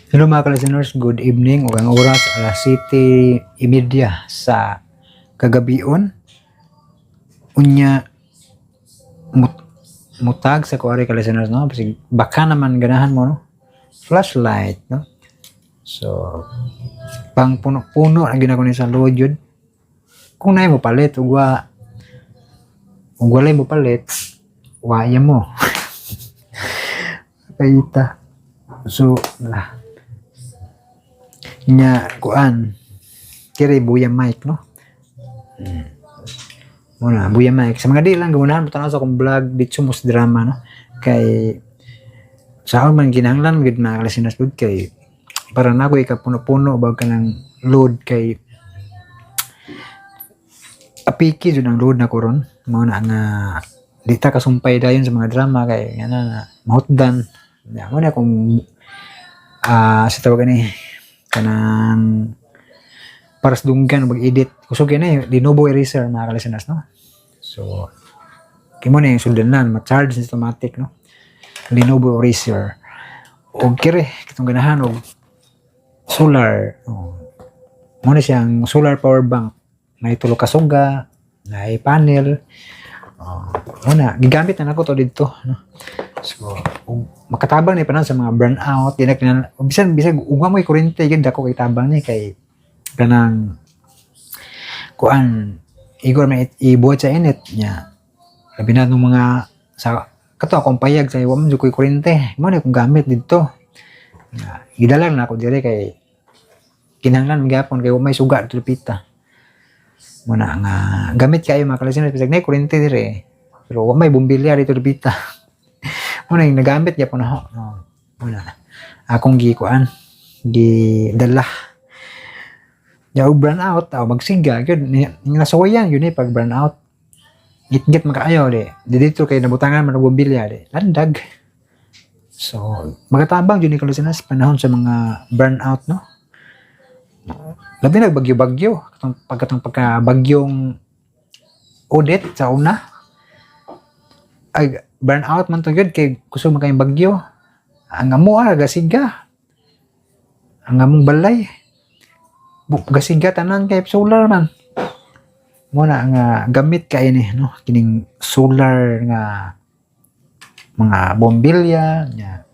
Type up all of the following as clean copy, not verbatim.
Hello mga listeners, good evening. Ug ang oras alas 7:30 sa kagabion. Unya mutag sa kuwari ka listeners, no? Kasi baka naman ganahan mo, no? Flashlight, no? So, pang puno-puno ang ginagawa ni sa load yun. Kung naay mo palit, ug walay mo palit, waya mo. Kaita. So, nya kuan kiri buya mic, no? Muna buya mic sa mga di lang gawunahan mo tanaw sa akong vlog dito mo sa drama, no? Kay sa man ginahanglan gid mga listeners good kay para na ko ikapuno-puno bag ka ng load kay apiki jud ang load na koron mo na nga dita kasumpay dayon sa mga drama kay nga mahutdan mo na kung sa tawag ni kanang paras dunggan mag-edit kusog na Lenovo eraser mga listeners, no? So kimo na yung suldanan ma-charge automatic, no? Lenovo eraser og kire kitong ganahan og solar mo na siyang solar power bank may tulo ka suga may panel muna gigamit na nako to dito, no? So makatabang ni panan sa mga burnout dinak na bisan ugma mo kuryente gid dako kay tabang ni kay kanang kuan igor may ibuhat sa init nya labi na nung mga sa kato akong payag sa iwa man jud koy kuryente mo na kung gamit dito gidala na ako dire kay kinahanglan gyapon kay may suga dito pita mo na nga gamit kayo mga kalisiners bisag nay kuryente dire pero may bumbilya dito pita mo na yung nagamit gyapon na ho muna akong gikuan gidala ya burn out magsiga gyud ni nasuwayan yun pag burn out git makaayo di dito kay nabutangan man og bumbilya landag. So magatabang yun ni kalisiners panahon sa mga burn out, no? Labi na bagyo-bagyo katong pagka-bagyong Odette sa una ay burn out man to gyud kay kusog man kayong bagyo ang amo gasiga ang among balay gasiga tanan kay solar man mo na nga gamit kay ni, no? Kining solar nga mga bombilya nya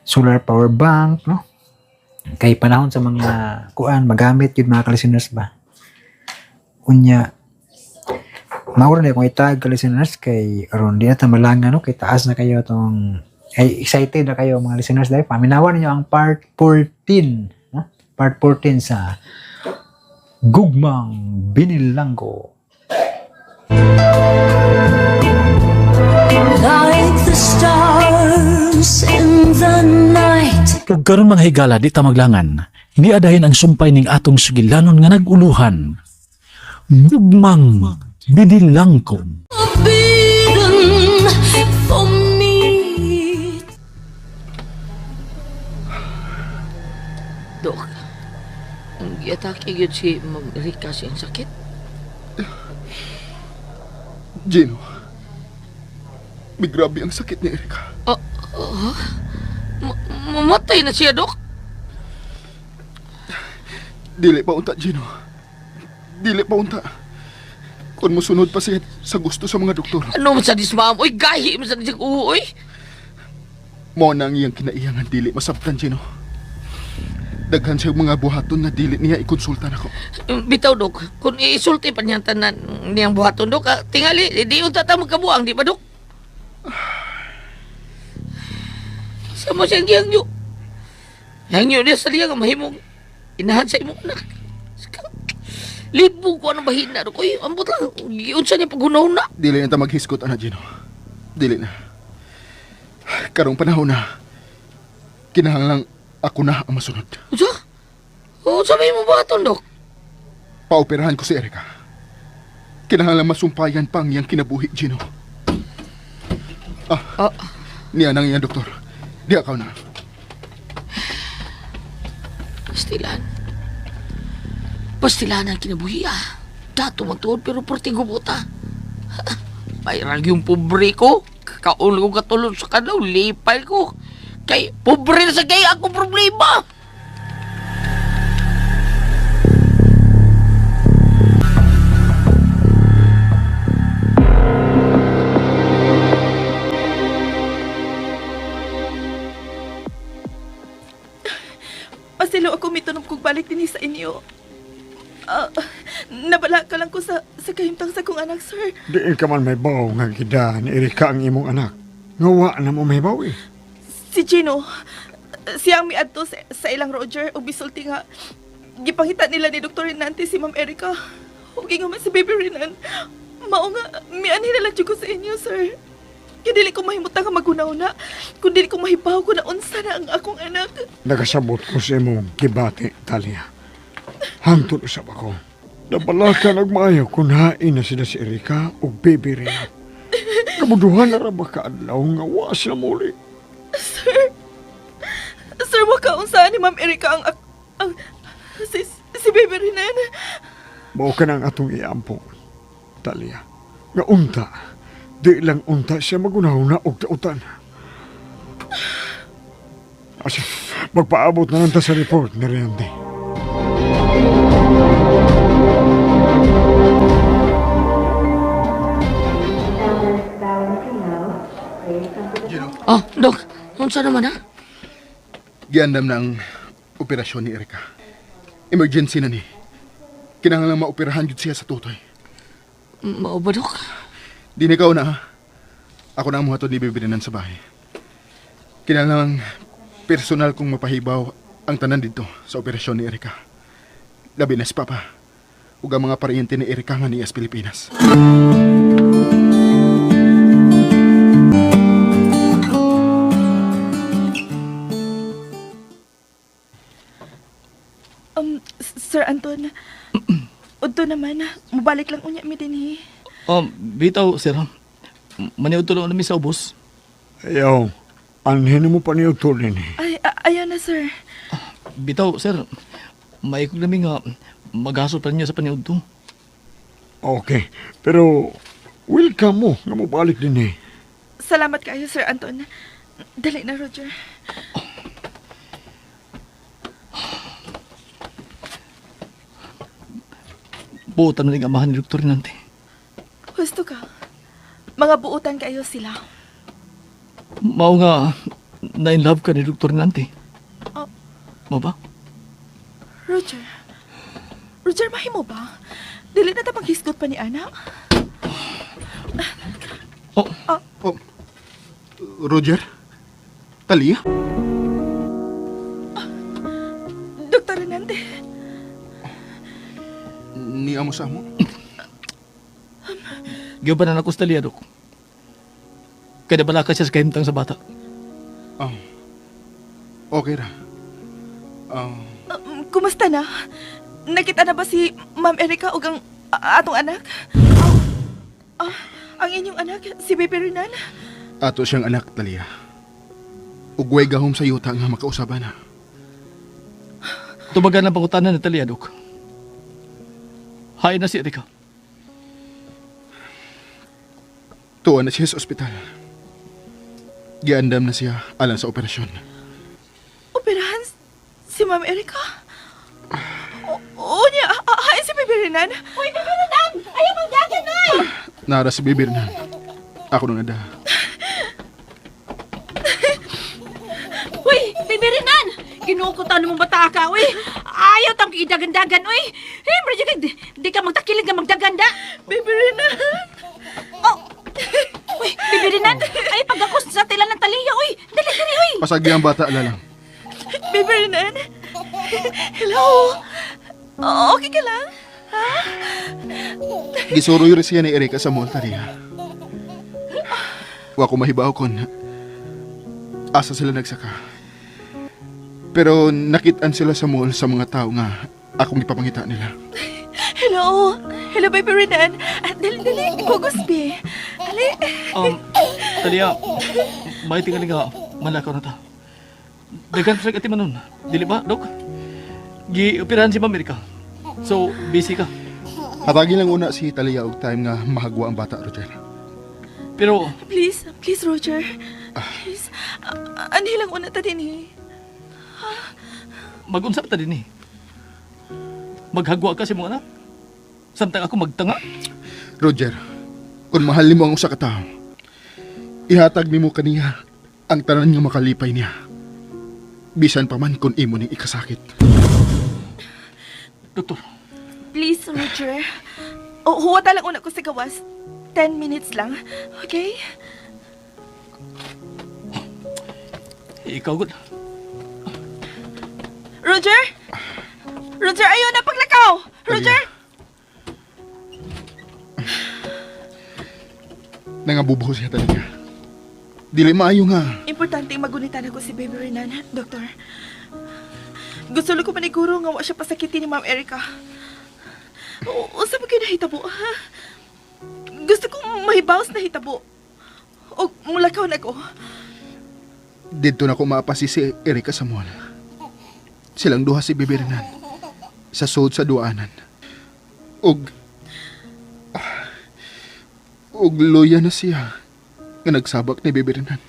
solar power bank, no? Kay panahon sa mga kuan magamit yun mga kalisiners ba unya mauro na kung itag listeners kay aron di na ta malanga, no? Kay taas na kayo tong ay excited na kayo mga listeners dahil paminawan niyo ang part 14, no? Part 14 sa Gugmang Binilanggo. Like the stars in the night. Kag karon mga higala di ta maglangan, iniadahin ang sumpay ning atong sugilanon nga naguluhan. Gugmang Binilanggo. Forbidden for me. Dok, ang i-atake yun si Ma'am Rika siyang sakit. Gino, may grabe ang sakit ni Erika. Mamatay na siya, Dok. Dili pa unta, Gino. Dili pa unta. Kung musunod pa siya sa gusto sa mga doktor. Ano man sa dismam? Uy, gahi man sa disig uy. Mo na ang iyang kinaiyangan dili masabtan, Gino. Daghan siya mga buhaton na dili niya ikonsulta nako. Bitaw, Dok. Kung isulti pa niyang tanan niyang buhaton, Dok, tingali, di unta ta magkabuang, di ba, Dok? Sa mo siyang giyangyo. Hangyo niya sa liya nga mahimong inahan sa imong anak. Libo ko anong bahina, Dok. Uy, ambot lang. Giunsa niya paghunaw na. Dili na ta maghiskot, ana, Gino. Dili na. Karong panahon na, kinahanglang ako na ang masunod. Usa? O, sabi mo buhaton, Dok? Paoperahan ko si Erika. Kinahanglang masumpayan pang iyang kinabuhi, Gino. Niya nang iyang doktor. Di akaw na. Pastilan ang kinabuhi, ah. Dato magtuod pero portigo buta. Mayroon yung pobre ko. Kakaon ko katulog sa kanaw, lipay ko. Kay pobre na sa kaya akong problema. Pasilo ako mitunom kong balik din sa inyo. Nabala ka lang ko sa kahimtang sa kong anak, sir. Diin ka man may baw nga gida ni Erika ang imong anak. Ngawa na mo may baw eh. Si Gino, siyang miadto sa ilang Roger o bisulti nga gipangita nila ni Dr. Renante si Ma'am Erica. Huwag nga man si Baby Renan. Mao nga, mianhi na lang ko sa inyo, sir. Kaya dili ko mahimutang nga maguna-una, kung dili ko mahibaw ko na unsa na ang akong anak. Nagasabot ko sa imong kibati, Talia. Hangtod usab ako. Nabala ka nagmaayo kung hain na sila si Erika o Baby Rina. Kabuduhan na ra ba kaadlaw nga was na muli? Sir, waka unsa ni Ma'am Erica si Baby Renan. Mao ka nang atong iampo, Talia. Nga unta, di lang unta siya magunaw na og tautan. Asa, magpaabot na lang ta sa report ni Riante. Oh, Dok, unsa naman ha? Giandam na ang operasyon ni Erika. Emergency na ni. Kinahanglan maoperahan jud siya sa tutoy. Mao ba, Dok? Di na ikaw na ha. Ako na ang muhatod ni Baby Renan sa bahay. Kinahanglan personal kong mapahibaw ang tanan dito sa operasyon ni Erika. Labi na si Papa. Ug ang mga paryente ni Erika nga niyas Pilipinas. Sir Anton, udto naman, mabalik lang unya mi dinhi. Bitaw, sir. Maniud tulong namin sa ubos. Ayaw, anhin mo pa niyo tulin eh. Ay, ayan na, sir. Bitaw, sir. Maikog namin nga magasol pa niya sa paniud to. Okay, pero welcome mo nga mabalik din eh. Salamat kayo, Sir Anton. Dali na, Roger. Buutan na ng amahan ni Dr. Renante. Gusto ka? Mga buutan kayo sila. Mao nga, na in love ka ni Dr. Renante. Oh. Mo ba? Roger? Roger, mahimo ba? Dili na ta maghisgot pa ni anak? Oh, Oh, Roger? Talia? Dr. Renante, Ni amo sa mo? giyoban na ako sa Talia, Dok. Kaya bala ka siya sa kahimtang sa bata. Okay ra. kumusta na? Nakita na ba si Ma'am Erica o ang atong anak? Ang inyong anak, si Baby Renan? Ato siyang anak, Talia. Ugway gahom sa yuta nga makausaban na. Tumagan ang pangutanan ni Talia, Dok. Hain na si Erika. Tuwa na siya sa ospital. Giandam na siya alang sa operasyon. Operahan si Ma'am Erica? Oo niya, ay si Baby Renan? Uy, Baby Renan! Ayaw mong gagan, oy! Nara si Baby Renan. Ako nung nada. Uy, Baby Renan! Ginukutan mong bata ka, uy! Ayaw tang idagandagan, uy! Hey, Bridget, di ka magtakilig ka magdaganda! Baby Renan! Oh! Uy, Baby Renan! Ay, pag ako sa tila ng taliya, uy! Dali, uy! Pasagi ang bata, lalang. Baby Renan? Hello? Okay ka lang? Ha? Gisuroy rin siya ni Erika sa mall, Talia. Wa ko mahibaw kon. Asa sila nagsaka. Pero nakitaan sila sa mall sa mga tao nga akong ipapangita nila. Hello? Hello, Baby Renan? Dali, Guguspi. Ali. Talia, may tingali nga malakaw na ta. Dagan sa ati manon. Dili ba, Dok? Gi-operahan si Ma'am Erika. So, busy ka. Hatagin lang una si Talia og time nga mahagwa ang bata, Roger. Pero, Please, Roger. Please. Ani lang una ta din eh. mag-unsap ta din eh. Maghagwa ka si mga anak. Samtang ako magtanga. Roger, kung mahal mo ang usa ka tawo, ihatag nimo kaniya ang tanan nga makalipay niya. Bisan pa man kung imo ning ikasakit. Doktor, Please, Roger. O, huwata lang una ko sa gawas. 10 minutes lang. Okay? ikaw gud. Roger? Roger, ayaw na paglakaw! Roger! Nangabubuho siya talaga. Dili maayo nga. Importante magunitan ako si Baby Renan, Doktor. Gusto lang ko maniguro nga wa siya pasakitin ni Ma'am Erica. Unsa ba kayo nahitabo, ha? Gusto kong mahibawas na hitabo. O mulakaw na ko. Dito na ko maapasi si Erika sa mall. Silang duha si Bibirinan. Sa sud sa duanan. Og luya na siya nga nagsabak ni Bibirinan.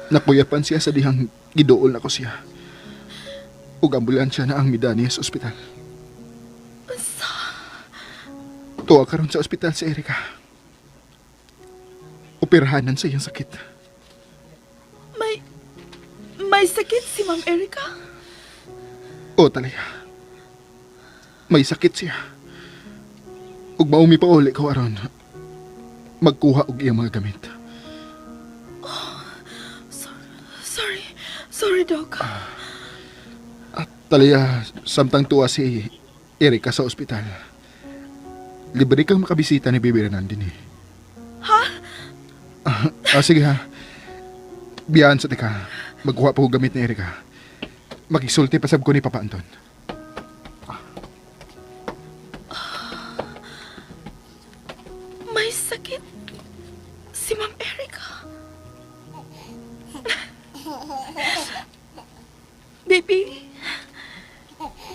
Nakuyapan siya sa dihang giduol na ko siya. Og ambulansya na ang midani sa ospital. Tuwa karon sa ospital si Erika. Operahanan sa iyang sakit. May sakit si Ma'am Erica? O talaya. May sakit siya. Ug maumi pa uli ko aron magkuha og iyang mga gamit. Sorry, Doc. At talaya, samtang tuwa si Erika sa ospital. Libre kang makabisita ni Bibi Renan din eh. Ha? Sige ha. Biyan sa tika. Magkuha pa ko gamit ni Erika. Makisulti pasab ko ni Papa Anton. May sakit si Ma'am Erica. Baby,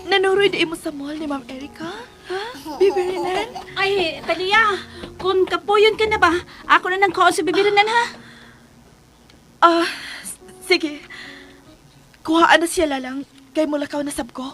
nanuroy di mo sa mall ni Ma'am Erica? Ha? Baby Renan? Ay, Talia, kung kapuyon ka na ba, ako na nang kaon si Bibirinan, ha? Sige. Kuhaan na siya lalang kay mulakaw na sab ko.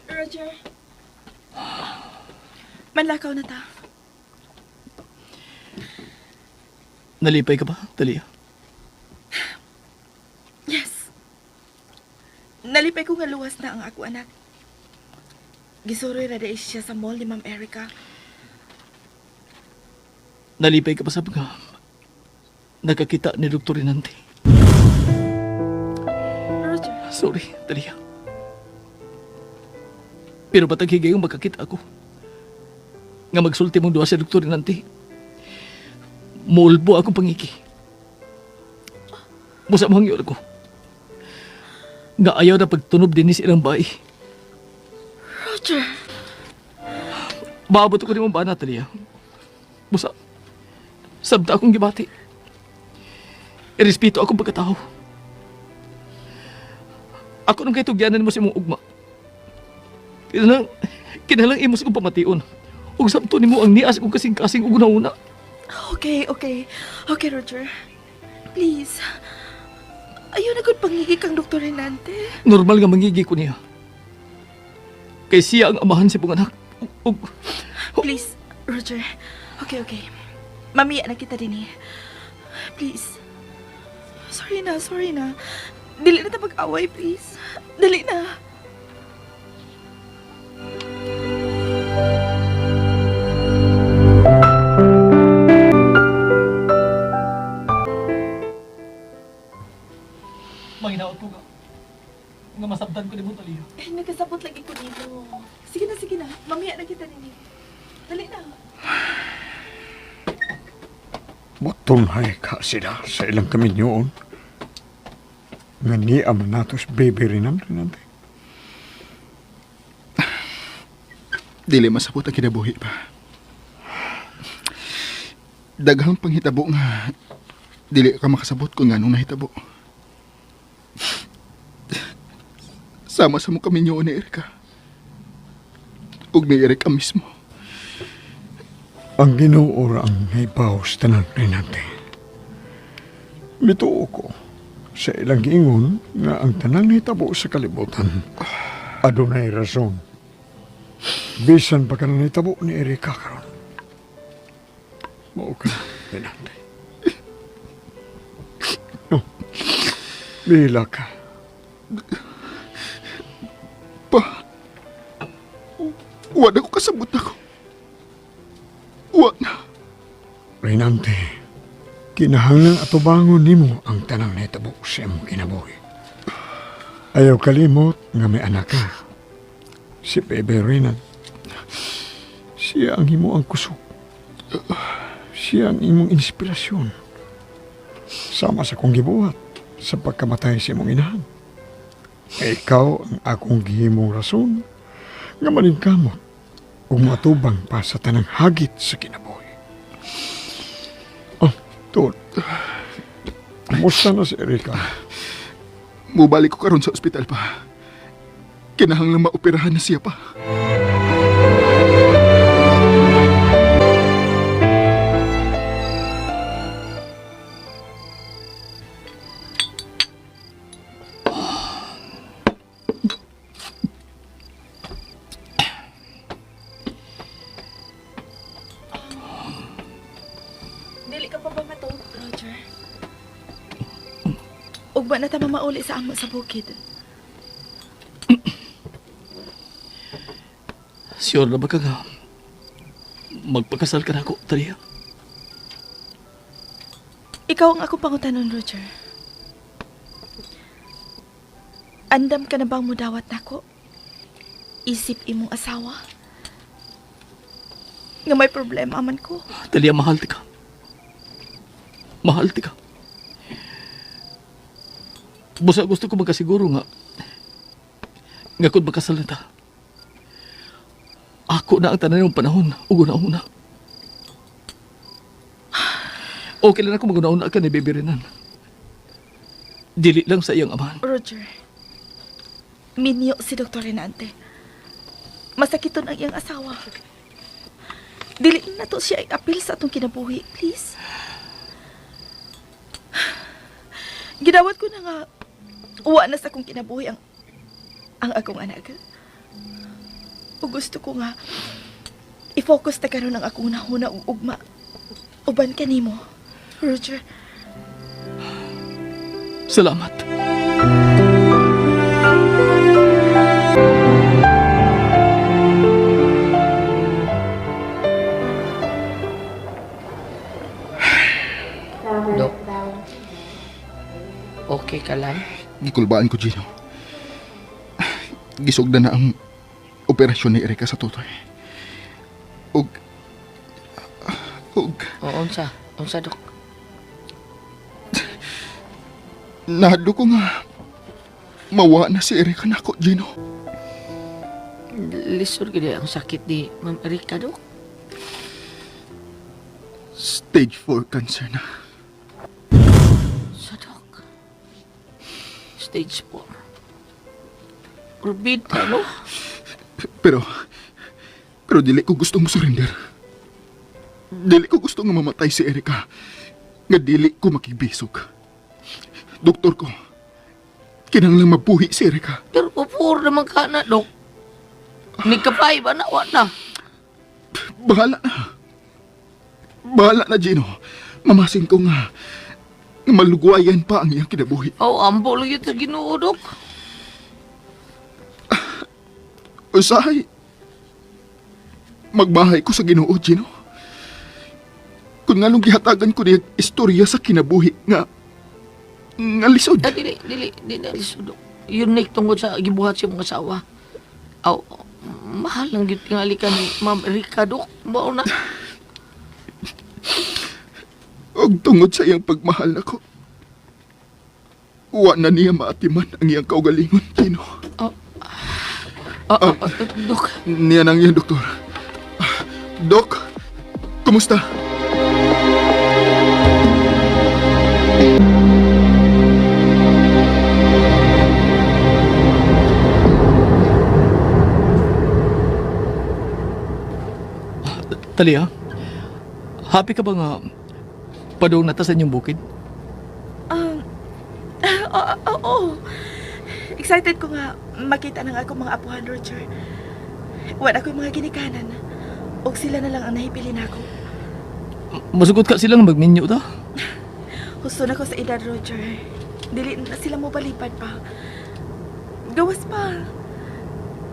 Roger. Manlakaw na ta. Nalipay ka ba, Talia? Yes. Nalipay ko nga luwas na ang ako anak. Gisuroy na dahil siya sa mall ni Ma'am Erica. Nalipay ka pa sa mga nakakita ni Dr. Renante. Roger. Sorry, Talia. Pero batag higayong magkakita ako. Nga magsulti mong duwa sa Dr. Renante. Mulbo akong pangiki. Musa mo hangyo ako. Nga ayaw na pagtunob din ni silang bahay. Roger. Maabot ko ni mong bana, Talia. Musa, sabda akong gibati. Irespeto akong pagkatao. Ako nang kaitugyanan mo sa imong ugma. Kinalang imos kong pamation. Ug sabto nimo ang nias kong kasing-kasing ug una-una. Okay, Roger. Please. Ayaw na gud pangigi kang Dr. Renante. Normal nga mangigi ko niya. Kay siya ang amahan sa pong anak. Please, Roger. Okay. Mamiya na kita din eh. Please. Sorry na. Dili na ta mag-away, please. Dali na. Mahinaot ko nga masabtan ko ni mo, Talia. Nagkasabot lagi ko dito. Sige na. Mamiya na kita din eh. Dali na. Matunghay ka sila sa ilang kaminyoon. Nga ni ama natos Baby Renan Renante. Dili masabot ang kinabuhi pa. daghang panghitabo nga dili ka makasabot kung nganong nahitabo. Sama-sama kami niyo ni Erika. Ug ni Erika mismo. Ang Ginoo ra ang naibaw sa tanan Renante. Mituo ko sa ilang giingon nga ang tanang nahitabo sa kalibutan adunay rason. Bisan pa ka na nahitabo ni Erika karon. Mao ka, Renante. No. Bila ka. Pa, wala ko kasabot ako. Wala na. Renante, kinahanglan atubangon nimo ang tanang nahitabo sa imong kinabuhi. Ayaw kalimot nga may anak ka. Si Bebe Renan. Siya ang imo ang kusog. Siya ang imong inspirasyon. Sama sa kong gibuhat sa pagkamatay sa imong inahan. Ikaw ang akong gihimong rason nga maningkamot ug matubang pa sa tanang hagit sa kinabuhi. Oh, Tol. Kumusta na si Erika? Mubalik ko karon sa ospital pa. Kinahanglan maoperahan na siya pa. Dili ka pa ba matulog, Roger? Ug ba na ta mamauli sa amo sa bukid? Sure na ba ka nga? Magpakasal ka na ako, Talia? Ikaw ang akong pangutanon, Roger. Andam ka na bang mudawat nako? Isip imong asawa? Nga may problema man ko. Talia, mahal ti ka. Mahal ti ka. Busa gusto ko magkasiguro nga kung magkasal na ta. Ako na ang tanan ng panahon, uguna-una. Okay lang ako maguna-una ka ni Baby Renan. Dili lang sa iyang amahan. Roger, minyo si Dr. Renante. Masakiton ang iyang asawa. Dili na to siya i-appeal sa atong kinabuhi, please. Gidawat ko na nga uwa na sa akong kinabuhi ang akong anak. O gusto ko nga i-focus na karon ang akong nahuna ug ugma. Uban ka nimo, Roger. Salamat. Dok, okay ka lang? Gikulbaan ko, Gino. Gisugda na ang operasyon ni Erika sa tutoy. Ug... Oo, unsa, Dok? Nahadlo ko nga mawa na si Erika nako, Gino. Lisod gid ang sakit ni Ma'am Erika, Dok. Stage 4 cancer na. Sa Dok. Stage 4. Morbid ka, no? Pero dili ko gusto mo surrender. Dili ko gusto nga mamatay si Erika. Nga dili ko makibisog. Doktor ko, kinahanglan mabuhi si Erika. Pero pupur naman ka na, Dok. Nagkapay ba na? Wa na. Bahala na. Bahala na, Gino. Mamasin ko nga malugwayan pa ang iyang kinabuhi. Oh, ambo lang yun sa Ginoo, Dok. Usahay. Magbahay ko sa Ginoo, Gino. Kung nga nung gihatagan ko niya istorya sa kinabuhi nga lisod. Dili lisod, Dok. Unique tungkol sa gibuhat sa mga asawa. Aw, mahal lang yun tingali ka ni Ma'am Erika, Dok. Bao na. Og tungod sa iyang pagmahal nako, wa na niya maatiman ang iyang kaugalingon, Gino. Dok. Niya nang iyang doktor. Dok, kumusta? Talia, happy ka ba nga padung nata sa inyong bukid? Oo. Excited ko nga makita ng ako mga apuhan, Roger. Wala ko mga ginikanan. O sila na lang ang nahipilin ako. Masugot ka silang magminyo ta? Husto na ko sa edad, Roger. Dili na sila mo palipad pa. Gawas pa.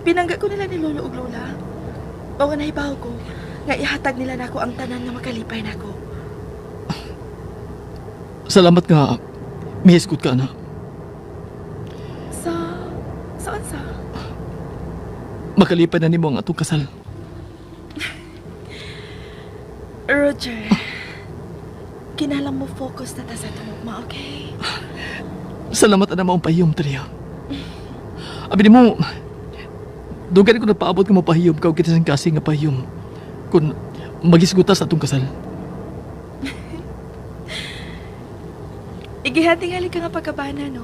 Pinangga ko nila ni Lolo ug Lola. O nga nahibaw ko, nga ihatag nila nako ang tanan nga makalipay nako. Salamat nga, mihiskot ka na. Saan sa? Makalipay na nimo ang atong kasal. Roger, kinalang mo focus na ta sa tugma, okay? Salamat na maong pahiyom, Talia. Abi mo, dugan ko nagpaabot nga mapahiyom ka o kita sang kasi nga pahiyom. Kung magisgutas atong kasal. Igihatingali ka nga pagkabana, no?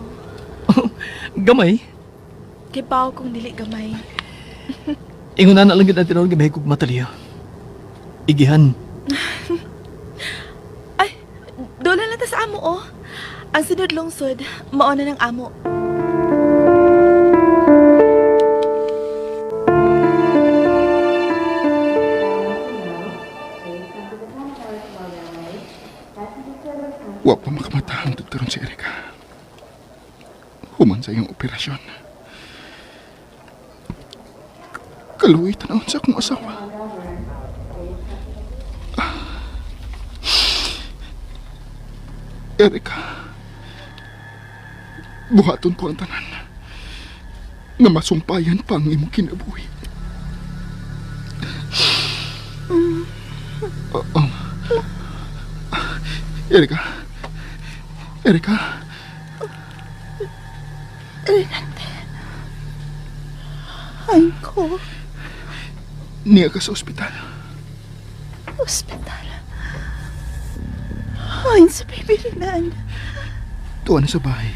Gamay. Kay pao kong dili gamay. Ingunan na lang yun ang tinawag nga mahigog matalia. Igihan. Ay, doon lang ta sa amo, oh. Ang sunod lungsod, mauna ng amo. Wa pa makamata ang doktoron si Erika. Human sa iyong operasyon. Kaluoy tanawon sa akong asawa. Erika, buhaton ko ang tanan nga masumpayan pa ang imong kinabuhi. Erika. Erika. Renante. Ay ko. Niya ka sa ospital. Ospital. Ay, sa baby Renan. Tuwa na sa bahay.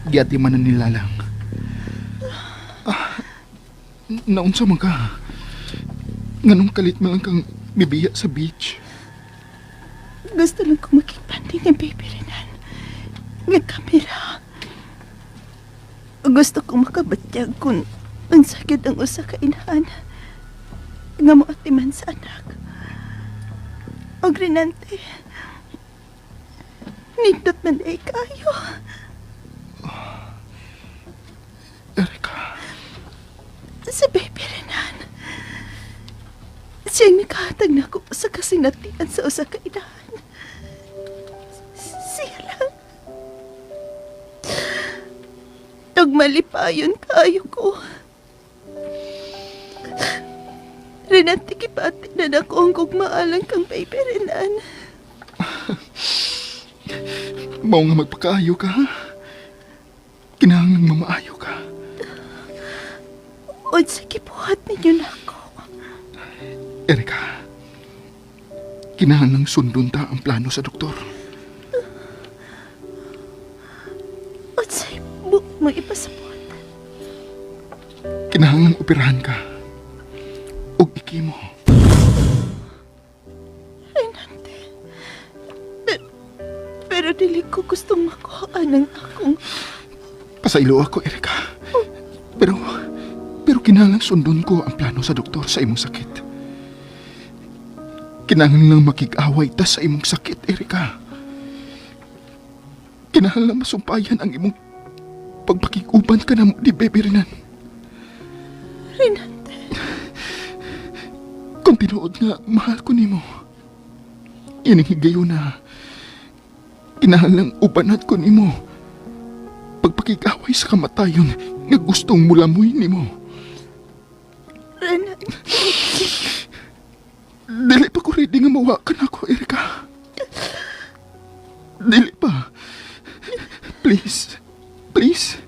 Giyati man na nilalang. Naunsa man ka. Nganong kalit man lang kang bibiya sa beach. Gusto lang ko makipanding ang baby Renan. Nga kamera. Gusto ko makabatyag kung ang sakit ang usa ka inahan. Nga mo atiman sa anak. O Renante. Nindot man ay kayo. Erika. Si baby Renan. Siyang nakahatag na ako sa kasinatian sa usa ka inahan. Siya lang. Tagmalipayon kayo ko. Renante, kipati na na ko ang kugmaalang kang baby Renan. Mao nga magpakaayo ka, ha? Kinahanglang mamaayo ka. O sige, buhat ninyo na ako. Erika, kinahanglang sundon ta ang plano sa doktor. O sige, buhat mo ipasabot. Kinahanglang operahan ka. Og ikimo. Renante. Pero dili ko gustong makuhaan ng akong... Pasaylo ako, Erika. Pero kinahanglang sundon ko ang plano sa doktor sa imong sakit. Kinahanglang makig-away ta sa imong sakit, Erika. Kinahanglang masumpayan ang imong pagpakiguban ka na mo di Baby Renan. Renante. Kung tinuod nga, mahal ko nimo. Ining higayon na kinahanglang ubanat ko nimo. Pagpakig-away sa kamatayon nga gustong mulamoy nimo. Renante. Dili pa ko ready nga mawakan ako, Erika. Dili pa. Please. Please.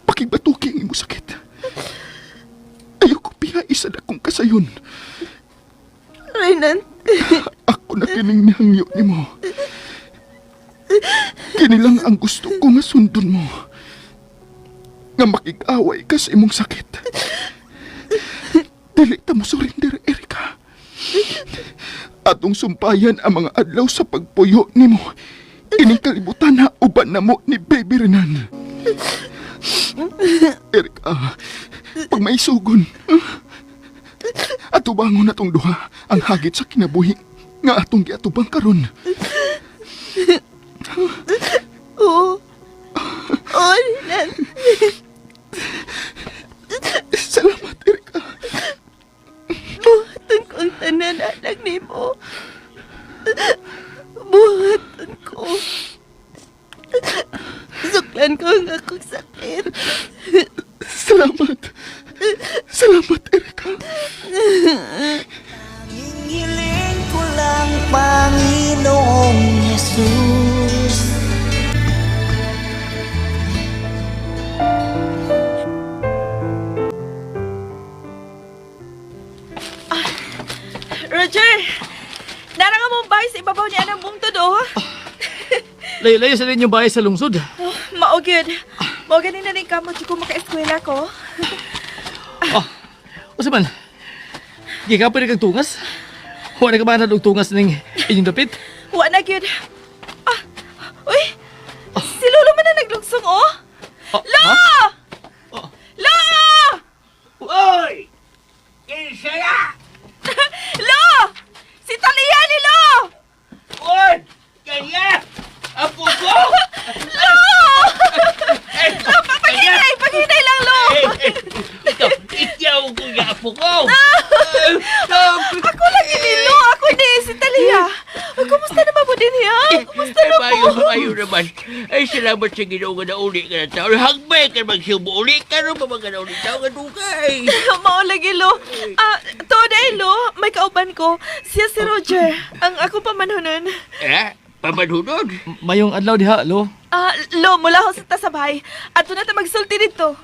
Pakibatuki ang imo sakit. Ayoko piha isa na kong kasayon. Renante. Ako na kining nihangyo nimo. Kini lang ang gusto ko nga sundon mo. Nga makig-away ka sa imong sakit. Dili ta mo surrender, Erika. Atong sumpayan ang mga adlaw sa pagpuyo nimo. Kining kalibutan na uban na mo ni Baby Renan. Erika, pag may sugon, atubangon na tong duha ang hagit sa kinabuhi nga atong giatubang karon. Oo. Oo, Renan. Salamat, Erika. Buhatan ko ang tanan, anak ni mo. Buhatan ko. Suklan ko ang akong sakit. Salamat. Salamat, Erika. Hiling ko lang, Panginoong Jesus. Roger! Nara nga mong bahay sa ibabaw ni Anang Bungtod, oh. Layo-layo sa inyong bahay sa lungsod. Oh, maugid. Mao ganin na rin kamo ko maka-eskwela ko. O man, gikapoy na kang tungas? Wala ka ba na tungas ng inyong dapit? Wa na gyud. Uy! Si Lolo man na naglugsong, oh. Lo! Lo! Oy! Kinsaya! Lo! Si Talia ni Lo! Oy! Kanya! Apo ko! Lo! Lo, paghinay lang, Lo! Ikaw ko yung apo ko! Ako lang ini, Lo! Ako ni, si Talia! Kumusta naman mo din, ha? Kumusta na po? Mayo naman. Ay, salamat sa ginawa na uli ka na tao. Hagbay ka magsiubo uli ka rin pa mga na uli tao ka dukay. Maulagi, Lo. Today, Lo, may kauban ko. Siya si Roger, ang ako pamanhunon. Pamanhunod? Mayong adlaw diha, lo. Lo, mula ho sa tasabay. At na ta magsulti dito.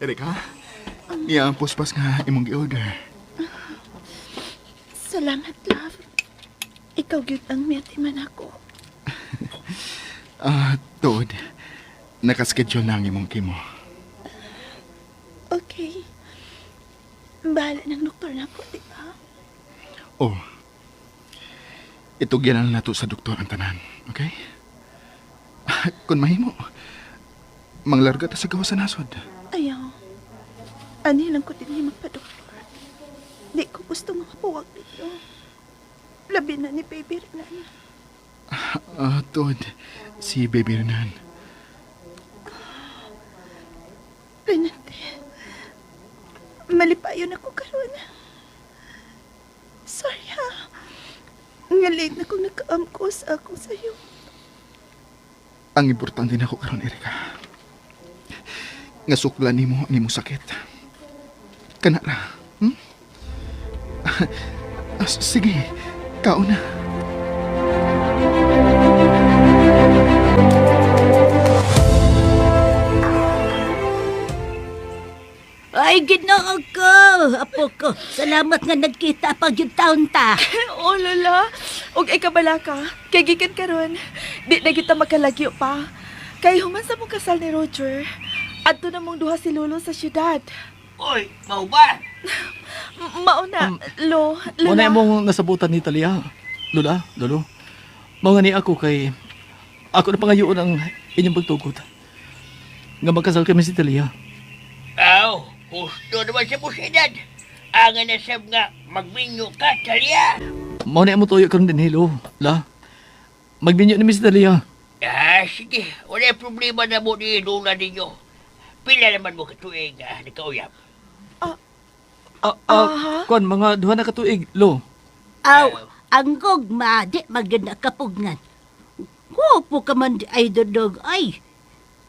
Erika, niya ang puspas nga imong gi-order. Salamat, love. Ikaw gyud ang miyatiman ako. Tod, nakaschedule na ang imong kimo. Okay. Bahala ng doktor na ako, di ba? Oh, itugyan na nato sa doktor ang tanan, okay? Kung mahimo, manglarga ta sa gawa sa nasod. Ayaw. Ani lang ko din magpa-doktor. Di ko gusto mga puwag dito. Labi na ni Baby Renan. Tod, si Baby Renan. Renante, malipayon ako karon. Sorry ha. Nga late na kong nakaamkos ako sa'yo. Ang importante na ko karon, Erika. Nga suklan nimo ang imong sakit. Kana ra. Sige, kaon na. Ay, ginoo ko, apo ko. Salamat nga nagkita pag yung taon ta. Oh, Lola. Ug ikabala ka. Kay gikan karon. Di na kita magkalagyo pa. Kay human sa mong kasal ni Roger. Adto na mong duha si Lolo sa syudad. Oy, mau ba? Mauna, Lo, Muna Lola. mong nasabutan ni Talia. Lula, lolo. Mga ni ako kay... Ako na pangayoon ang inyong pagtugot. Nga magkasal kami si Talia. Aw, gusto naman sa pusidad. Ang nasab nga magminyo ka, Talia. Muna mo tuyo karon din, hello. La, magbinyo ni Miss Talia. Sige. Wala problema na mo ni Lula ninyo. Pila naman mo katuig nakauyap. Kon, mga duha na katuig, lo. Aw, ang gugma, di maganda kapugngan. Guwapo ka man di ay dodog, ay.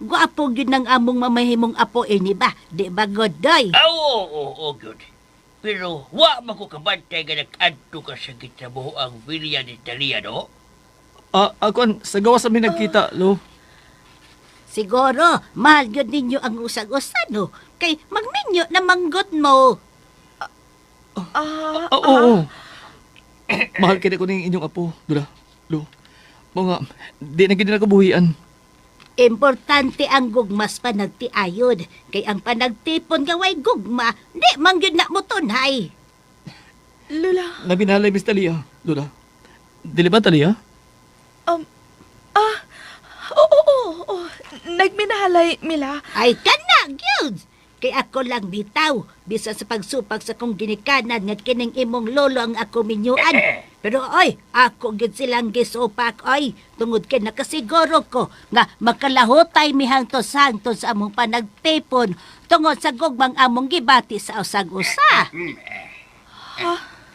Guwapo yun ang among mamahimong apo ini ba? Di ba godoy? Oo, good. Pero wa man ko kabantay nga nag-adto ka sa gitabo ang bilya ni Talia, no? Kon, sa gawas kami nagkita, lo. Siguro, mahal yun ninyo ang usag-usan, no? Kay magminyo na manggot mo. Oo. Mahal kaya ko ng inyong apo, Dula. Lo. Mga, di na gina kabuhian. Importante ang gugmas panagtiayod. Kay ang panagtipon nga way gugma, di mangyod na mo tunay. Lula, Nabinalay, Miss Talia. Lola, dili ba, Talia? oo. Nagminahalay, Mila. Ay kana, gyud! Kay ako lang bitaw, bisa sa pagsupag sa kong ginikanan nga kining imong lolo ang ako minyuan. Pero oy, ako gid silang gisupak oy, tungod kay nakasiguro ko nga makalahutay mi hangtos-hangton sa among panagtipon tungod sa gugmang among gibati sa usag-usa.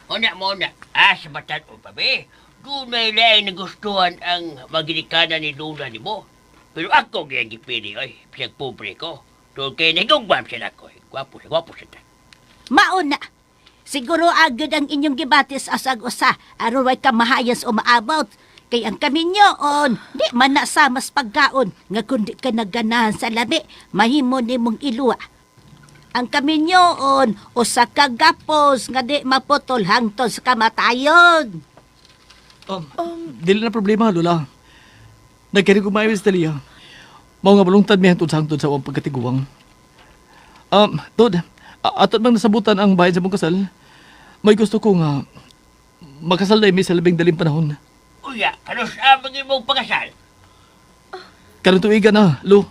Una mo na, sa batan o pa be. Kung may lain nagustuhan ang maginikanan ni Luna ni mo. Pero ako gayang gipili, ay, siyang pobre ko. Doon kayo nagugwam siya ako. Gwapo siya. Mauna, siguro agad ang inyong gibati sa usag-usa aron way kamahayas o maabot. Kay ang kaminyoon, di man na sa mas pagkaon nga kundi ka nagganahan sa labi, mahimo nimong iluwa. Ang kaminyoon o sa kagapos nga di maputol hangtod sa kamatayon. Dili na problema, Lola. Nagkari ko Miss Talia. Mao nga balungtad mi hangtod sa uwang pagkatiguang. Tod, atot bang nasabutan ang bayan sa mong kasal? May gusto ko nga makasal na mi sa labing daling panahon. Uya, ano sa mga mong pagkasal? Karong tuiga na, Lo.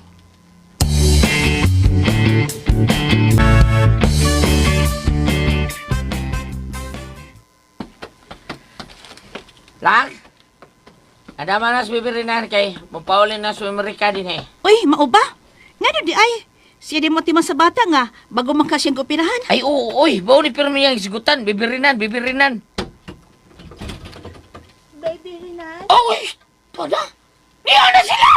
Lang? Adama na sa bibirinan kay mapaulin na sa Amerika din eh. Uy, mauba? Nga di ay. Siya di mo timang sa bata nga, bago man kasiyang kupirahan. Ay, oo, oy, bawa ni pirmi yung isigutan. Bibirinan. Baby Rinan? Oh, uy, toda. Niyo na sila!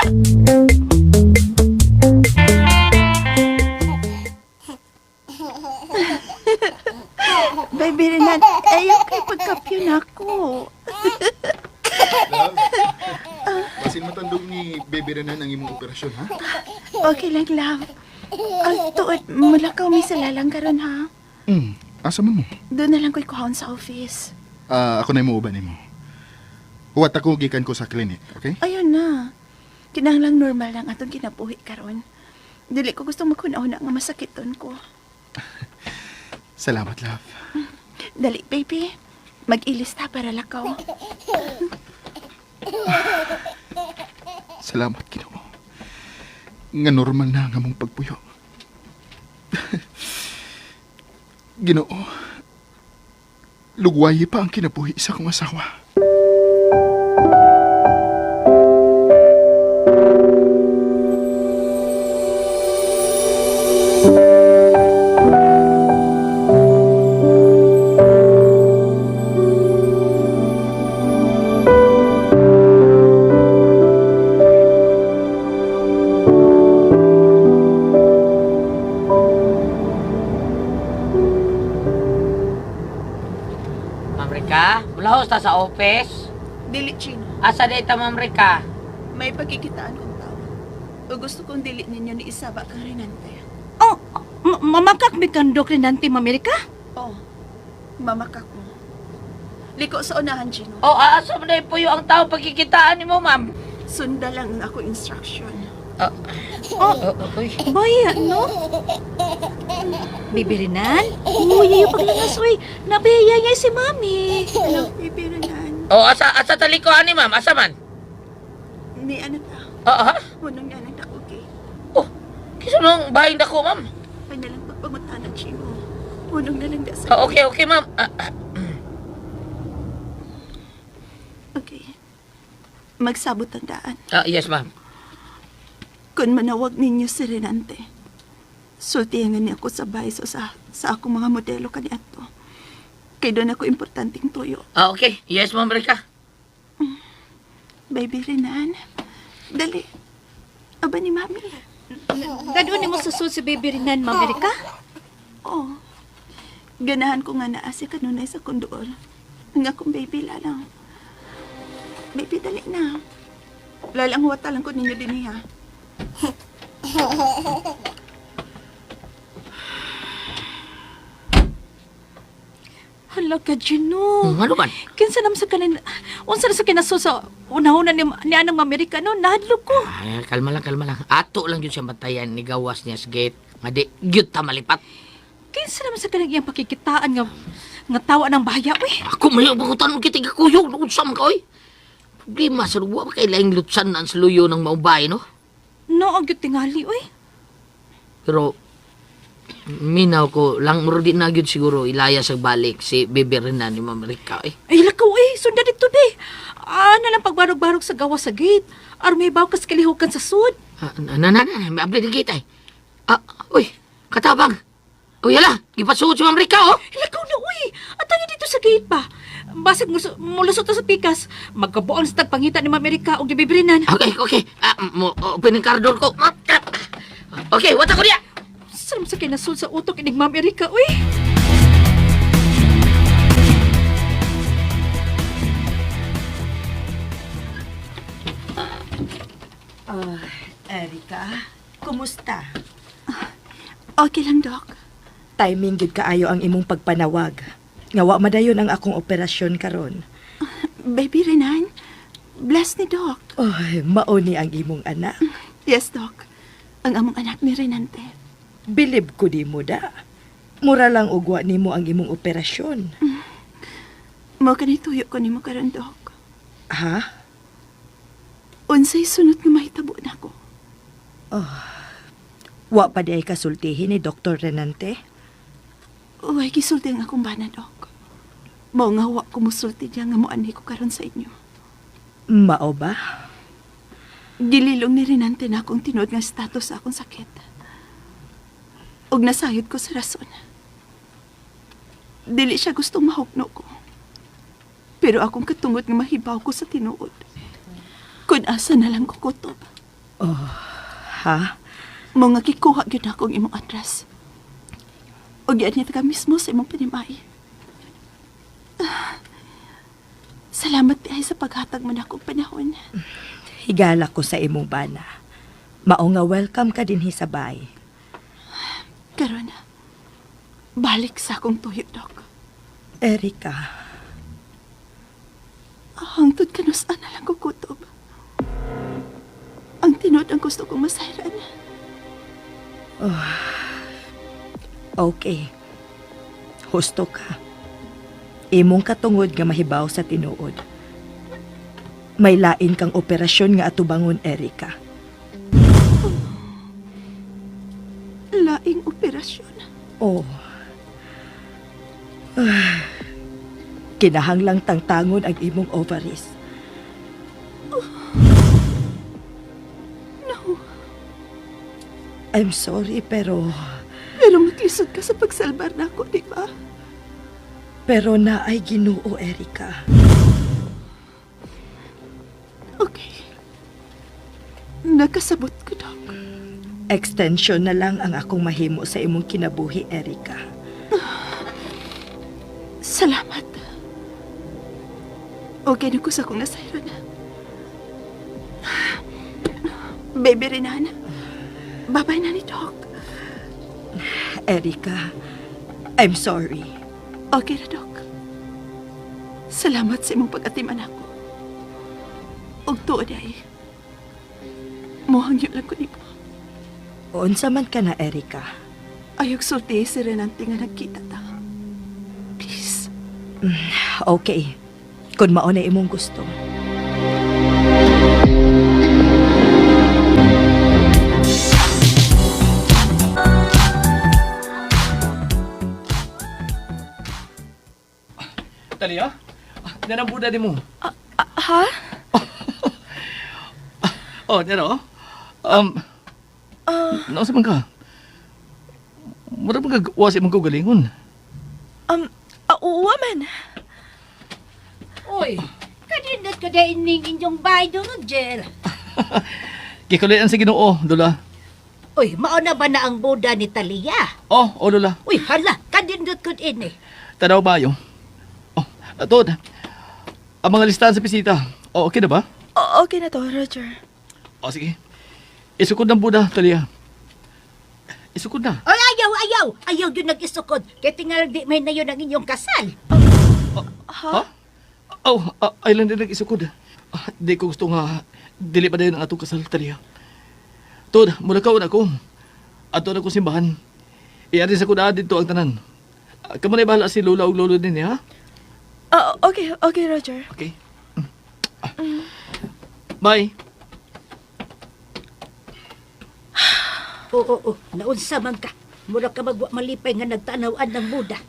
Baby Rinan, ayaw kay pagkapyun ako. Basin matandog ni Baby Renan ang imong operasyon, ha? Okay lang, love. Ang tuod, mula ka umisalalang karon ha? Asa man mo? Doon na lang ko'y kuhaon sa office. Ako na mo uban mo. Huwat ako gikan ko sa clinic, okay? Ayun na. Kinahanglang normal lang atong kinabuhi karon. Dili ko gusto magkunahon nga masakiton ko. Salamat, love. Dali, baby. Mag-ilista para lakaw. Salamat, Ginoo. Nga normal na ang among pagpuyo. Ginoo, lugwayi pa ang kinabuhi sa kong asawa. Mulahos ta sa office. Dili, Chino. Asa data, Ma'am Rica? May pagkikitaan kong tao. O gusto kong dili ninyo ni Isaba kang Renante. Oh, mamakak mi kang Dok Renante, Mamerika? Oh, mamakak mo. Liko sa unahan, Chino. Oh, asa mo na po yung ang tao pagkikitaan ni mo, ma'am? Sunda lang ako instruction. Uy. Baya, no? Bibirinan? Uy, yung paglangasoy. Nabiyayay si Mami. Hello, baby Renan. Oh, asa talikuan ni ma'am? Asa man? Ni ano ta? Ha? Hunong nga ng dakugi. Oh, kiso nung bahay na ko, ma'am. Ay nalang pagpamutanan, Chino. Hunong na lang dasa. Okay, ma'am. Okay. Magsabot ang daan. Yes, ma'am. Kung manawag ninyo si Renante, sultihangan niya ako sa bahay sa akong mga modelo kaniadto. Kay doon ako importanteng tuyo. Okay. Yes, Ma'am Rica. Baby Renan, dali. Aba ni Mami. Gadun mo susud si Baby Renan, Mamerika? Oh, ganahan ko nga naasi kanunay sa kondoor. Ang akong baby lalang. Baby, dali na. Lalang huwata lang ko ninyo din ha. Hala ka, Gino. Ano man? Kinsa nam sa kanin... Unsa na sa kinaso sa una-una ni anang Amerikano, nahadlok ko. Ay, kalma lang. Ato lang yun siya matayan ni gawas niya sa gate. Nga di, gyud ta malipat. Kinsa naman sa kanang iyang pakikitaan nga tawa ng bahaya, uy. Ako may bakutan mo kitig kuyog, nakunsam ka, oy. Problema sa luwa, kay laing lutsan na sa luyo ng maubay, no? No, ang tingali, uy. Pero, minaw ko, lang muro di na gyud siguro ilaya sa balik si Bebe Renan ni Ma'am Rica, eh. Ay, lakaw, uy. Sundan dito, be. Nalang pagbarog-barog sa gawa sa gate. May baw kas kalihukan sa sud. May abli ng gate, ay. Uy, katabang. Uy, hala, ipasuot si Ma'am Rica, oh. Lakaw na, uy. At tayo dito sa gate pa. Basig mulusot na sa pikas. Magkabuang sa tagpangita ni Ma'am Erika o gibibrinan. Okay. Open ang kardor ko. Okay, wata ko niya. Salam sa kinasul sa utok inig Ma'am Erika, uy. Erika, kumusta? Okay lang, Doc. Timing gid kaayo ang imong pagpanawag. Nga wa madayon ang akong operasyon karon. Baby Renan, bless ni Doc. Oy, mauni ang imong anak. Yes, Doc. Ang among anak ni Renante. Bilib ko di mo da. Mura lang ugwa nimo ang imong operasyon. Mao kanay tuyo ko nimo karon, Doc. Ha? Unsay sunod nga mahitabo nako? Wa pa di ay kasultihin ni Dr. Renante? Uy, gisulti ang akong bana, Doc. Mao nga wa ko musulti diya nga moanhi ko karon sa inyo. Mao ba? Gililong ni Renante na akong tinuod nga status sa akong sakit. Ug nasayod ko sa rason. Dili siya gustong mahukno ko. Pero akong katungod nga mahibaw ko sa tinuod. Kung asa na lang ko kutob. Ha? Mga kikuha gyud akong imong address. O gianit ka mismo sa imong pinimay. Salamat piay sa paghatag man akong panahon. Higala ko sa imong bana. Mao nga welcome ka din sa bay. Karon, balik sa akong tuyo, Doc. Erika, Hangtod ka na saan na lang kukutob. Ang tinod ang gusto kong masayran. okay. Husto ka. Imong katungod nga mahibaw sa tinuod. May lain kang operasyon nga atubangon, Erika. Laing operasyon. Oh. Kinahanglang tangtangon ang imong ovaries. No. I'm sorry, pero Maglisod ka sa pagsalbar na ako, di ba? pero na ay Ginoo, Erika. Okay. Nakasabot ko, Doc. Extension na lang ang akong mahimo sa imong kinabuhi, Erika. Salamat. Okay na ko sa akong nasayran. Baby Renan, babay na ni Doc. Erika, I'm sorry. Okay na, Doc. Salamat sa imong pag-atiman ako. Og tuod ay, mohang yun lang ko ni mo. Unsa man ka na, Erika. Ayog sulti si Renante nga nagkita ta. Please. Okay. Kung mao na imong gusto. Talia? Yan ang buda din mo. Ha? Yan o. Nausa man ka? Mura man ka wasi man ko galingon. Uwa man. Uy, kadindot ka da ining inyong bahay doon, Roger. Kikulian sa Ginoo, Lola. Uy, mauna ba na ang boda ni Talia? Lola. Uy, hala, kadindot ko ini. Tanaw ba yun? Tod, ang mga listahan sa bisita. Okay na ba? Okay na to, Roger. Sige. Isukod ng buda, Talia. Isukod na. Ay, ayaw yun nag-isukod. Kaya tingal di may na yun ang inyong kasal. Ha? Ay lang din nag-isukod. Di ko gusto nga, dili pa dayon ang atong kasal, Talia. Tod, mula ka na ko. Ato na ko simbahan. Iari sa kuda dito ang tanan. Kamu na bahala si Lola o Lolo din, ha? Okay, Roger. Okay. Bye. Oo, naunsa man ka. Mura ka magwa malipay nga nagtanawan ng Buda.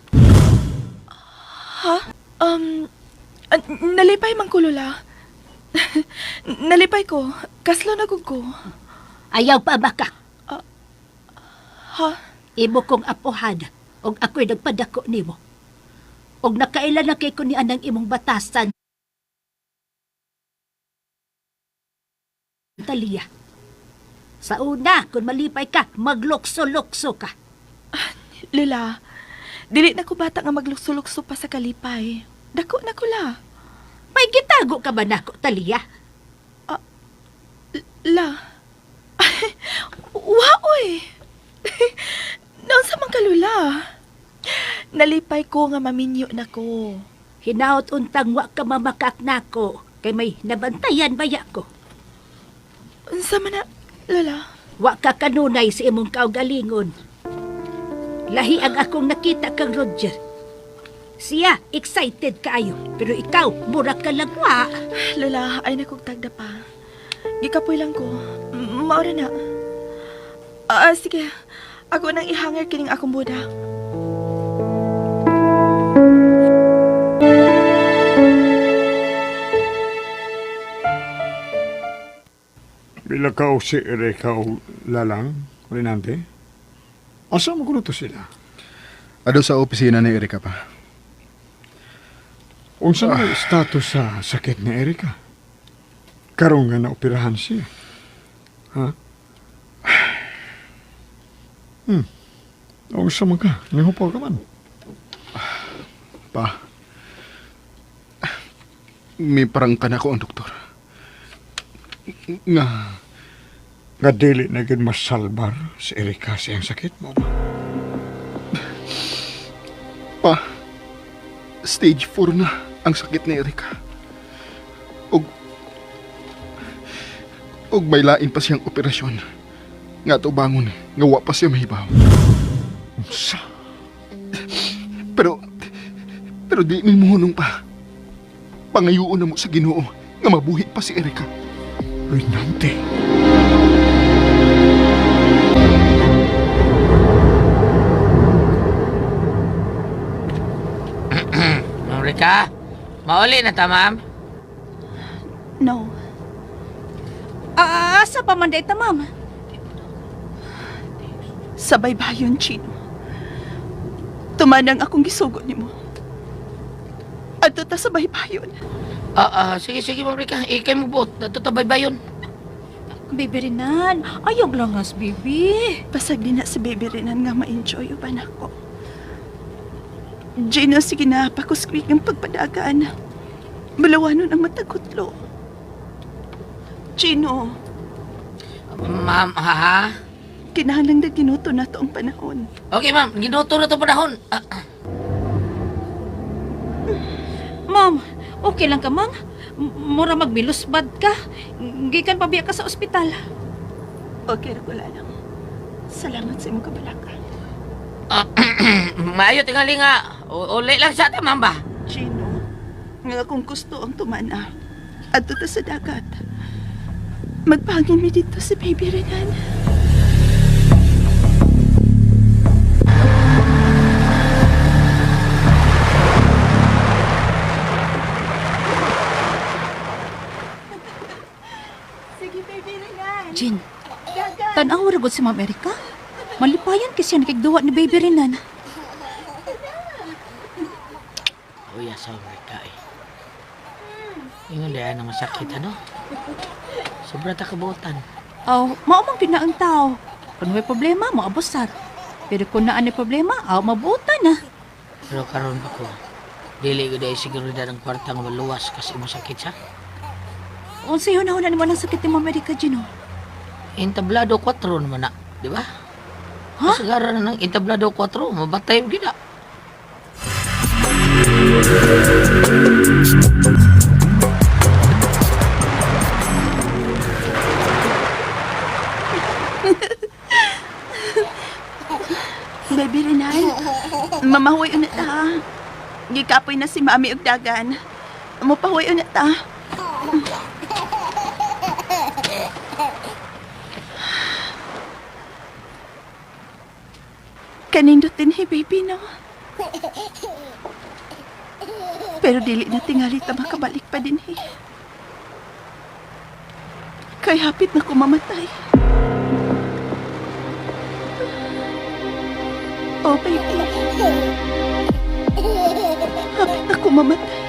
Nalipay man ko, Lola. Nalipay ko. Kaslo na gud ko. Ayaw pa ba ka? Ha? Imo kong apohan, og ako'y nagpadako nimo. Og nakailan na kay ko ni anang imong batasan. Talia. Sa una, kung malipay ka, maglukso-lukso ka. Lola, dili na ko bata nga maglukso-lukso pa sa kalipay. Dako na ko la. May gitago ka ba nako, Talia? La. Waoy. Noon sa mga kalula. Nalipay ko nga maminyo na ko. Hinaot untang wa ka mamakak nako, kay may nabantayan baya ko. Unsa man na, Lola? Wa ka kanunay sa imong kaugalingon. Lahi ang akong nakita kang Roger. Siya, excited kaayo. Pero ikaw, mura ka lang wa. Lola, ay nakugtagda pa. Gikapoy lang ko. Maura na. Sige. Ako nang ihanger kining akong buda. Bila ka si Erika o Lalang, Renante? Asa mo kuno to sila? Ado sa opisina ni Erika pa. Unsa na status sa sakit ni Erika? Karon nga naoperahan siya. Ha? Unsa man ka? Nihupol ka man. Pa, may parang ka na ko ang doktor. Nga dili na gid masalbar si Erika sa iyang sakit mo. Pa, stage 4 na ang sakit ni Erika. Og may lain pa siyang operasyon. Nga to bangon, nga wa pa siya mahibaw. Unsa? Pero di may muhunong pa. Pangayuon na mo sa Ginoo nga mabuhi pa si Erika. Renante. Rika, mauli na ta, ma'am. No. Asa pa man dayta, ma'am? Sa baybayon, Chino. Tumanang akong gisugot nimo. Adto ta sa baybayon. Sige, ma'am Rika. Ikay mo buot. Tatabay ba yun? Baby Renan, ayog lang as, baby. Pasag din na si Baby Renan nga ma-enjoy ba na ko. Gino, sige na, pakuskwik ang pagpadagaan. Balawanon ang matagutlo. Gino, Ma'am, ha? kinahanglan na ginuto na to ang panahon. Okay, ma'am. Ginuto na ito panahon. Ma'am, okay lang ka, ma'am? Mura magmilos bad ka. Gikan pa biya ka sa ospital. Okay, wala lang. Salamat sa imong kabalaka. Maayo tingali nga. Uli lang sa atin, ma'am ba? Gino, nga kung gusto ang tumana, adto ta sa dagat. Magpahangin mi dito si Baby Renan. Sige, Baby Renan. Jin, tanaw ra gud si Ma'am Erika. Malipayan kasi siya nakigduwa ni Baby Renan. Uy, asaw Rika eh. Ingon dahil na masakit, ano? Sobra ta kabutan. Maumang pinaang tao. Kung may problema, maabusar. Pero kung naan may problema, mabutan na. Pero karon pa ko, dili ko dahil seguridad ang kwartang maluwas kasi mo sakit siya. Unsa yun na mo ng sakit ni Ma'am Erika, Gino? Entablado 4 naman na, di ba? Ha? Kasagaran na ng entablado 4, mabatay mo gina. Baby Renan, mamahuay unat ta. Gikapoy na si Mami og dagan. Mapahuay unat ta. Kanindot din baby, no? Pero dili na tingali ta makabalik pa din, Kay hapit na ko mamatay. Oh, baby. Hapit na ko mamatay.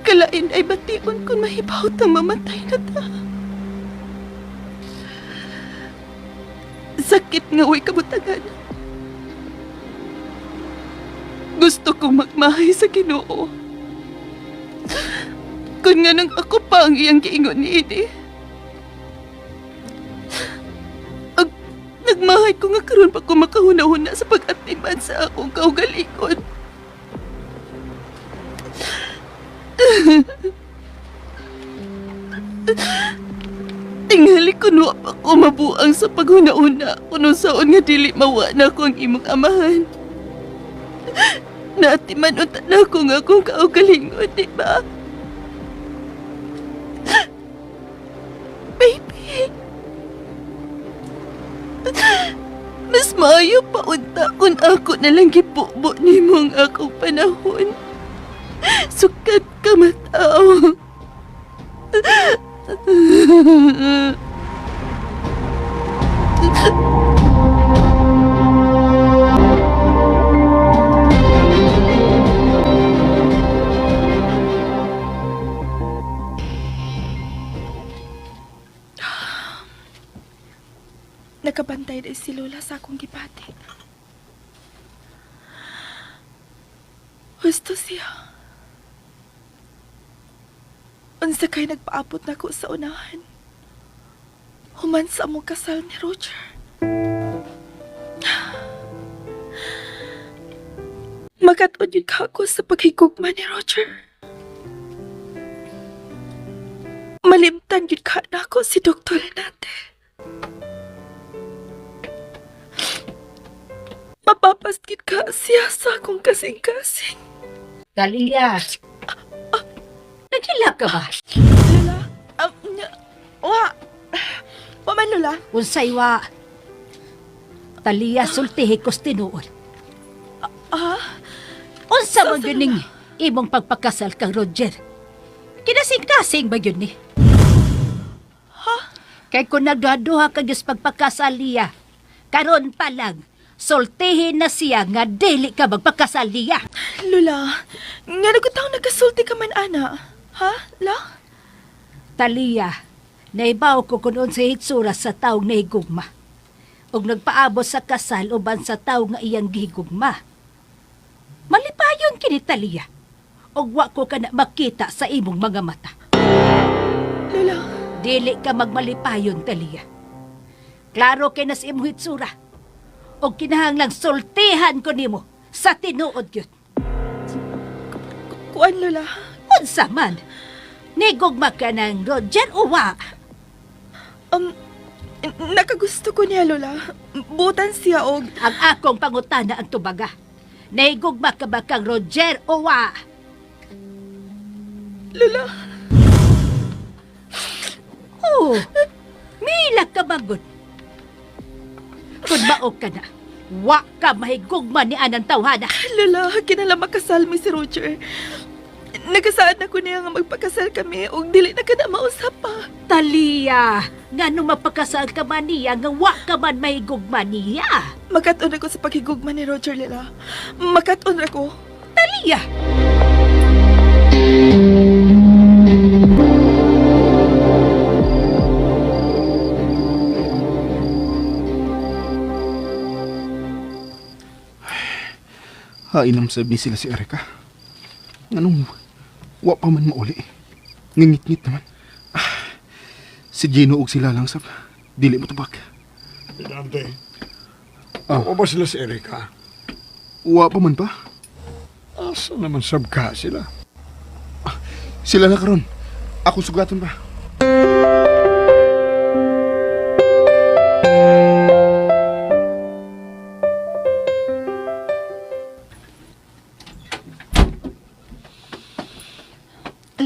Kalain ay bation kung mahibaw ta mamatay na ta. Sakit nga way kabutagan. Gusto kong magmahay sa Ginoo. Kung nga nang ako pa ang iyang giingon ni Idi. Nagmahay ko nga karon pa ko makahuna-huna sa pag-atiman sa akong kaugalingon. Tingali kuno pa ko mabuang sa paghuna-una kuno saon nga dili mawa na ko ang imong amahan. Naatiman unta na ko nga akong kaugalingon, di ba? Baby. Mas maayo pa unta kung ako nalang gipubo ni mong akong panahon. Sukat ka matao. Nakabantay rin si Lola sa akong gipati. Gusto siya. Unsa kay nagpaabot na ko sa unahan. Human sa among kasal ni Roger. Magat-on yun ka ako sa paghigugma ni Roger. Malimtan yun ka na ako si Dr. Renate. Mapapaskit ka siya sa akong kasing-kasing. Talia, nagila ka ba? Lola? Wa man, Lola. Unsay wa. Talia, sultihi kos tinuod. Unsa man gining imong pagpakasal kang Roger? Kinasing-kasing ba yun ni? Kay kung nagduha ka gis pagpakasal niya, karon pa lang, sultihin na siya nga dili ka magpakasal niya. Lola, nga nagutaw nagkasulti ka man, ana. Ha, La? Talia, naibaw ko kung unsa hitsura sa taong nahigugma. Og nagpaabot sa kasal uban sa tawo nga iyang gihigugma. Malipayon kini Talia. Og wa ko kana makita sa imong mga mata. Lola, dili ka magmalipayon, Talia. Klaro kay nas imong hitsura. Og kinahanglang sultihan ko nimo sa tinuod gyud. kuan, Lola. Unsa man? Nigugma ka ng Roger o wa? Nakagusto ko niya, Lola. Butan siya og... Ang akong pangutana ang tubaga. Nahigugma ka ba kang Roger o wa? Lola. Oh, mila ka magod. Kung maog ka na, wa ka mahigugma ni anang tawhana. Lola, kinala makasal mi si Roger. Nagasaad na ko niya nga magpakasal kami og dili na ka na mausap pa. Talia, nga nung mapakasal ka man niya, nga wa ka man mahigugma niya. Makat-on ako sa paghigugma ni Roger, Lola. Makat-on ako. Talia! Hainam sabi sila si Erika. Anong wa pa man mauli. Ngingit-ngit naman. Si Gino og sila lang sab. Dili mo tubak. Dante, o ba sila si Erika? Wa pa man pa. Asa naman sabka sila? Sila na karon. Ako sugaton pa.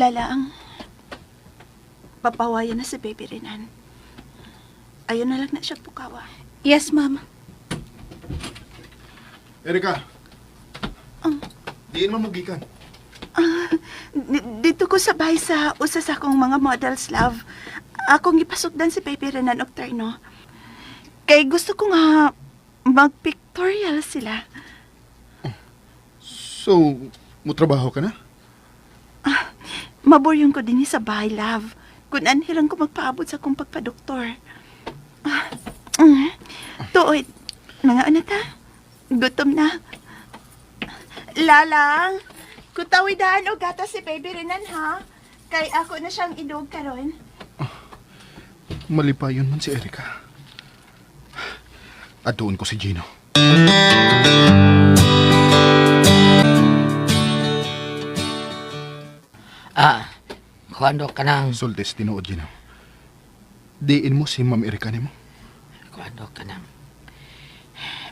Lalang, papawayan na si Baby Renan. Ayaw na lang na siya pukawa. Yes, ma'am. Erika! Diin mo magikan. Dito ko sabay sa usa sa akong mga models, love. Akong ipasugdan si Baby Renan og Trino. Kay gusto ko nga mag-pictorial sila. So, mutrabaho ka na? Maboryon ko din sa bahay, love. Kung anhilang ko magpaabot sa akong pagpadoktor. Tuoy, mga ano ta? Gutom na. Lalang, kutawidahan o gata si Baby Renan, ha? Kay ako na siyang idog karon. Malipayon man si Erika. Adoon ko si Gino. Kuando ka nang... Soldes tinuod, Gino. Diin mo si Ma'am Erika nimo. Kuando ka nang...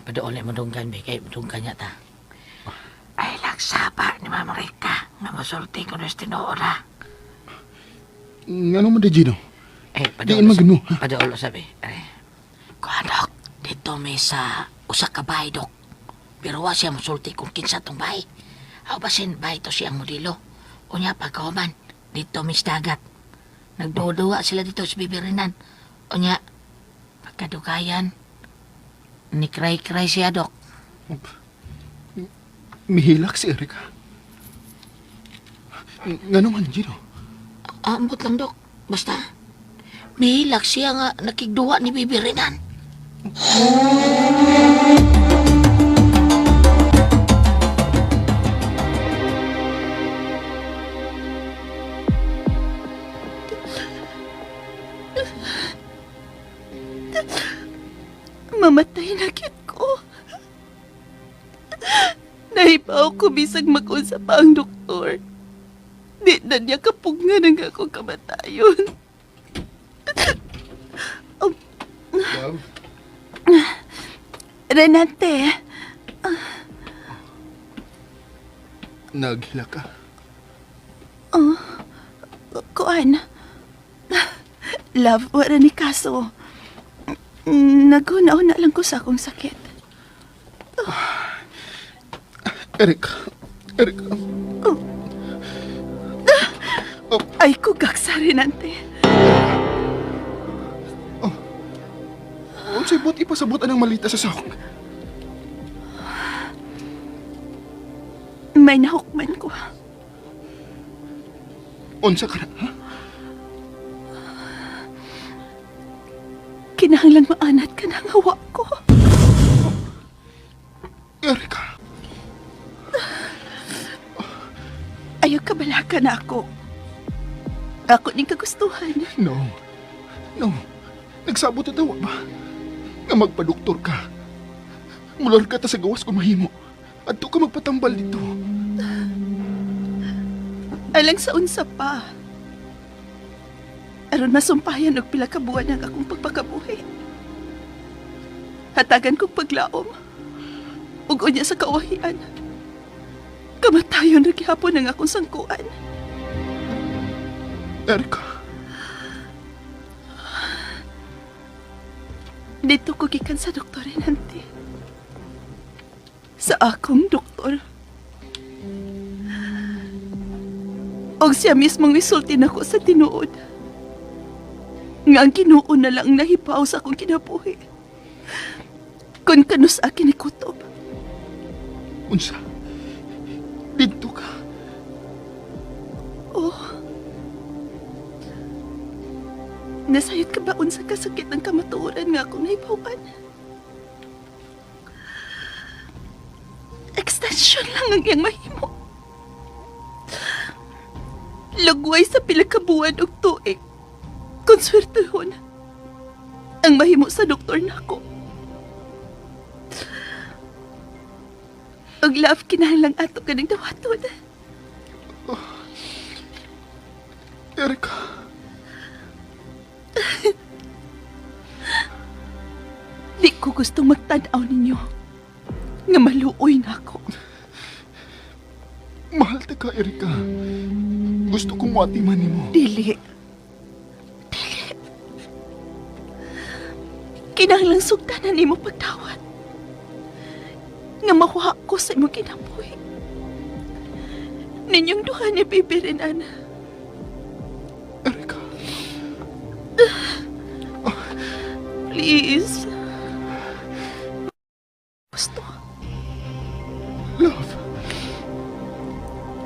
Padoon mo dunggan, be. Kaya dunggan niya ta. Ay, lagsapa ni Mama Rika. Nga masulti ko na tinuod, ha. Ngano man di, Gino? Eh, Diin man gino, ha? Padoon sabi. Kuando, dito may sa usa ka bahay, dok. Pero wa siya masulti kung kinsa tong bahay. Aw basin bahay to siyang modelo. Unya pagkahuman, dito mis dagat. Nagduduwa sila dito sa bibirinan. Unya, pagkadukayan, nikray-kray siya, dok. Mihilak si Erika. Ngano man, Gino? Ambot lang, dok. Basta, mihilak siya nga nakigduwa ni bibirinan. Mamatay na kit ko. Nahibaw ko bisag mag-usap pa ang doktor. Di na niya kapunga ng akong kamatayon. Love? Renate, Naghila ka. kuan. Love, wala ni kaso. Nagunaw na lang ko sa akong sakit. Erika. Erika. Ay, kugak sa Renate. Unsay bot ipasabot anang malita sa sakong. May nahukman ko. Unsa ka na, ha? Kinahanglan maanat ka ng hawa ko. Erika. Ayaw ka balaka na ako. Ako ning kagustuhan. No. No. Nagsabot na daw ba? Nga magpadoktor ka. Mular ka ta sa gawas kung mahimo. Adto ka magpatambal dito. Alang sa unsa pa. Aron masumpayan og pila ka buwan ang akong pagpakabuhi. Hatagan kong paglaom. Ug unya sa kawahian. Kamatayon na gihapon ang akong sangkuan. Erika. Dito ko gikan sa doktor Renante. Sa akong doktor. Og siya mismong misulti na ko sa tinuod. Nga ang Ginoo na lang nahipaw sa akong kinabuhi. Kung kanus akin ikutob. Unsa? Dito ka. Oh. Nasayot ka ba unsa ka sakit ng kamatuoran nga akong nahibawan? Extension lang ang iyang mahimo. Lugway sa pila ka buwan og tuig. Konswertehon ang mahimo sa doktor nako. Og love, kinahanglang ato ka ng dawaton. Erika. Di ko gustong magtanaw ninyo nga maluoy na ako. Mahal ta ka, Erika. gusto kong muatiman nimo. Dili. Kinahanglang sugdanan nimo pagtawad. Nga makuha ko sa imong kinabuhi. Ninyong duha ni Baby Renan. Erika. Please. Gusto. Love.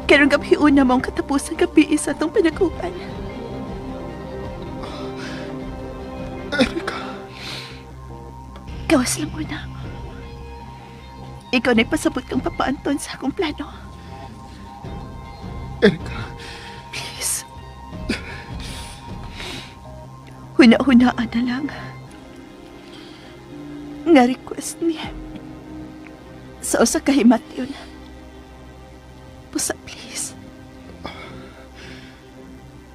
Karong gabi una mong katapusan gabi sa itong pinaguban. Erika. Gawas lang muna. Ikaw na'y pasabot kang papaanton sa akong plano. Erika. Please. Huna-hunaan na lang. Nga request niya. Sa usa ka himat yun. Pusa, please.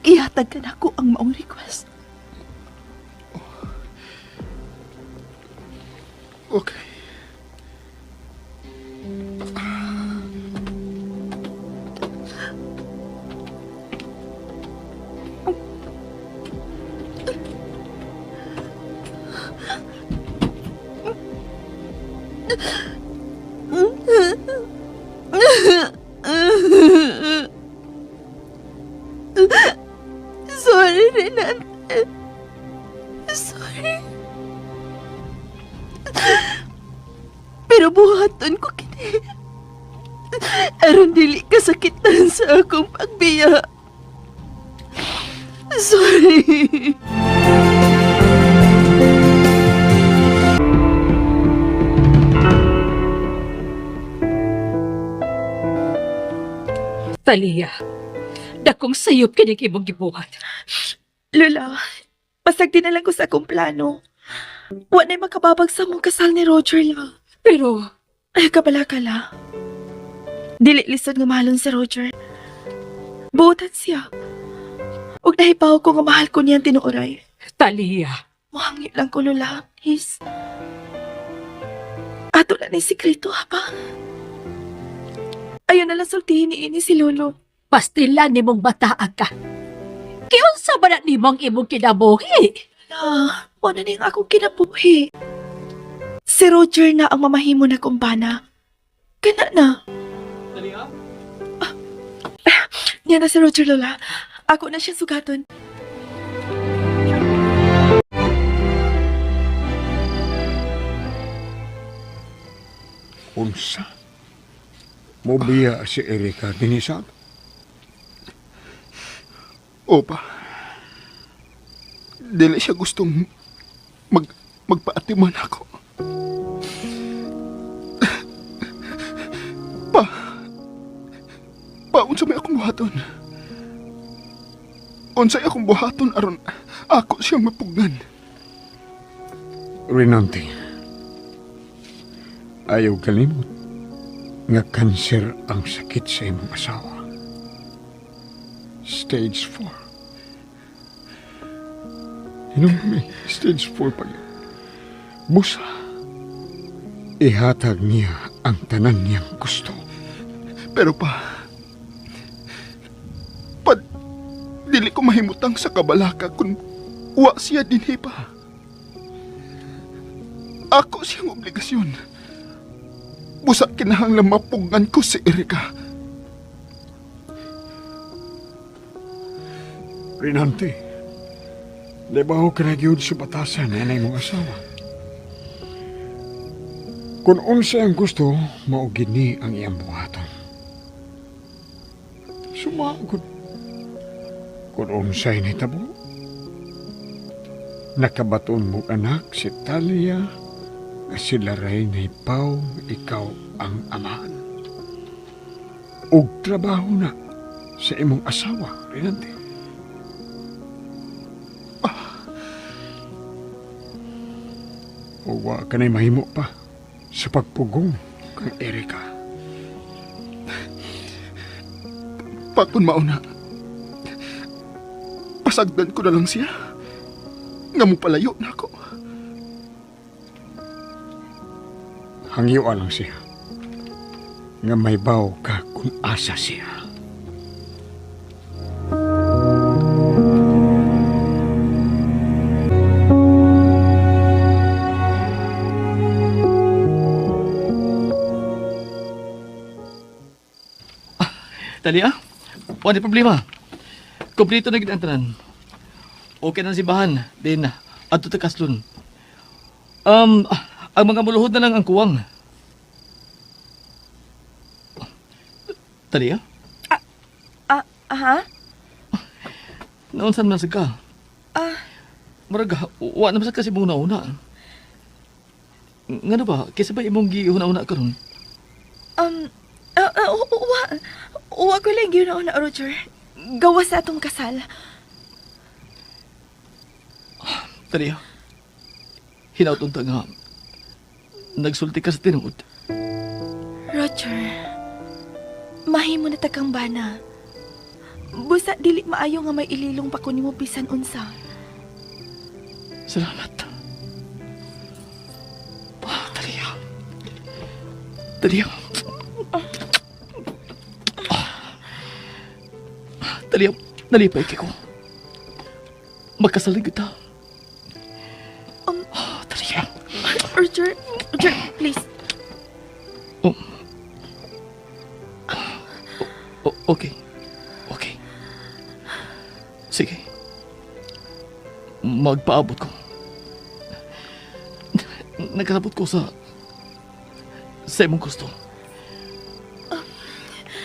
Ihatag ka na ko ang maong request. Okay. Sorry, Renante. Sorry. Pero buhaton ko kini. Aron dili kasakitan sa akong pagbiya. Sorry. Talia, dakong sayop kinig imong gibuhat. Lola, pasagdi na lang ko sa akong plano. Wa na'y makababag sa mong kasal ni Roger lang. Pero, Ay, kabala-kala. Dili lisod nga mahalon si Roger. Buotan siya. Ug nahibaw ko nga mahal ko niyan tinuoray. Talia, Muhangi lang ko, Lola. Please. Ato na ni sikreto, ha ba? Ayaw na lang sultihin ni ini si Lolo. pastilan nimong bataa ka. Kiunsa ba na nimong imong kinabuhi? Wala na yung akong kinabuhi. Si Roger na ang mamahimo na kumbana. Kana na. Talia? Yan na si Roger, Lola. Ako na siya sugaton. Unsa? Mobiya si Erika dinisab? Opa. Dili siya gustong magpaatiman ako. Unsa may akong buhaton? Unsay akong buhaton aron ako siyang mapugnan. Renante, ayaw kalimot nga kanser ang sakit sa imong asawa. Stage 4. Hinumay, stage 4 pa yun. Busa, ihatag niya ang tanan niyang gusto. Pero dili ko mahimutang sa kabalaka kung wa siya dinhi pa. Ako siyang obligasyon. Busa kinahanglan mapugngan ko si Erika. Renante, libaw ka na gyud sa batasan na mong asawa. Kung unsa ang gusto, maugid ni ang iyang buhaton. Sumagod. Kung unsay nitabo, nakabaton mo anak si Talia nga sila ray na ipaw ikaw ang amahan. Ug trabaho na sa imong asawa, Renante. O wa ka na'y mahimo pa sa pagpugong kang Erika. Kung mauna, pasagdan ko na lang siya. Nga mo palayo na ako. Hangyo lang siya. Nga may baw ka kung asa siya. Talia, wala problema. Kompleto na gid ang tanan. Okay na si bahan, din ato ta kaslon. Ang mga muluhod na lang ang kuwang. Talia, Aha? naunsan man sa ka? Maraga, wa naman sa kasi mong nauna. Nga ba, kaysa ba imong giuna-una karon? Uwa ko lang yun na Roger. Gawa sa atong kasal. Talia, hinauton ta nga. Nagsulti ka sa tinuod. Roger, mahimo na takang bana. Busa dili maayo nga may ililong pa ko nimo bisan unsa. Salamat. Talia. Talia. Talia, nalipay ko. Magkasalig kita. Talia. Roger, please. Okay. Okay. Sige. Magpaabot ko. Nagkalabot ko sa imong gusto.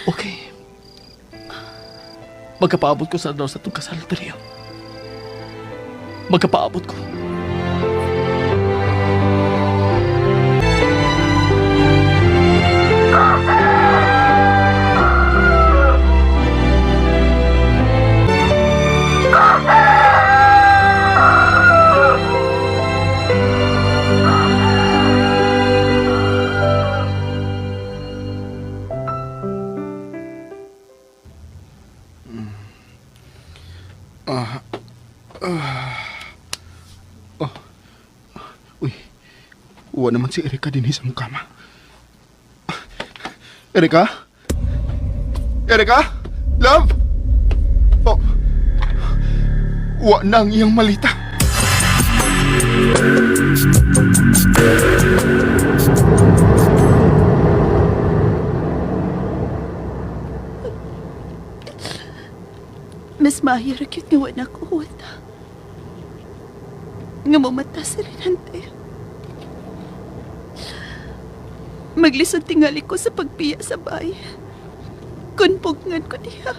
Okay. Magkapaabot ko sa daw sa itong kasal, Talia. Magkapaabot ko. Uwa naman si Erika din sa mong kama. Erika? Erika? Love? Oh. Uwa na ang iyang malita. Mas mahir cute nga wala ko wata. Nga mamata si Renante. Maglisod tingali ko sa pagpiya sa bay. Kunpugngan ko niya.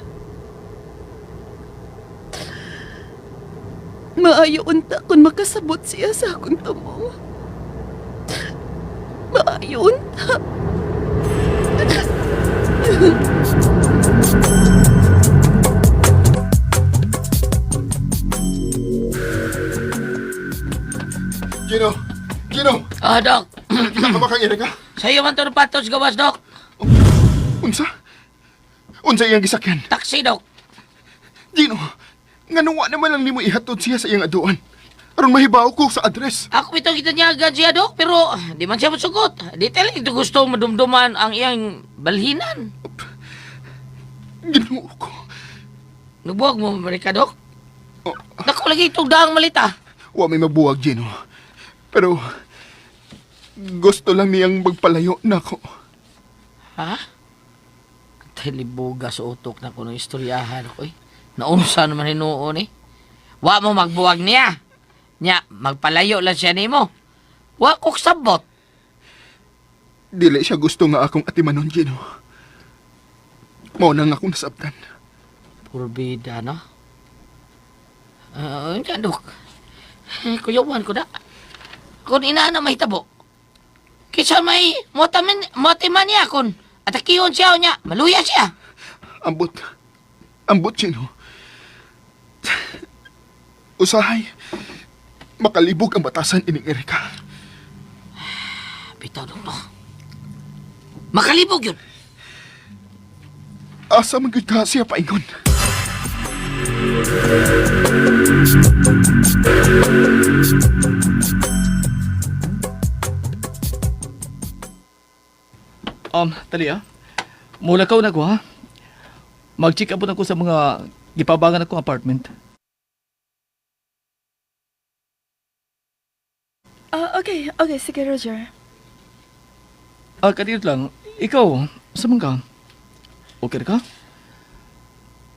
Maayo unta kung makasabot siya sa akong tumong. Maayo unta. Gino! Gino! Dok. Kita ka ba kang Erika? Sa'yo man ito ng patos gawas, Dok. Unsa? Unsa iyang gisakyan? Taxi, Dok. Gino, nga nuwa naman lang nimo ihatod siya sa iyang aduan. Aron mahibaw ko sa address. Ako ito kita niya agad siya, Dok, pero di man siya masugot. Detail ito gusto madumduman ang iyang balhinan. Ginoo ko. Nabuwag mo, Marika, Dok? Naku, lagi itong daang malita. Wa may mabuwag, Gino. Pero, gusto lang niyang magpalayo na ako. Ha? Tilibuga sa utok na ko ng istoryahan ko eh. Naunsa naman hinuon eh. Wa mo magbuwag niya. Nya, magpalayo lang siya nimo. Wa ko sabot. Dili siya gusto nga akong atimanon, Gino. Mao nang akong nasabtan. Purbida, no? Dok. Kuyawan ko na. Kung ina na mahitabo. Kisa may motiman niya kun. Atakiyon siya niya. Maluya siya. Ambot, Gino. Usahay, makalibog ang batasan ining Erika. Bitaw, Dok, no? Makalibog yun. Asa man gud ka siya paingon. Talia, mula ka na ko ha. Mag-check up ako sa mga gipabangan akong apartment. Okay, sige, Roger. Kanina lang, ikaw, saan man ka? Okay ka?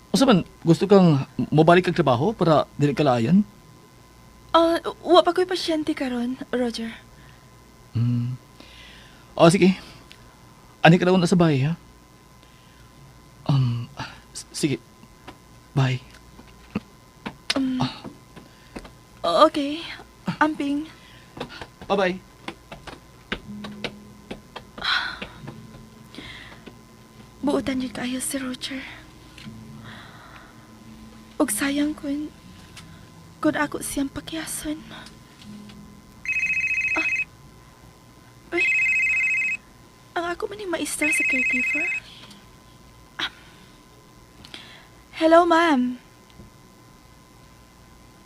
Asa man, gusto kang mabalik kag trabaho para dili ka laayan? Wa pa ko'y pasyente karon, Roger. Sige. Ani ka daw na sa bahay, ha? Sige. Bye. Okay. Amping. Bye-bye. Buutan yun kayo si Roger. Og sayang kung ako siyang pakyason. Uy. Ang ako man yung maestra sa caregiver. Hello, ma'am.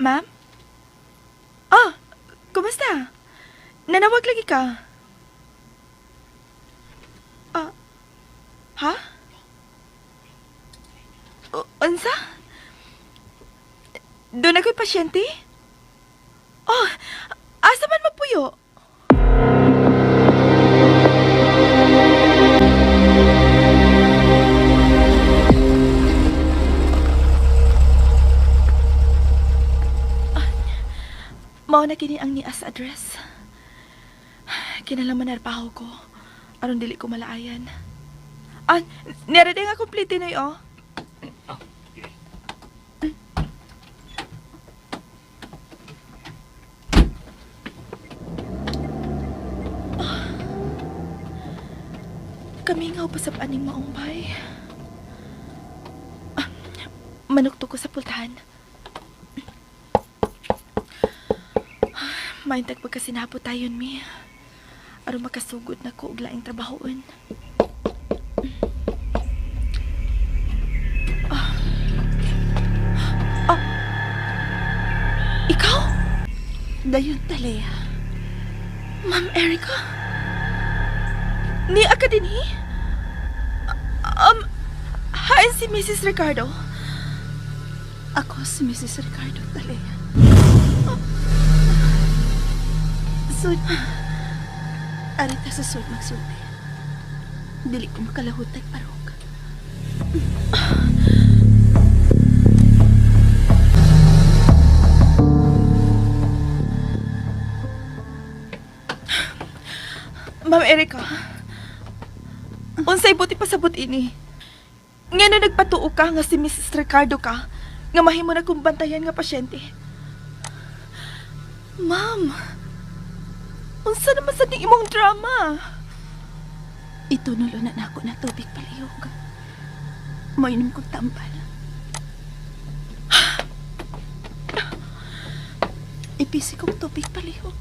Ma'am? Kumusta? Nanawag lagi ka? Ha? Unsa? Doon ako'y pasyente? Asa man mapuyo? Mao na kini ang nias address. Kinalaman narpaho ko. Aron dili ko malaayan. Nere nga complete na yun, Kami nga upasap aning maumbay. Manukto ko sa pultahan. Maintag pagkasinapot tayon, mi. Aron makasugod na ko og laing trabahoon. Ikaw? Dayon, Talia. Ma'am Erica? Ni ka din, hain si Mrs. Ricardo? Ako si Mrs. Ricardo, Talia. Sud, arita sa sud magsulti. Dili ko makalahutay parok. Ma'am Erica, unsay buti pasabot ini? Nga na nagpatuo ka nga si Mrs. Ricardo ka, nga mahimo na kong bantayan nga pasyente. Ma'am, unsa naman sa ning imong drama? Itunulo na nako na tubig palihog. Mainom kong tambal. Ipisi kong tubig palihog.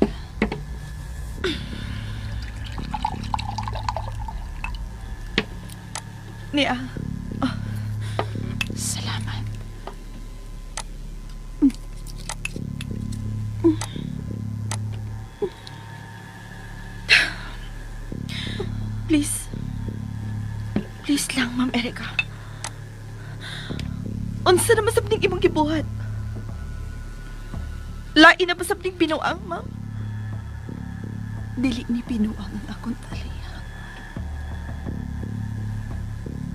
Nia. Salamat. Please. Please lang, Ma'am Erica. Unsa naman sabning imong gibuhat? Lain na ba sabning binuang, ma'am? Dili ni pinuang ang akong Talia.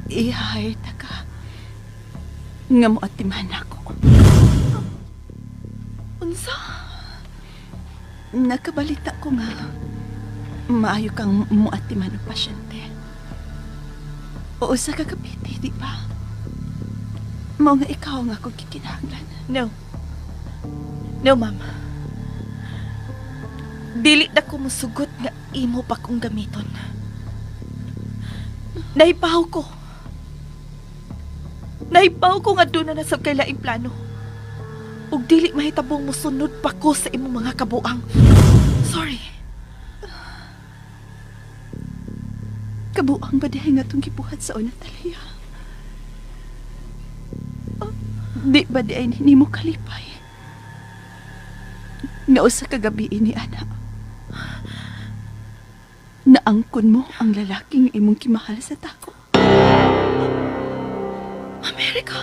I-hire ta ka nga mo atiman ako. Unsa? Nakabalita ko nga maayo kang muatiman ng pasyente. O sa kakapiti, di ba? Mao nga ikaw nga akong kikinahanglan. No. No, ma'am. Dili na ko musugot nga imo pa kong gamiton. Naipaw ko. Naipaw ko nga doon na nasab kay laing plano. Ug dili mahitabong musunod pa ko sa imong mga kabuang. Sorry. Kabuang ba dihay nga itong gibuhat sa una, Talia? Di ba dihay ni mo kalipay? Nausa kagabi ni Ana. Naangkon mo ang lalaking imong kimahal sa tako. America?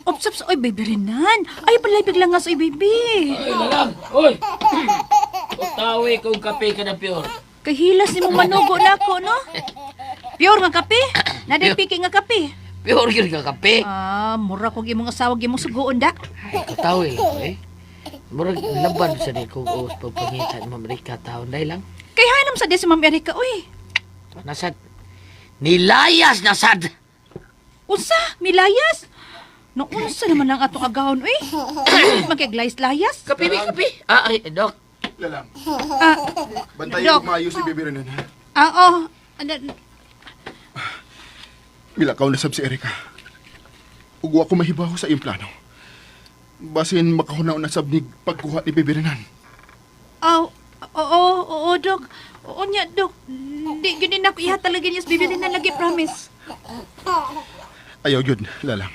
Opsaps, oy, baby Renan. Ay, palay biglang nga sa baby. Ay, lalang! Oy! Utawi Uy, kung kape ka na pure. Kahilas ni mo manugo na ako, no? Pure nga kape? Naday piki nga kape? Pure yun ka kape. Mura kong imong asawa imong sugoon da. Ay, kataw eh. Murag laban sa di kong uos pagpangitan ng Amerika taon. Dahil lang. Kay hanam sa di si Ma'am Erika, uy. Nasad. Nilayas nasad. Unsa? Milayas? Nung unsa naman ang atong agahon, uy? Ano magkaglayas-layas? Kape. Ay, Dok. Lalang, Ah, bantayan Dok. ko maayos si Baby Renan. oo. Milakaw na sab si Erika. Ug wa ko mahibaw sa iyong plano. Basin makahunaw na sab ni pagkuha ni Baby Renan. Oo, Dok. Oo niya, Dok. Di gini na ko iha talaga niya sa bibili na lagi, promise. Ayaw yun, Lalang.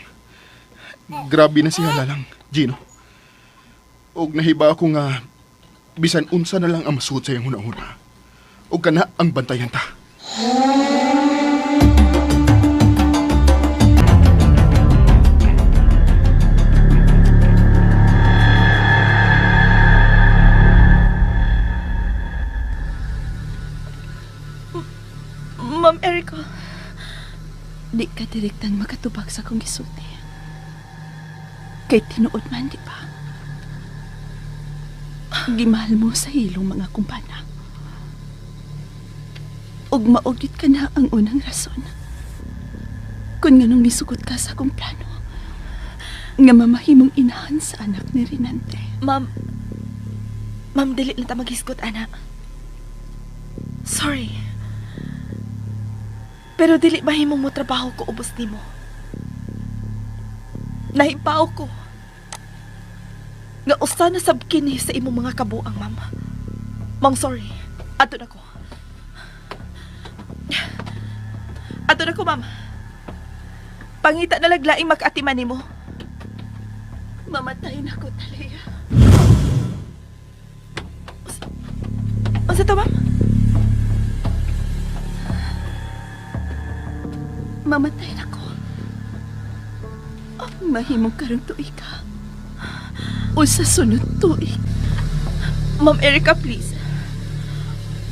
Grabe na siya, Lalang. Gino. Og nahiba ako nga bisan unsa na lang ang masuot sa iyang huna-huna. Og kana ang bantayan ta. Ma'am Erica, di ka direktang makatubag sa kong gisulti. Kay tinuod man, di ba? Gimahal mo sa hilong mga kumpana. Ug maugit ka na ang unang rason. Kung nganong misugot ka sa akong plano, nga mamahimong inahan sa anak ni Rinante. Ma'am, dili lang ta maghisgot, anak. Sorry. Pero dili mahimong mo trabaho ko ubos nimo. Nahibaw ko. Nga usa na sab kini sa imong mga kabuang, ma'am. Mang sorry. Ato na ko. Ma'am. Pangita na laglaing makatiman nimo. Mamatay na ko, Talia. Unsa to, ma'am? Mamatay na ko. Mahimong karong tuig ka. O sa sunod tuig. Ma'am Erika, please.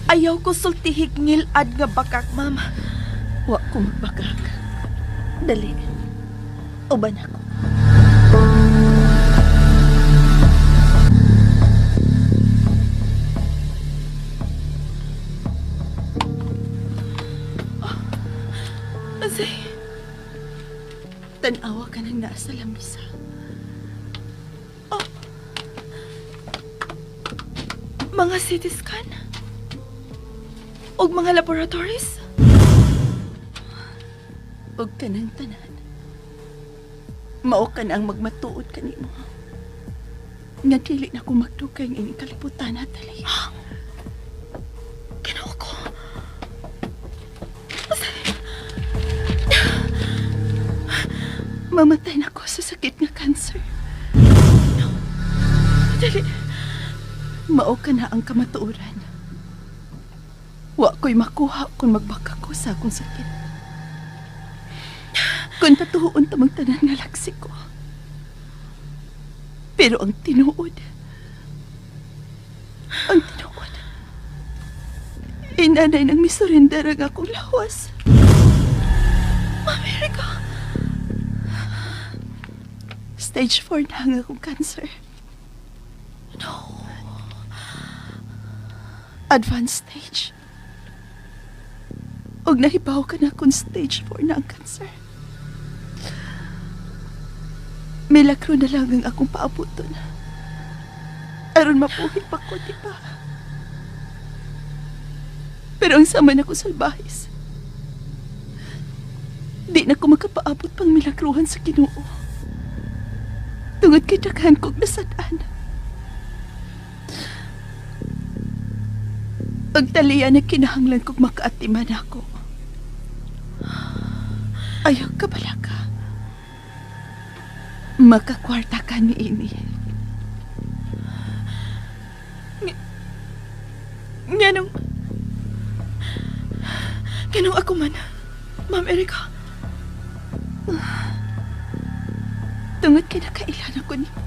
Ayaw ko sultihig ngilad nga bakak, ma'am. Wa ko magbakak. Dali. Uban ako. Kasi, tanawa ka nang nasa lamisa. Oh. Mga CT scan? O mga laboratories? Og kanang tanan. Mao ka na ang magmatuod kanimo. Nga dili na ko magdugay ng inyong kalibutan, Natalie. Ginoo ko. Mamatay na ko sa sakit nga cancer. No. Dali. Mao ka na ang kamatuoran. Wa ko'y makuha kung magbaka ko sa akong sakit. Kung patuhuon tamang tanan nga laksi ko. Pero ang tinuod, inanay nang misurrender ang akong lawas. America! Stage 4 na ang akong cancer. No. Advanced stage. Og nahibaw ka na kung stage 4 na ang cancer. Milagro na lang ang akong paabuton. Aron mapuhi pa ko, di ba? Pero ang sama na ko salbahis. Di na ko makapaabot pang milagruhan sa Ginoo. Tungod kay daghan kong nasadaan. Ang taliya na kinahanglan kong makaatiman ako. Ayaw ka bala ka. Makakwarta ka ni ini. Ganong ako man, Ma'am Erika. Tungod kay nakailan ako ni mo.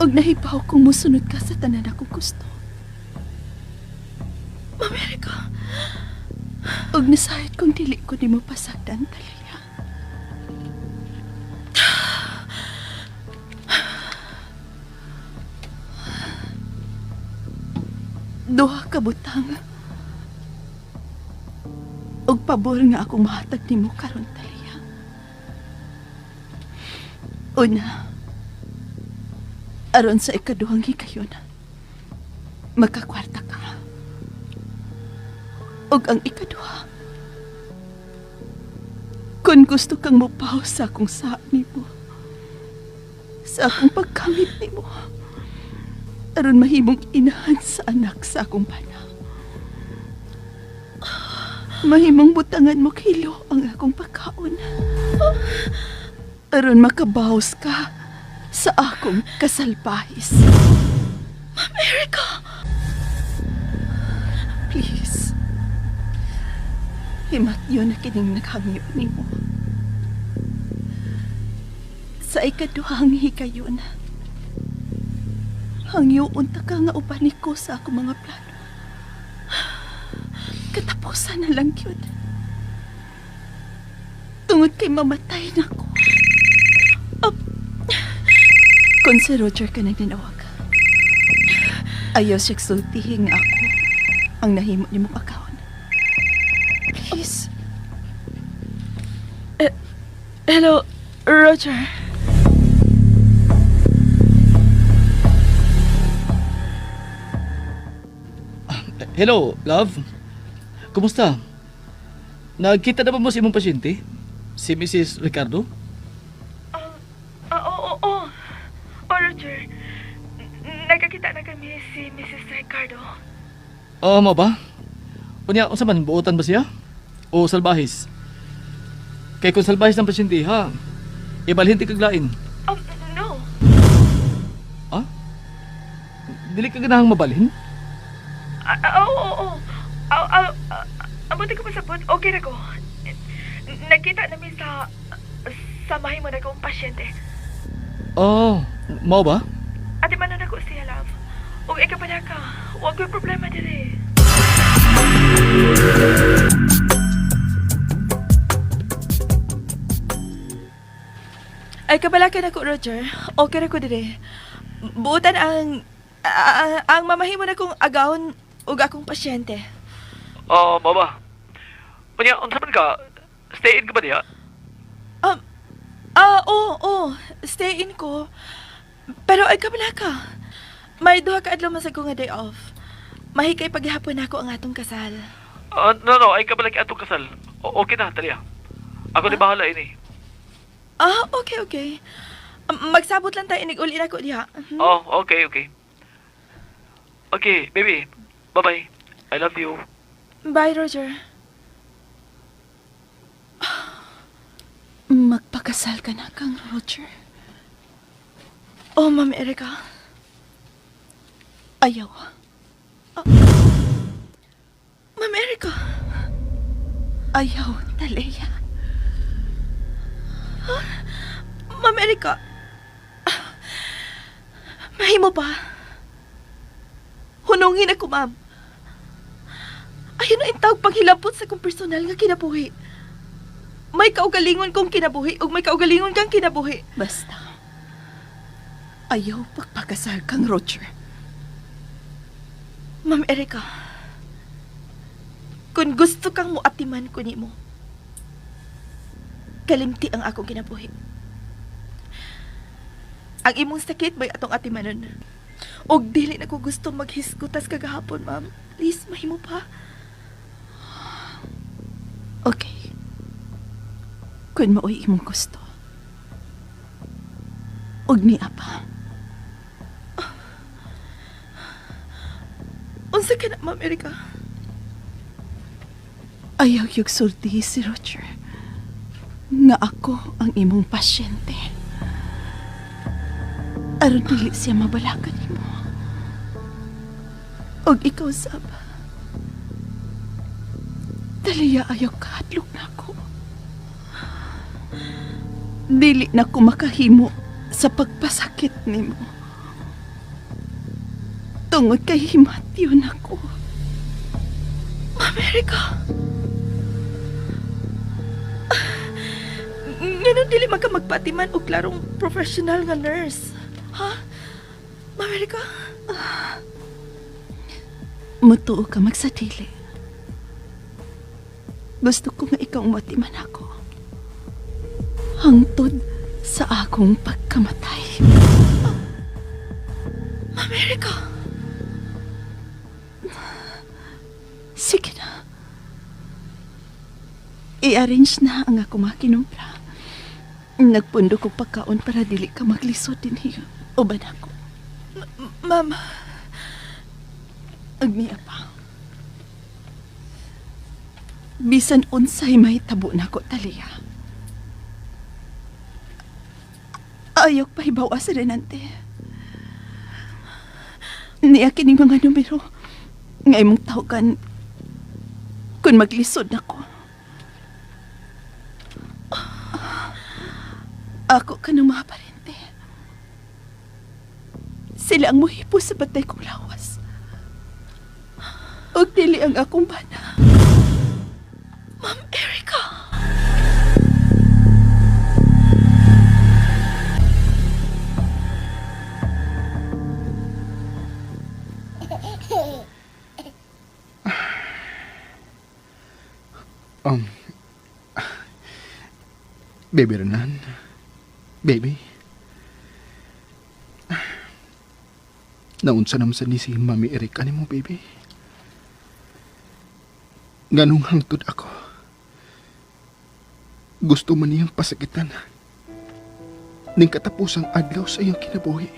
O Og nahibaw kong musunod ka sa tanan akong gusto. Amerika. Og nasayad kong dili ko di mo pasagdan, Talia. Duha ka butang. Og pabor nga akong mahatag nimo karon, Talia. Una, aron sa ikaduhang higayon, magkakwarta ka. Og ang ikaduha, kung gusto kang mupaw sa akong saad nimo, sa akong pagkamit nimo, aron mahimong inahan sa anak sa akong bana. Mahimong butangan mo kilo ang akong pagkaon. Aron makabawas ka sa akong kasalbahis. America! Please. Himat yun na kining naghangyo ni mo. Sa ikaduhang hikayon, hangyo unta ka nga uban ko sa akong mga plano. Katapusan na lang yun. Tungod kay mamatay na ko. Kung si Roger ka nang tinawag, ayaw siya sultihin nga ako ang nahimo ni mong akawon. Please. Hello, Roger. Hello, love. Kumusta? Nagkita na ba mo si imong pasyente? Si Mrs. Ricardo? Oo, Roger. Nagkakita na kami si Mrs. Ricardo. Mo ba? Unya, unsa man, buotan ba siya? O salbahis? Kay kung salbahis ng pasyente, ha? Ibalhin ti kaglain. No. Ha? Dili ka ganahang mabalhin? Oo. Abuti ko masabot. Okay na ko. Nakita namin sa mahimo na kong pasyente. Mo ba? Ate man na ko siya, love. Huwag ikapada ka. Huwag ko problema dili. Ay, kabalakan ako, Roger. Okay na ko dili. Buutan ang mamahimo na kong agawon ug akong pasyente. Mo ba? Unya, unsa man ka? Stay in ka ba diha? Oo. Stay in ko. Pero ay kabala ka. May duha ka adlaw man sa ko nga day off. Mahikay paghapon ako ang atong kasal. No, ay kabalaki atong kasal. Okay na, Talia. Ako di bahala ini. Okay. Magsabot lang tayo, inig-uli na ko diha. Okay. Okay, baby. Bye-bye. I love you. Bye, Roger. Magpakasal ka na kang Roger. Oh, Ma'am Erica. Ayaw. Ma'am Erica. Ayaw, Talia. Ma'am Erica. Mahimo ba? Hunungin ako, ma'am. Ayun na intawag panghilabot sa kong personal nga kinabuhi. May kaugalingon kong kinabuhi o may kaugalingon kang kinabuhi. Basta, ayaw pagpakasal kang Roger. Ma'am Erica, kung gusto kang muatiman ko nimo, kalimti ang akong kinabuhi. Ang imong sakit ba'y atong atimanon. Og dili na ko gusto maghisgutas kagahapon, ma'am. Please, mahimo pa. Okay. Kung maoy imong gusto. Og ni apa. Unsa ka na, Ma'am Erica? Ayaw yung sulti si Roger. Nga ako ang imong pasyente. Aron dili siya mabalakan mo. Og ikaw, Sab. Talia, ayaw kahadlok na ako. Dili na ko makahimo sa pagpasakit nimo. Tungod kay himatyon ako. Ma'am Erica. Ngayon dili man ka magpatiman o klarong professional nga nurse. Ha? Ma'am Erica? Mutuo ka magsadili. Gusto ko nga ikaw matiman ako. Hangtod sa akong pagkamatay. Ma'am Erica? Sige na. I-arrange na ang ako makinumpra. Nagpundo ko pagkaon para dili ka maglisod din hiyo. Uban ako. Mama. Agniya pa. Bisan unsay may tabo na ko, Talia. Ayok pa hibawa sa Renante. Niya kining mga numero. Ngay mong tawagan kung maglisod na ko. Ako ka ng mga parente. Sila ang muhipo sa batay kong lawas. O dili ang akong bana. Ma'am Erica. Baby Renan. Baby. Naunsa naman sa ni si Mami Erika ni mo, baby. Ganong hangtod ako. Gusto man niyang pasakitan. Ning katapusang adlaw sa iyong kinabuhi.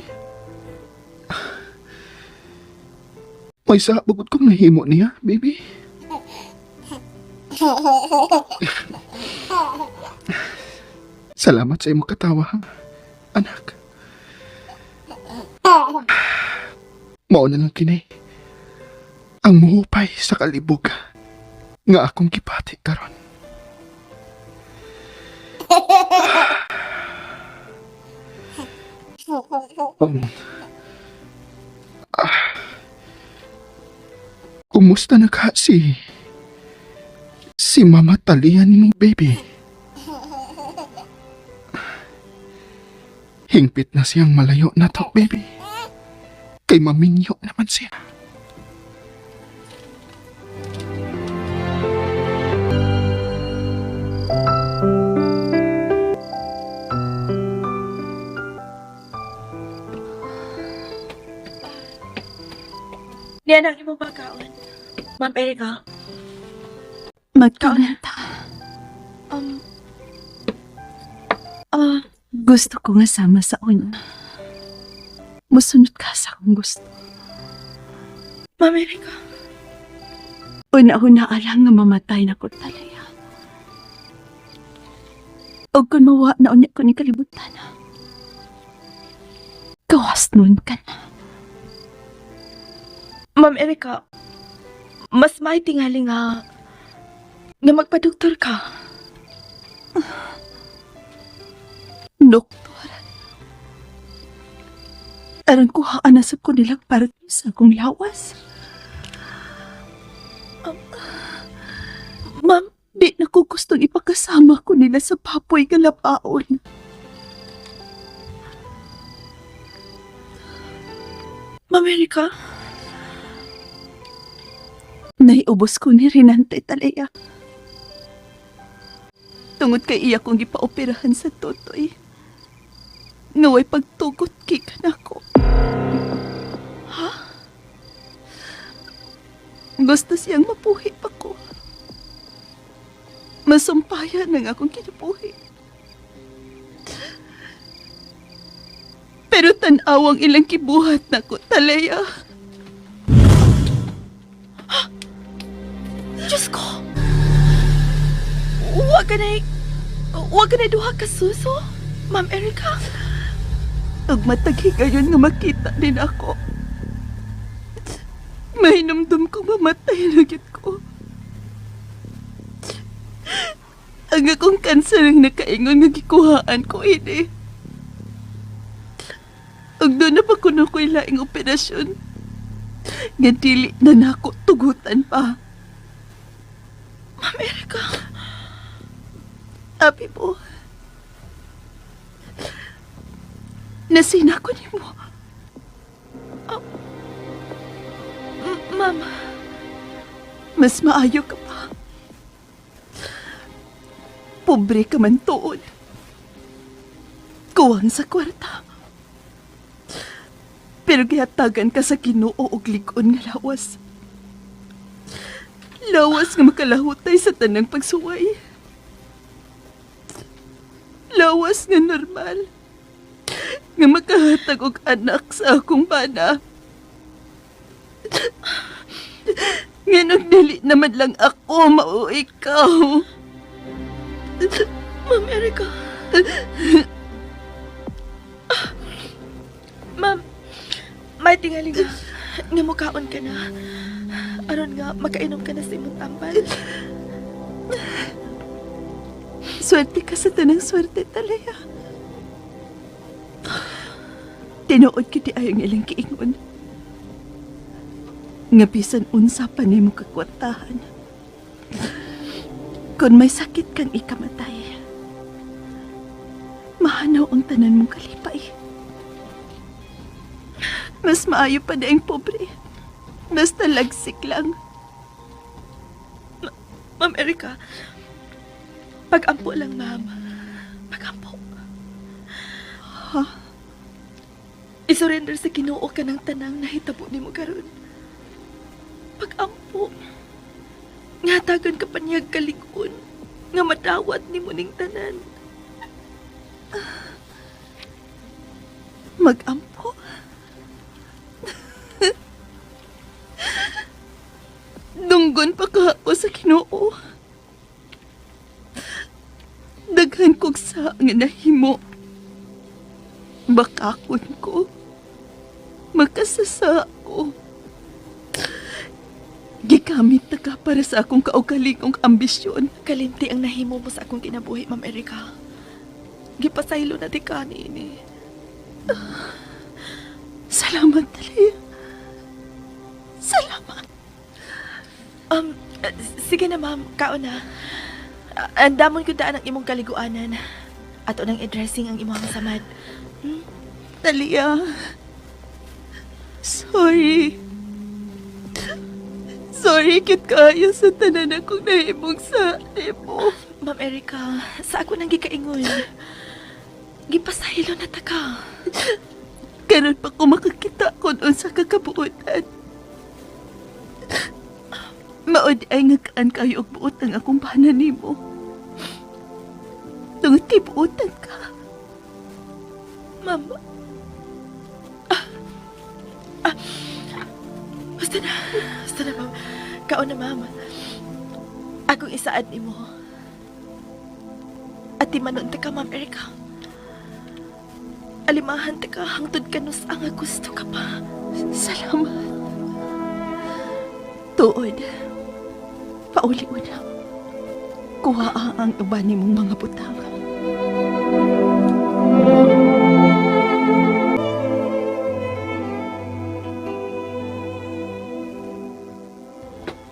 May sa bugod kong nahimo niya, baby. Salamat sa imong katawa, anak. Mao na lang kini ang muhupay sa kalibog nga akong gipati karon. Kumusta na ka si Mama Talia ni mo, baby? Hingpit na siyang malayo na to, baby. Kay maminyo naman siya. Yan ang imong pagkaon. Ma'am Erica. Magkaon ta. Gusto ko nga sama sa una. Musunod ka sa akong gusto. Ma'am Erica. Una-una alang nga mamatay na ko, Talia. O kung mawa na unya ko ni kalibutan na. Gawas nun ka na. Ma'am Erica, mas may tingali nga magpa-doktor ka. Doktor? Aron kuhaan nasab ko nilang para sa akong lawas. Ma'am, di na ko gustong ipakasama ko nila sa papoy nga lapaon. Ma'am Erica, naiubos ko ni Renante, Talia. Tungod kay iya kong gipaoperahan sa totoy. Ngaway pagtugot kay kanako. Ha? Gusto siyang mapuhi pa ko. Masumpayan ng akong kinabuhi. Pero tanawang ilang kibuhat na ko, Talia. Diyos ko! Huwag ka na duha ka suso, Ma'am Erica. Ug matagi gayon nga makita din ako. Mahinumdum ko mamatay na gyud ko. Ang akong kanser ang nakaingon nga gikuhaan ko ini. Ug doon na pa kuno ko ilaing operasyon. nga dili na nako tugutan pa. Ma'am Erica, abi po, nasina ko ni mo. Ma'am, mas maayo ka pa. Pobre ka man tuod. Kuwang sa kwarta. Pero gihatagan ka sa Ginoo og lig-on nga lawas. Lawas nga makalahutay sa tanang pagsuway. Lawas nga normal. Nga makahatag og anak sa akong bana. Nga nagdili naman lang ako, mao ikaw. Ma'am Erica. Ma'am, may tingali nga. Nga mukaon ka na. Aron nga, makainom ka na sa imong tambal. Swerte ka sa tanang swerte, Talaya. Tinuod kita ayong ilang kiingon. Nga bisan unsa pa nimo kakwartahan. Kung may sakit kang ikamatay, mahanaw ang tanan mong kalipay. Mas maayo pa na ang pobre. Basta lagsik lang. Ma'am Erica, pag-ampo lang, ma'am. Pag-ampo. Ha? Isurrender sa Ginoo ka ng tanang nahitabo ni mo karon. Pag-ampo. Ngatagan ka pa niyag kalikon. Nga madawat ni mo ning tanan. Mag-ampo. Dunggon pa ka ako sa Ginoo. Daghan kog sa nga nahimo. Bakakon ko. Makasasa ko. Gigamit na ka para sa akong kaugalingong ambisyon. Kalimti ang nahimo mo sa akong kinabuhi, Ma'am Erica. Gipasaylo na di ka ni. Salamat, Talia. Salamat. Sige na, ma'am. Kaon na. Andamon ko daan ang imong kaliguanan. Ato nang i-dressing ang imong samad. Talia. Sorry. Sorry, cute kayo sa tanan akong nahimong sa mo. Ma'am Erica, sa ako nang gikaingon. Gipasaylo na ta ka. Karon pa ko makakita kung unsa ka kabuotan. Maod ay ngakaan kayo og buot ang akong bahanan nimo. Tungod kay buotan ka. Mama. Basta na, ma'am. Kaon na, ma'am. Akong isaad nimo. At timanon ta ka, Ma'am Erica. Alimahan ta ka, hangtod ka nus ang gusto ka pa. Salamat. Tuod. Pauli-una. Kuha ang uban nimong mga butang.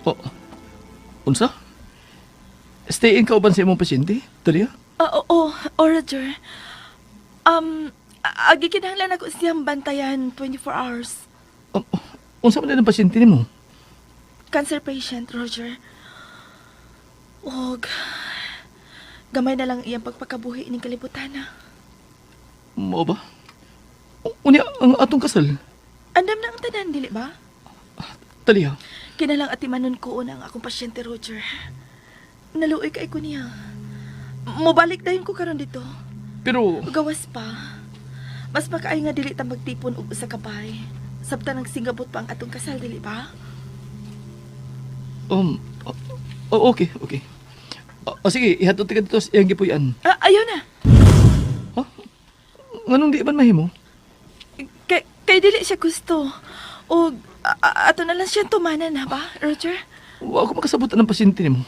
Oh, unsa? Stay in ka uban sa imong pasyente, Talia? Oo, Roger. Agi kinahanglan ako siyang bantayan 24 hours. Unsa man ang pasyente nimo? Cancer patient, Roger. Og, gamay na lang iyang pagpakabuhi ning kalibutan na. Mao ba? Unya ang atong kasal? Andam na ang tanan, dili ba? Talia? Kinalang atimanon ko ang akong pasyente, Roger. Naluoy kay ko niya. Mobalik dayon ko karon dito. Pero... Gawas pa. Mas makaay nga dili ta magtipon og usa ka bahay. Sabta nang singabot pa ang atong kasal, dili ba? Okay. Sige, ihatod ka dito sa iyang gipuy-an. Ayaw na. Nganong di man mahimo? Kay dili siya gusto. O ato na lang siya tumanan, ha ba, Roger? Wa ako makasabutan ng pasyente nimo.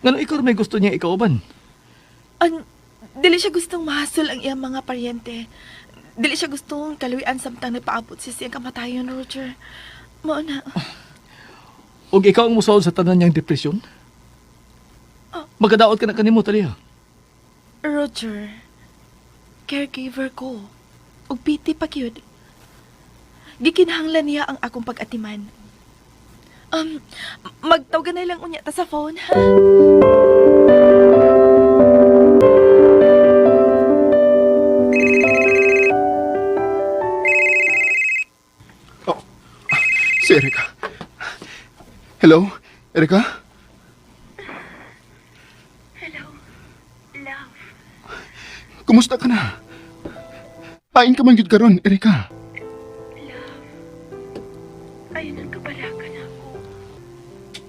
Nganong ikaw may gusto niya ikauban? Dili siya gustong mahasol ang iyang mga paryente. Dili siya gustong kaluwian samtang nagpaabot siya siyang kamatayon, Roger. Mao na. Og ikaw ang musaon sa tanan niyang depresyon? Magkadaot ka na kanimo, Talia. Roger, caregiver ko. Ug piti pa kyud. Gikinahanglan niya ang akong pag-atiman. Magtawagan na lang unya ta sa phone, ha? Si Erika. Hello, Erika? Hello, love. Kumusta ka na? Ain ka man yun karon, Erika. Ayun ang kabalakan ako.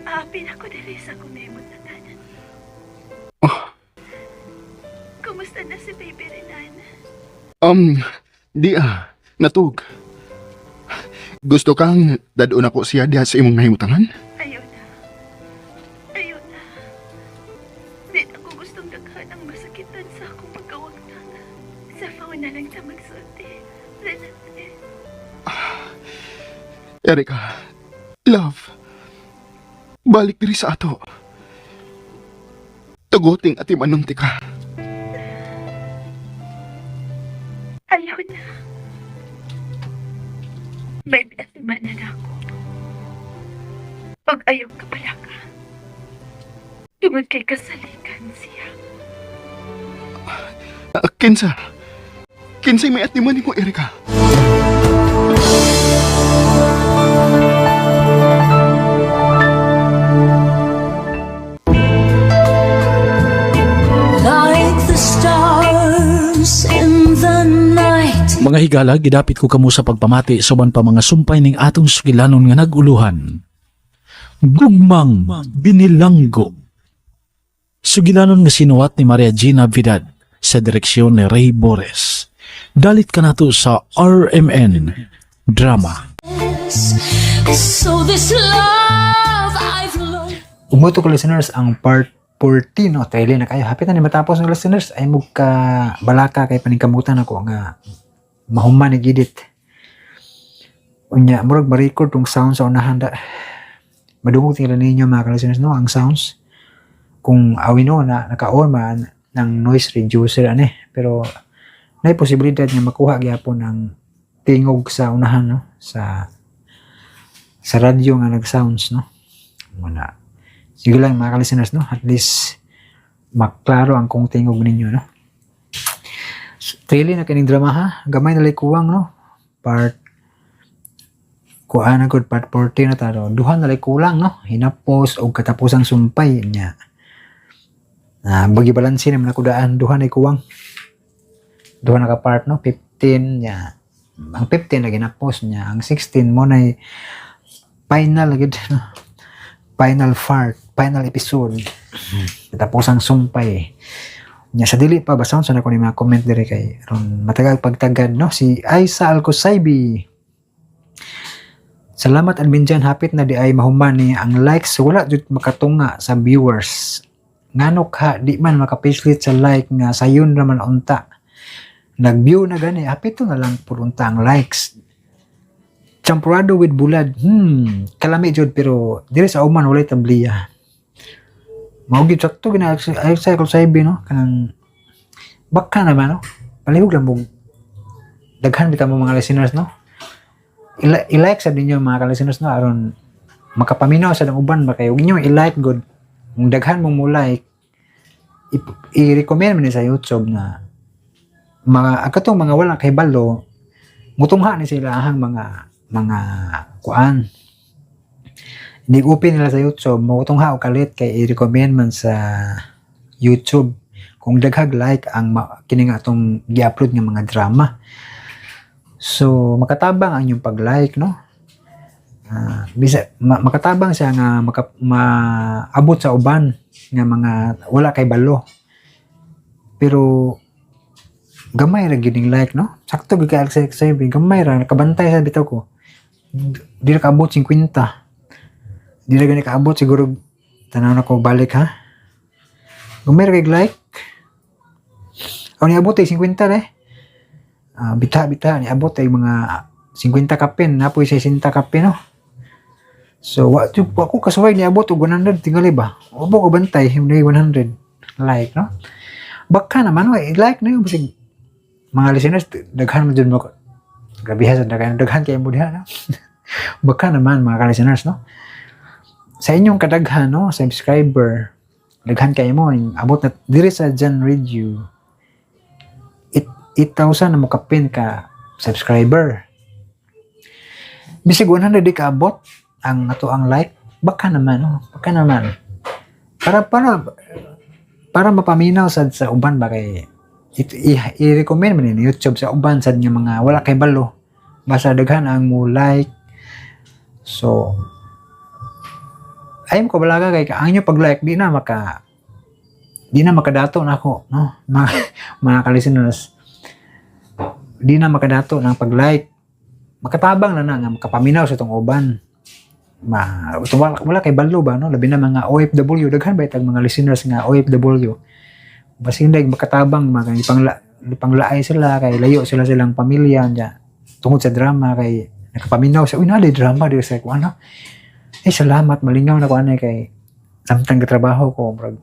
Aapin ako dili sa kumemot na tanan. Kumusta na si Baby Renan? Di natug. Gusto kang dadon ako siya diha sa imong nahimutangan? Ayun na. Ayun na. Di ako gustong daghan ang masakitan sa akong pagkawagtang. Sa phone na lang ta magsulti. Renate. Erika, love, balik diri sa ato. Tuguting at imanunti ka. Ayaw na. May pinasimanan ako. Pag ayaw ka pala ka, tungod kay kasalikan siya. Kinsay may atiman mo, Erika. Like the stars in the night. Mga higala, gidapit ko kamo sa pagpamati suban pa mga sumpay ning atong sugilanon nga naguluhan. Gugmang Binilanggo. Sugilanon nga sinuwat ni Maria Gina Vidal sa direksyon ni Ray Bores. Dalit ka nato sa RMN Drama. So this love I've lost. Umuto ko listeners ang part 14 no, trailer na kayo. Hapit na ni matapos ng listeners ay mugka balaka kay paningkamutan ako nga mahuman ni gidit. Unya murag ma-record tong sound sa unahan da. Madungog tingala ninyo mga listeners no ang sounds. Kung awino na naka-on man ng noise reducer ani, pero may posibilidad nga makuha gyapon ng tingog sa unahan no sa radyo nga nag-sounds no. Muna. Sige lang mga listeners no, at least maklaro ang kung tingog ninyo no. Trailer na kining drama ha, gamay na kuwang no. Part kuan agud part 14 na taro. Duha na kulang no, hinapos og katapusang sumpay niya. Bagi balansi naman ako daan, duha na kuwang. Duha na ka part no, 15 niya. Ang 15 na ginapos niya, ang 16 mo na final agad no. Final part, final episode. Tapos ang sumpay. Nya sa dili pa basaon sa nako ni mga comment dire kay ron matagal pagtagad no si Aisa Alcosaybi. Salamat admin dyan, hapit na di ay mahuman ni ang likes wala jud makatunga sa viewers. Ngano ka di man makapishlit sa like nga sayon raman unta. Nag-view na gani, hapit to na lang purunta ang likes. Champurado with bulad. Kalami jud pero diri sa uman walay tabliya. Mao gid sakto gina ay sa ko saybi no kanang baka naman no. Palihog lang mo. Daghan bitaw mo mga listeners no. I-like sa ninyo mga listeners no aron makapaminaw sa uban ba kayo. Inyo i-like good. Kung daghan mo like i-recommend mo sa YouTube na mga akatong mga wala kay balo mutungha ni sila ahang mga kuan. Hindi open nila sa YouTube, mutungha o kalit kay i-recommend man sa YouTube kung daghag like ang kini nga atong gi-upload nga mga drama. So makatabang ang inyong pag-like no. Makatabang siya nga maabot sa uban nga mga wala kay balo. Pero gamay ra gyud like no. Sakto gyud kay sa gamay ra nakabantay sa bitaw ko. Di na kaabot 50. Di na gani kaabot siguro tanaw na ko balik ha. Gamay ra kay like. Aw ni abot 50 eh. bita-bita ni abot ay mga 50 kapin, napoy 60 kapin no. So ako kasuway ni abot og 100 tingali ba. Obo ko bantay hindi 100 like no. Baka naman i-like na yung bisig mga listeners daghan mo dyan mo grabe sa daghan kayo mo diha no. Baka naman mga listeners no. Sa inyong kadaghan no, subscriber daghan kayo mo abot na diri sa Jan Radio 8,000 na mo kapin ka subscriber. Bisig 100 di ka abot ang ato ang like, baka naman no, baka naman. Para mapaminaw sad sa uban ba kay i-recommend man ni YouTube sa uban sad nga mga wala kay balo. Basta daghan ang mo like. So ayun ko balaga kay ang inyo pag-like di na makadato na ako no mga ka-listeners. Di na makadato ng pag-like. Makatabang na nga makapaminaw sa itong uban. Wala kay balo ba no? Labi na mga OFW. Daghan ba itang mga listeners nga OFW. Basta hindi makatabang ipanglaay sila kay layo silang pamilya niya. Tungod sa drama kay nakapaminaw sa nali drama di sa ano. Salamat malingaw na ko anay kay samtang trabaho ko murag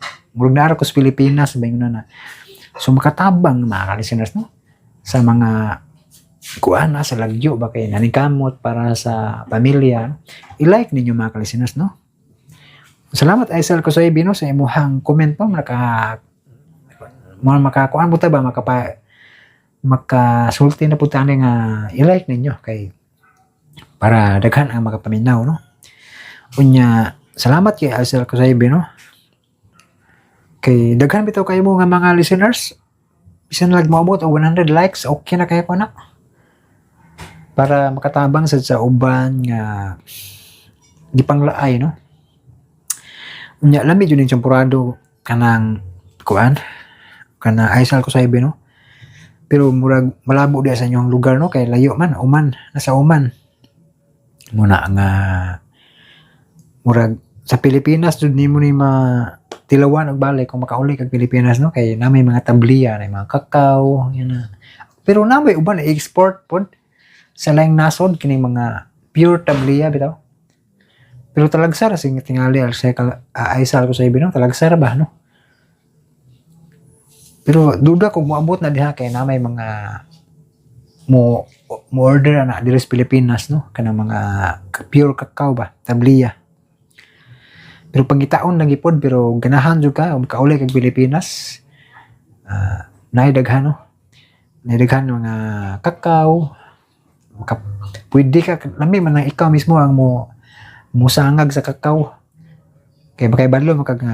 na ko sa Pilipinas bayon na. So makatabang mga listeners no sa mga kuana sa lagyo ba kay nanikamot para sa pamilya, i-like ninyo mga ka-listeners no. Salamat Aisel ko sa ibino sa imuhang comment po makakuan buta ba makasulti na puta nga i-like ninyo kay para daghan ang makapaminaw no. Unya salamat kay Aisel ko sa ibino kay daghan bitaw kayo mo nga mga listeners. Bisan lag maabot og 100 likes, okay na kayo ko na. Para makatabang sa uban nga gipanglaay no. Unya lami jud ning tempurado kanang kuan kana Aisal ko sa ibe no. Pero murag malabo dia sa inyong lugar no kay layo man nasa Oman. Muna nga murag sa Pilipinas jud nimo ni tilawan og balik kung makauli kag Pilipinas no kay namay mga tabliya na mga kakao yan na. Pero namay uban i-export pod sa laing nasod kini mga pure tabliya bitaw. Pero talagsar sing tingali Aisal ko sa ibe no talagsar ba no. Pero duda kung moabot na diha kay namay mga mo order na diri sa Pilipinas no kanang mga pure kakao ba tabliya. Pero pangitaon lang ipod pero ganahan jud ka og kauli kag Pilipinas. Naidaghan no. Naidaghan mga kakao. Pwede ka lami man ikaw mismo ang mo sangag sa kakao. Kay bakay badlo makag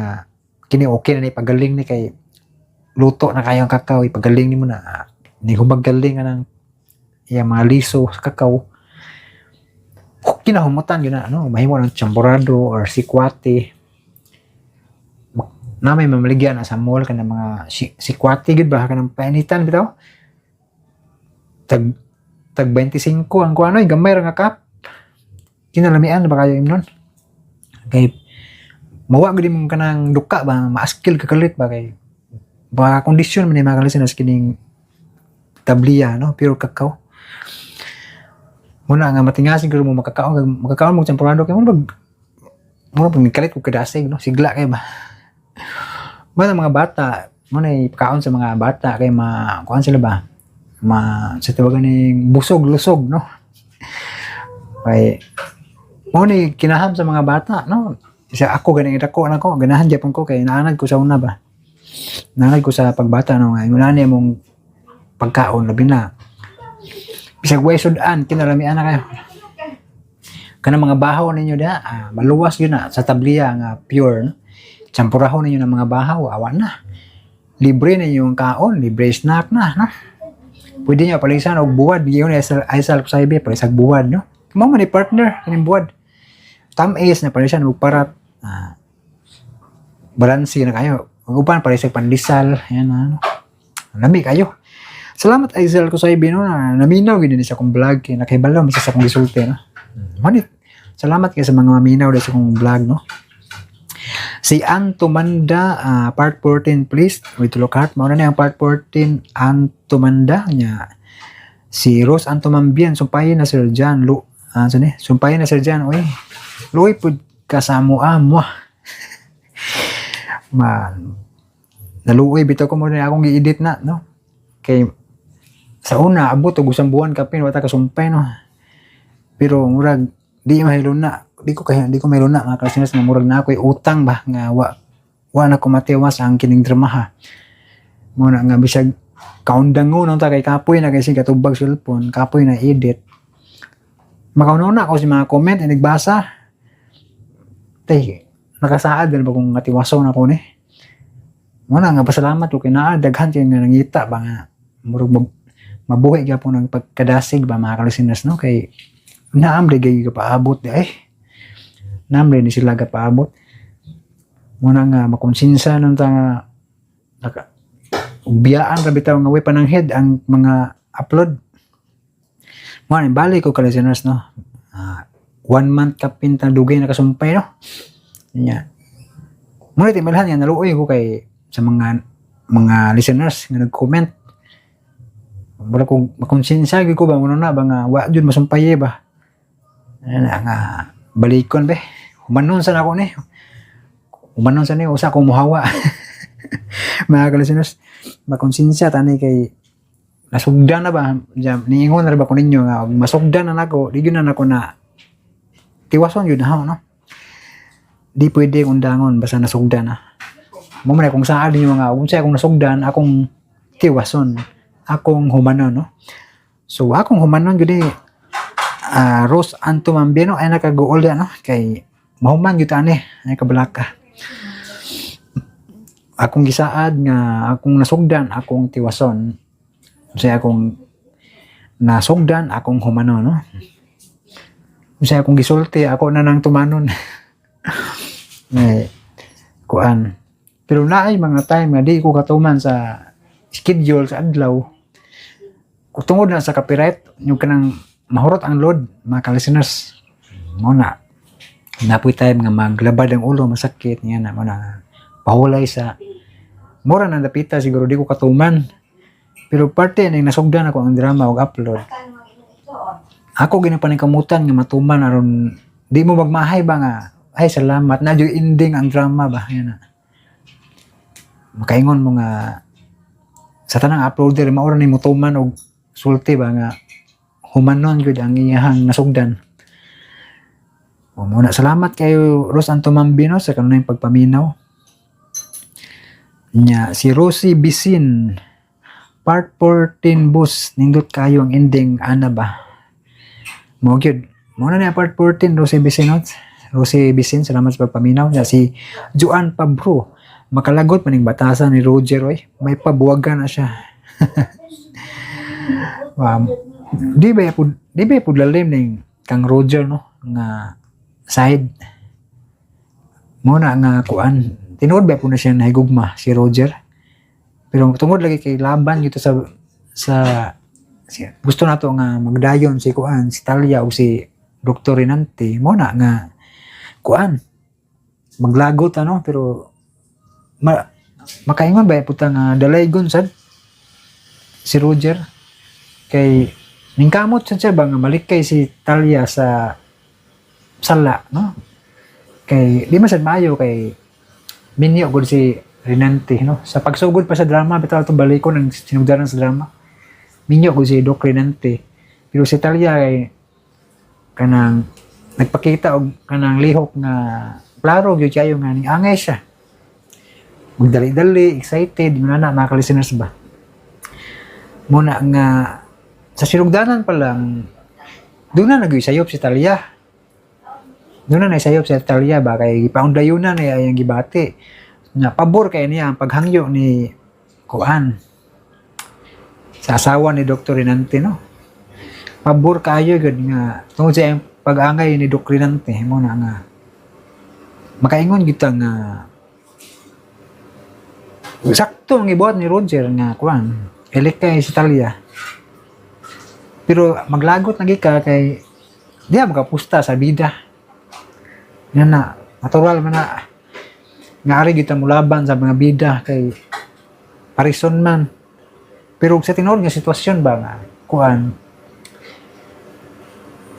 kini okay na ni pagaling ni kay luto na kayo ang kakao ipagaling nimo na ni humagaling nang iya mga liso sa kakao. Kinahumutan yun na, ano, mahimo ng chamborado or sikwate. Namay mamaligyan na sa mall ka ng mga sikwate, gud ba? Ka ng painitan, bitaw? Tag 25 ang kuano, yung gamay nga kap. Kinalamian ba kayo imnon? Kay, mawa gud mo ka ng duka ba? Maaskil kakalit ba? Kay, baka kondisyon man yung mga kalisin kining tabliya, no? Pure kakao. Muna nga matingasin ko mo makakaon mo temporado kay mo pagmikalit ko kadasig no sigla kay ba mga bata mo na ipakaon sa mga bata kay kuan sila ba sa tawagan ning busog lusog no kay mo ni kinaham sa mga bata no isa ako ganing dako nako ganahan gyapon ko kay naanad ko sa una ba naanad ko sa pagbata no nga ingon mong pagkaon labi na bisag way sudan kinalamian na kayo kanang mga bahaw ninyo da maluwas yun na sa tabliya nga pure no? Champurahon ninyo ng mga bahaw awan na libre ninyo yung kaon libre snack na no? Pwede nyo palisan og buwad yun Aisal ko sa ibe palisag buwad no mo man ni partner kaning buwad tamis na palisan og parat balansi na kayo uban palisag pandisal yan ano lami kayo. Salamat Aisel ko sa ibino na naminaw gid sa akong vlog kay nakahibalo sa akong resulta no. Manit. Salamat kay sa mga maminaw sa akong vlog no. Si Antomanda part 14 please with look heart mao na ang part 14 Antomanda nya Si Rose Antomambian sumpayin na Sir John sumpayin na Sir John oy luoy pud ka sa amo man naluoy bitaw ko mo na akong gi-edit na no kay sa una abot og usang buwan kapin wata ka sumpay no pero murag di mahilon na di ko mahilon na mga kasinas nga murag na ako'y utang ba nga wa na ko matiwas ang kining drama ha mo na nga bisag kaundangon nung ta kay kapoy na kasi katubag cellphone kapoy na edit makauna ako si mga comment ay nagbasa tay nakasaad din ba kung natiwaso na ko ni mo na nga pasalamat ko kay naa daghan kay nga nangita ba nga murag mabuhi gyapon ang pagkadasig ba mga kalisteners no kay naamre gay ka paabot naamre ni sila ka paabot mo na nga makonsinsa nung ta nga biyaan ra bitaw nga way pananghid ang mga upload mo ni balik ko kalisteners no 1 month kapin ta dugay na kasumpay no nya mo ni timalhan nga naluoy ko kay sa mga listeners nga nag-comment wala kong makonsensya ko ba muna na ba nga wa jud masumpaye ba nga balikon be humanon sa ako ni humanon sa ni usa ko muhawa mga kalisteners makonsensya tani kay nasugdan na ba niingon na ba ko ninyo nga masugdan na nako di gyud na nako na tiwason yun ha no di pwede undangon basta nasugdan na mo man kung saan din mga unsa akong nasugdan akong tiwason akong humanon no so akong humanon gyud Rose Antomambiano ay nakagool no kay mahuman gyud ani ay kabalaka akong gisaad nga akong nasugdan akong tiwason say akong nasugdan akong humanon no say akong gisulti ako na nang tumanon kuan pero naay mga time nga di ko katuman sa schedule sa adlaw kung tungod na sa copyright yung kanang mahurot ang load mga kalisteners mo na napoy time nga maglabad ang ulo masakit niya na mo na pahulay sa mura na napita siguro di ko katuman pero parte na nasugdan ako ang drama og upload ako ginapaningkamutan nga matuman aron di mo magmahay ba nga ay salamat na yung ending ang drama ba yan na makaingon mo nga sa tanang uploader maura ni mutuman og sulti ba nga humanon gud ang iyahang nasugdan muna salamat kayo Rose Antomambiano sa kanunay pagpaminaw nya si Rosie Bisin part 14 bus nindot kayo ang ending ana ba mo gyud mo na part 14 Rosie Bisin salamat sa pagpaminaw nya si Juan Pabro makalagot maning batasan ni Roger oy may pabuwagan na siya di ba pud lalim ning kang Roger no nga side mo na nga kuan tinuod ba po na siya nahigugma si Roger pero tungod lagi kay laban gito sa gusto nato nga magdayon si kuan si Talia o si Dr. Renante mo na nga kuan maglagot ano pero makaingon ba puta nga dalaygon sad si Roger kay ningkamot sad siya ba nga malikay si Talia sa sala no kay di man sad maayo kay minyo gud si Renante no sa pagsugod pa sa drama bitaw to balikon ang sinugdanan sa drama minyo gud si Doc Renante pero si Talia kay kanang nagpakita og kanang lihok nga klaro gyud kayo nga ni angay siya magdali-dali excited mo na mga listeners ba muna nga sa sinugdanan pa lang doon na nag-isayop si Talia doon na naisayop si Talia ba kay ipaundayunan na yung gibati na pabor kay niya ang paghangyo ni kuan sa asawa ni Dr. Renante no pabor kayo gud nga tungod sa pag-angay ni Dr. Renante mo na nga makaingon kita nga sakto ang ibuhat ni Roger nga kuan elekay si Talia pero maglagot na gika kay diya makapusta sa bida yan na natural man na nga ari kita mulaban sa mga bida kay parison man pero sa tinuod nga sitwasyon ba nga kuan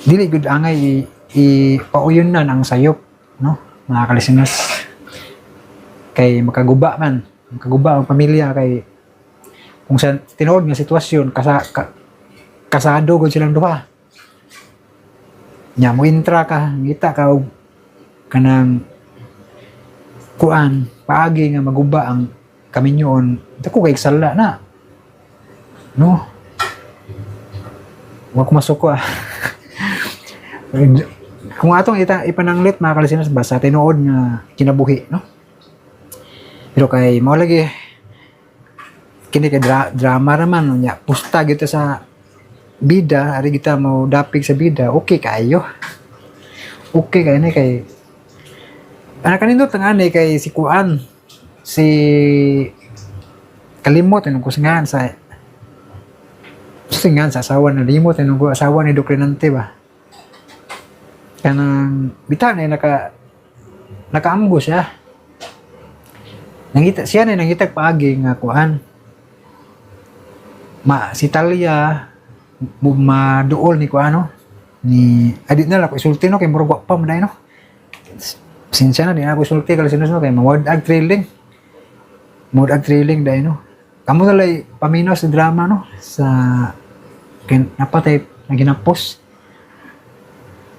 dili gud angay ipauyonan ang sayop, no, mga kalisinos. Kay makaguba ang pamilya kay kung sa tinuod nga sitwasyon kasado gud silang duha. Nya mo intra ka, ngita ka og kanang kuan paagi nga maguba ang kaminyoon, dako kay sala na. No? Wa ko masuko ah. Kung atong ipananglit mga kalisinos ba sa tinuod nga kinabuhi, no? Pero kay mao lagi kini kay drama raman nya pusta gyud sa bida, ari kita mo dapig sa bida, okay kayo. Okay kay ni kay ana kanindot ang ani kay si kuan si kalimot ano ko singan sa asawa na limot ano ko asawa ni Doc Renante ba. Kanang bitan ay nakaamgo siya. Nangita siya na nangitag paagi nga kuan. Si Talia maduol ni kuano ni adit na la ko isulti no kay murag wa pa man no. Sinsya na di na ko isulti kalisinos no kay mawad ag thrilling. Mawad ag thrilling dai no. Kamo na lay pamino sa drama no sa napatay na ginapos.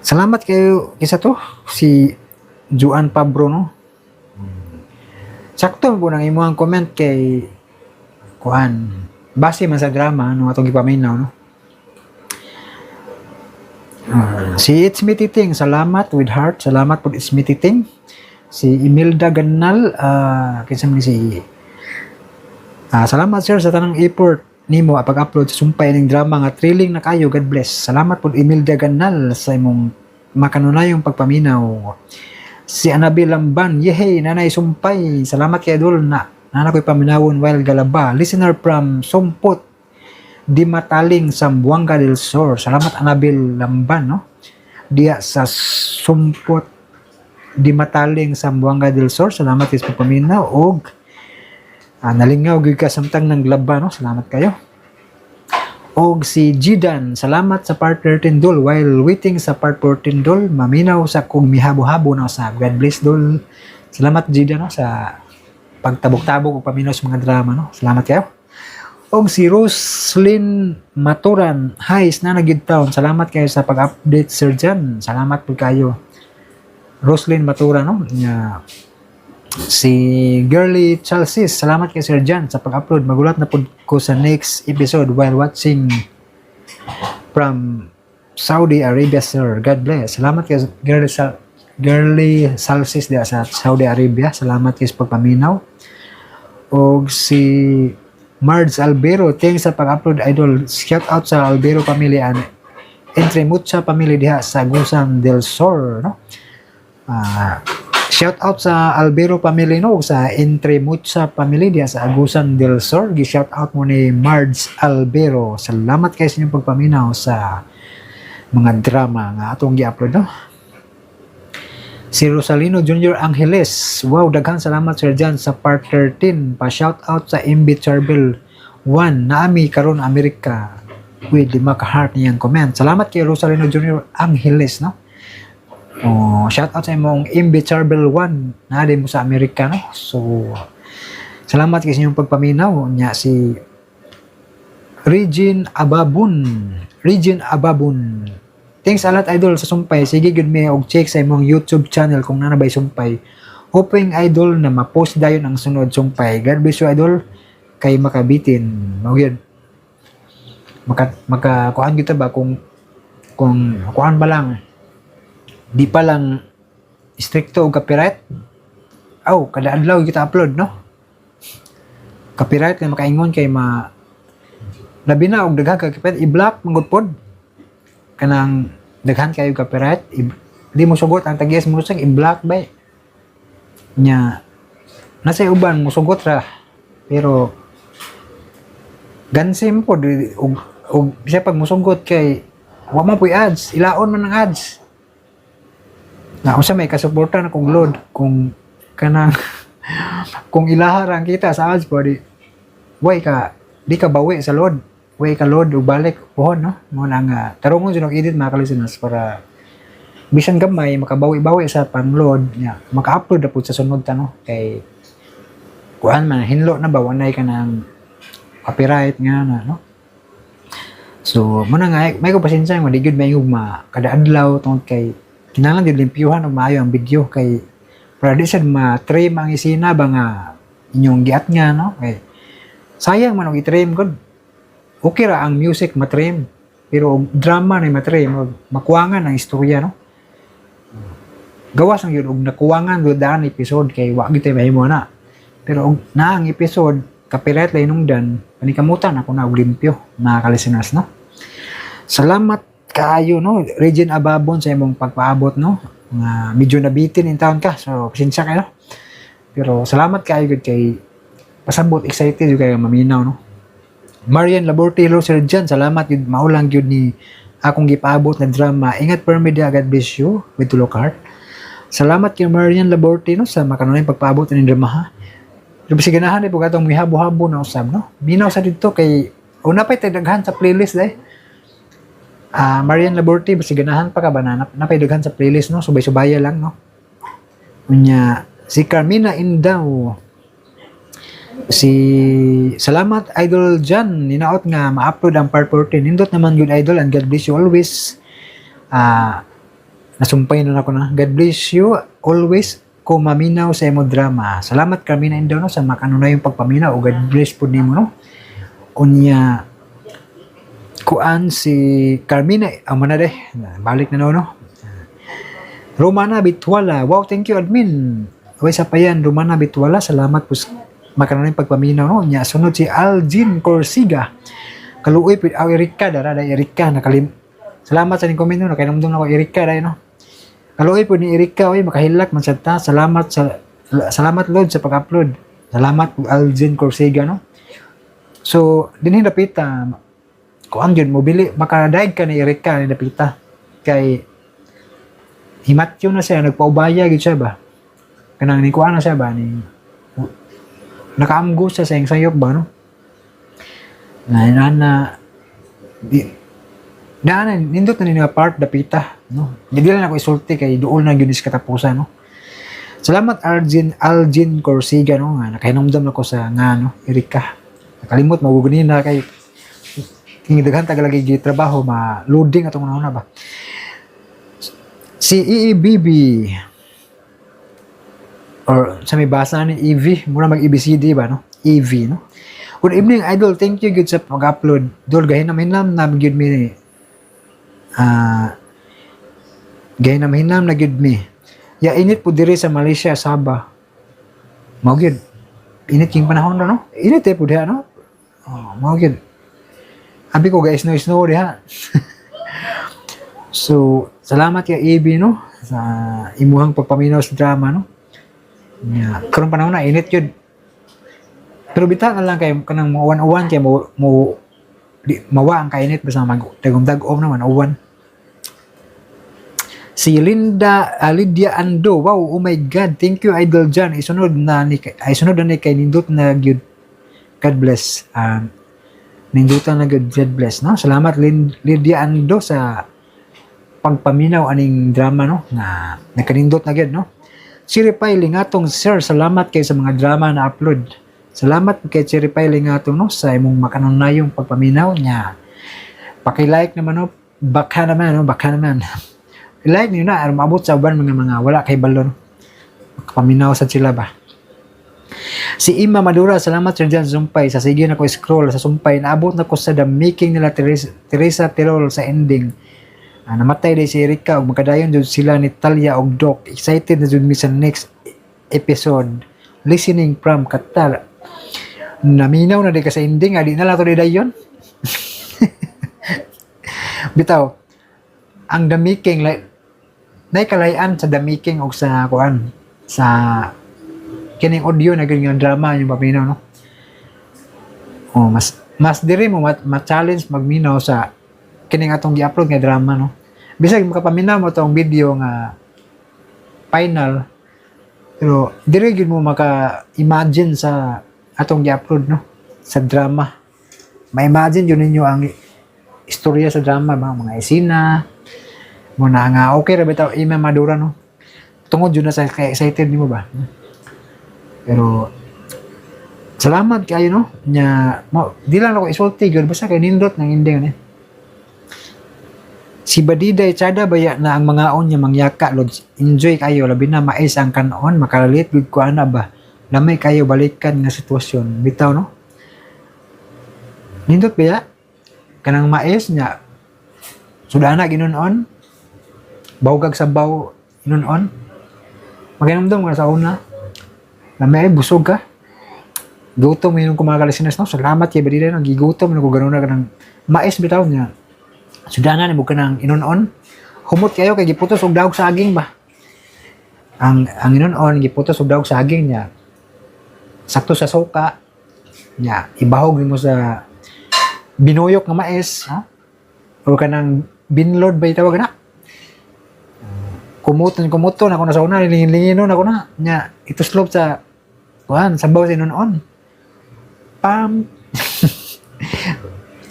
Salamat kayo kisa to si Juan Pabro no. Sakto po nang imuhang comment kay kuan base man sa drama no atong gipaminaw no. Si It's Me Titing, salamat with heart, salamat po It's Me Titing. Si Imelda Ganal, kinsa man si salamat sir sa tanang effort nimo pag-upload sa sumpay ning drama nga thrilling na kayo, God bless. Salamat po Imelda Ganal sa imong makanunayong pagpaminaw. Si Annabel Lamban, yehey nanay sumpay, salamat kay idol na ko'y paminawon while galaba. Listener from Sumpot Dimataling Sambuanga del Sur. Salamat Annabel Lamban no. Diya sa Sumpot Dimataling Sambuanga del Sur. Salamat is paminaw og nalingaw gyud ka samtang nang glaba no. Salamat kayo. Og si Jidan, salamat sa part 13 dol while waiting sa part 14 dol maminaw sa kung mihabo-habo na sa God bless dol. Salamat Jidan no sa pagtabok-tabok o paminaw sa mga drama no. Salamat kayo. Og si Roslyn Maturan, hi na nagid taon. Salamat kayo sa pag-update sir Jan. Salamat po kayo. Roslyn Maturan no. Si Girly Chalsis, salamat kay Sir Jan sa pag-upload. Magulat na po ko sa next episode while watching from Saudi Arabia, sir. God bless. Salamat kay Girly Chalsis dia sa Saudi Arabia. Salamat kay sa pagpaminaw. O si Marge Albero, thanks sa pag-upload idol. Shout out sa Albero family and Entre Mucha family diha sa Agusan del Sur, no? Shout out sa Albero family no sa Entre Mucha family diha sa Agusan del Sur. Gi-shout out mo ni Marge Albero. Salamat kayo sa inyong pagpaminaw sa mga drama nga atong gi-upload no. Si Rosalino Jr. Angeles, wow, daghang salamat Sir Jan sa part 13. Pa-shout out sa MB Charbel 1 naami karon Amerika with the heart niyang comment. Salamat kay Rosalino Jr. Angeles no. Shout out sa imong MB Charbel 1 na mo sa Amerika no. So salamat kay sa inyong pagpaminaw nya si Regine Ababun. Thanks a lot idol sa sumpay. Sige gud mi og check sa imong YouTube channel kung nana bay sumpay. Hoping idol na ma-post dayon ang sunod sumpay. God bless you idol kay makabitin. Mao gyud. Kuan kita ba kung kuan ba lang di pa lang stricto og copyright. Kada adlaw kita upload no. Copyright na makaingon kay labi na og daghan ka copyright i-block mangud pod. Kanang daghan kayo copyright di mo sugot ang tagias mo sa i-block bay. Nya nasa uban mo sugot ra pero gansim pod og siya pag mo sugot kay wa man puy ads, ilaon man ang ads. Na usa may kasuporta na kung load kung kanang kung ilaharang kita sa ads pwede way ka di ka bawi sa load way ka load o balik pohon no mo na nga tarungon jud og edit mga ka-listeners para bisan gamay makabawi-bawi sa pang-load nya maka-upload na pud sa sunod ta no kay kuan man hinlo na ba wanay ka ng copyright nga na no. So mo na nga may ko pasensya nga di gyud may hugma kada adlaw tungod kay kinahanglan gyud limpyuhan og maayo ang video kay para di sad ma-trim ang isina ba nga inyong giat nga no kay sayang man og i-trim gud. Okay ra ang music matrim pero og drama na matrim og makuwangan ang istorya no. Gawas ang yun og nakuwangan do daan episode kay wa gyud tay mahimo na. Pero og na ang episode copyright lay nungdan panikamutan ako na og limpyo mga ka-listeners no. Salamat kaayo no Regine Ababon sa imong pagpaabot no. Nga medyo nabitin in town ka so pasensya kayo. Pero salamat kaayo gud kay pasabot excited jud kay maminaw no. Marian Labortelo Sir Jan, salamat yun maulang yun ni akong gipaabot na drama. Ingat permedia, God bless you with tulok heart. Salamat kay Marian Labortelo sa makanunay pagpaabot ng drama ha. Pero siganahan ay pag atong may habo-habo na usab no. Minaw sa dito kay una pa tay daghan sa playlist eh. Marian Labortelo siganahan pa ka ba na napay daghan sa playlist no. Subay-subaya lang no. Unya si Carmina Indao salamat Idol Jan ninaot nga ma-upload ang part 14 nindot naman good Idol and God bless you always nasumpay na ako na God bless you always ko maminaw sa imo drama. Salamat Carmina Indaw no sa makanunay yung pagpaminaw o God bless po nimo no. Unya kuan si Carmina amo na de balik na no. Romana Bitwala, wow thank you admin. Uy sa payan Romana Bitwala, salamat po makanunay pagpaminaw no nya sunod si Algin Corsiga kaluoy pud aw Erika dara Erika nakalim salamat sa ning comment no nakainumdum na ko Erika dai no kaluoy pud ni Erika oy makahilak man sad ta salamat Lord sa pag-upload salamat po Algin Corsiga no so dinhi dapita kuan gyud mo bili makadaig ka ni Erika ni dapita kay himatyo na siya nagpaubaya gyud siya ba kanang ni kuan na siya ba ni nakaamgo sa sayang sayop ba no nindot na nila part dapita no hindi lang ako isulti kay doon na yun is katapusan no salamat Algin Corsiga no nga nakahinumdam ako sa nga no Erika nakalimot magugunin na kay daghan tagalagi gi trabaho ma-loading atong una ba si EEBB or sa may basa ni EV, muna mag-EBCD ba, no? EV, no? Good evening, Idol. Thank you good sa pag-upload. Dol, gahinam-hinam na gyud mi. Gahinam-hinam na gyud mi. Ya, init po diri sa Malaysia, Sabah. Mao gyud. Init king panahon na, no? Init po diha, no? Oh, mao gyud. Abi ko, guys, snow diha. So, salamat ya EV, no? Sa imuhang pagpaminaw sa drama, no? Yeah. Karong panahon na init yun. Pero bitaw na lang kay kanang mo uwan kay mo di mawa ang kainit basta mag-dagom-dagom naman uwan. Si Lydia Ando, wow, oh my God, thank you Idol Jan. Isunod na ni kay nindot na gyud. God bless. Nindutan na gyud, God bless, no? Salamat Lydia Ando sa pagpaminaw aning drama no na nakanindot na gyud no. Chiripay Lingatong, sir, salamat kay sa mga drama na upload. Salamat kay Chiripay Lingatong no sa imong makanunayong pagpaminaw niya. Paki-like naman no, baka naman. I-like niyo na aron maabot sa uban mga wala kay balon. Paminaw sa sila ba. Si Ima Madura, salamat sir Jan Sumpay. Sa sige na ko scroll sa Sumpay, naabot na ko sa the making nila Teresa Tirol sa ending. Namatay day si Erika ug magkadayon jud sila ni Talia og Doc. Excited na jud mi sa next episode. Listening from Qatar. Naminaw na di ka sa ending, adi na lang to dayon. Bitaw, ang the making like naikalayan sa the making og sa kuan sa kining audio na ganyan drama yung paminaw no. Oh, mas diri mo ma-challenge magminaw sa kining atong gi-upload nga drama no. Bisag makapaminaw mo tong video nga final pero diri gyud mo maka-imagine sa atong gi-upload no sa drama. ma-imagine yun ninyo ang istorya sa drama ba, mga esina, muna nga, okay ra bitaw, ima madura, no? Tungod yun na sa kaya excited nimo ba? Pero, salamat kayo, no? Di lang ako isulti, yun, basta kay nindot ng ending, Si Badiday Chada baya na ang mga on niya mangyaka, Lord, enjoy kayo, labi na mais ang kanon, makaralit, good ko ana ba? Lamay kayo balikan nga sitwasyon, bitaw, no? Nindot baya? Kanang mais niya, sudana ginunon, bawgag sabaw inunon, maginamdam ka sa una, lamay busog ka, gutom yun kung mga kalisinas, no? Salamat kay Badiday, no? Gigutom, no? Kung gano'n na ka ng mais, bitaw niya, sudana ni mo ka ng inunon, humot kayo kay giputos og daog saging ba? Ang inunon giputos og daog saging niya. Sakto sa suka niya, ibahog mo sa binuyok nga mais, ha? O kanang binlord ba itawag na? Kumuton ako na sa una, lingin-linginon ako na. Niya, ituslop sa sabaw sa inunon. Pam!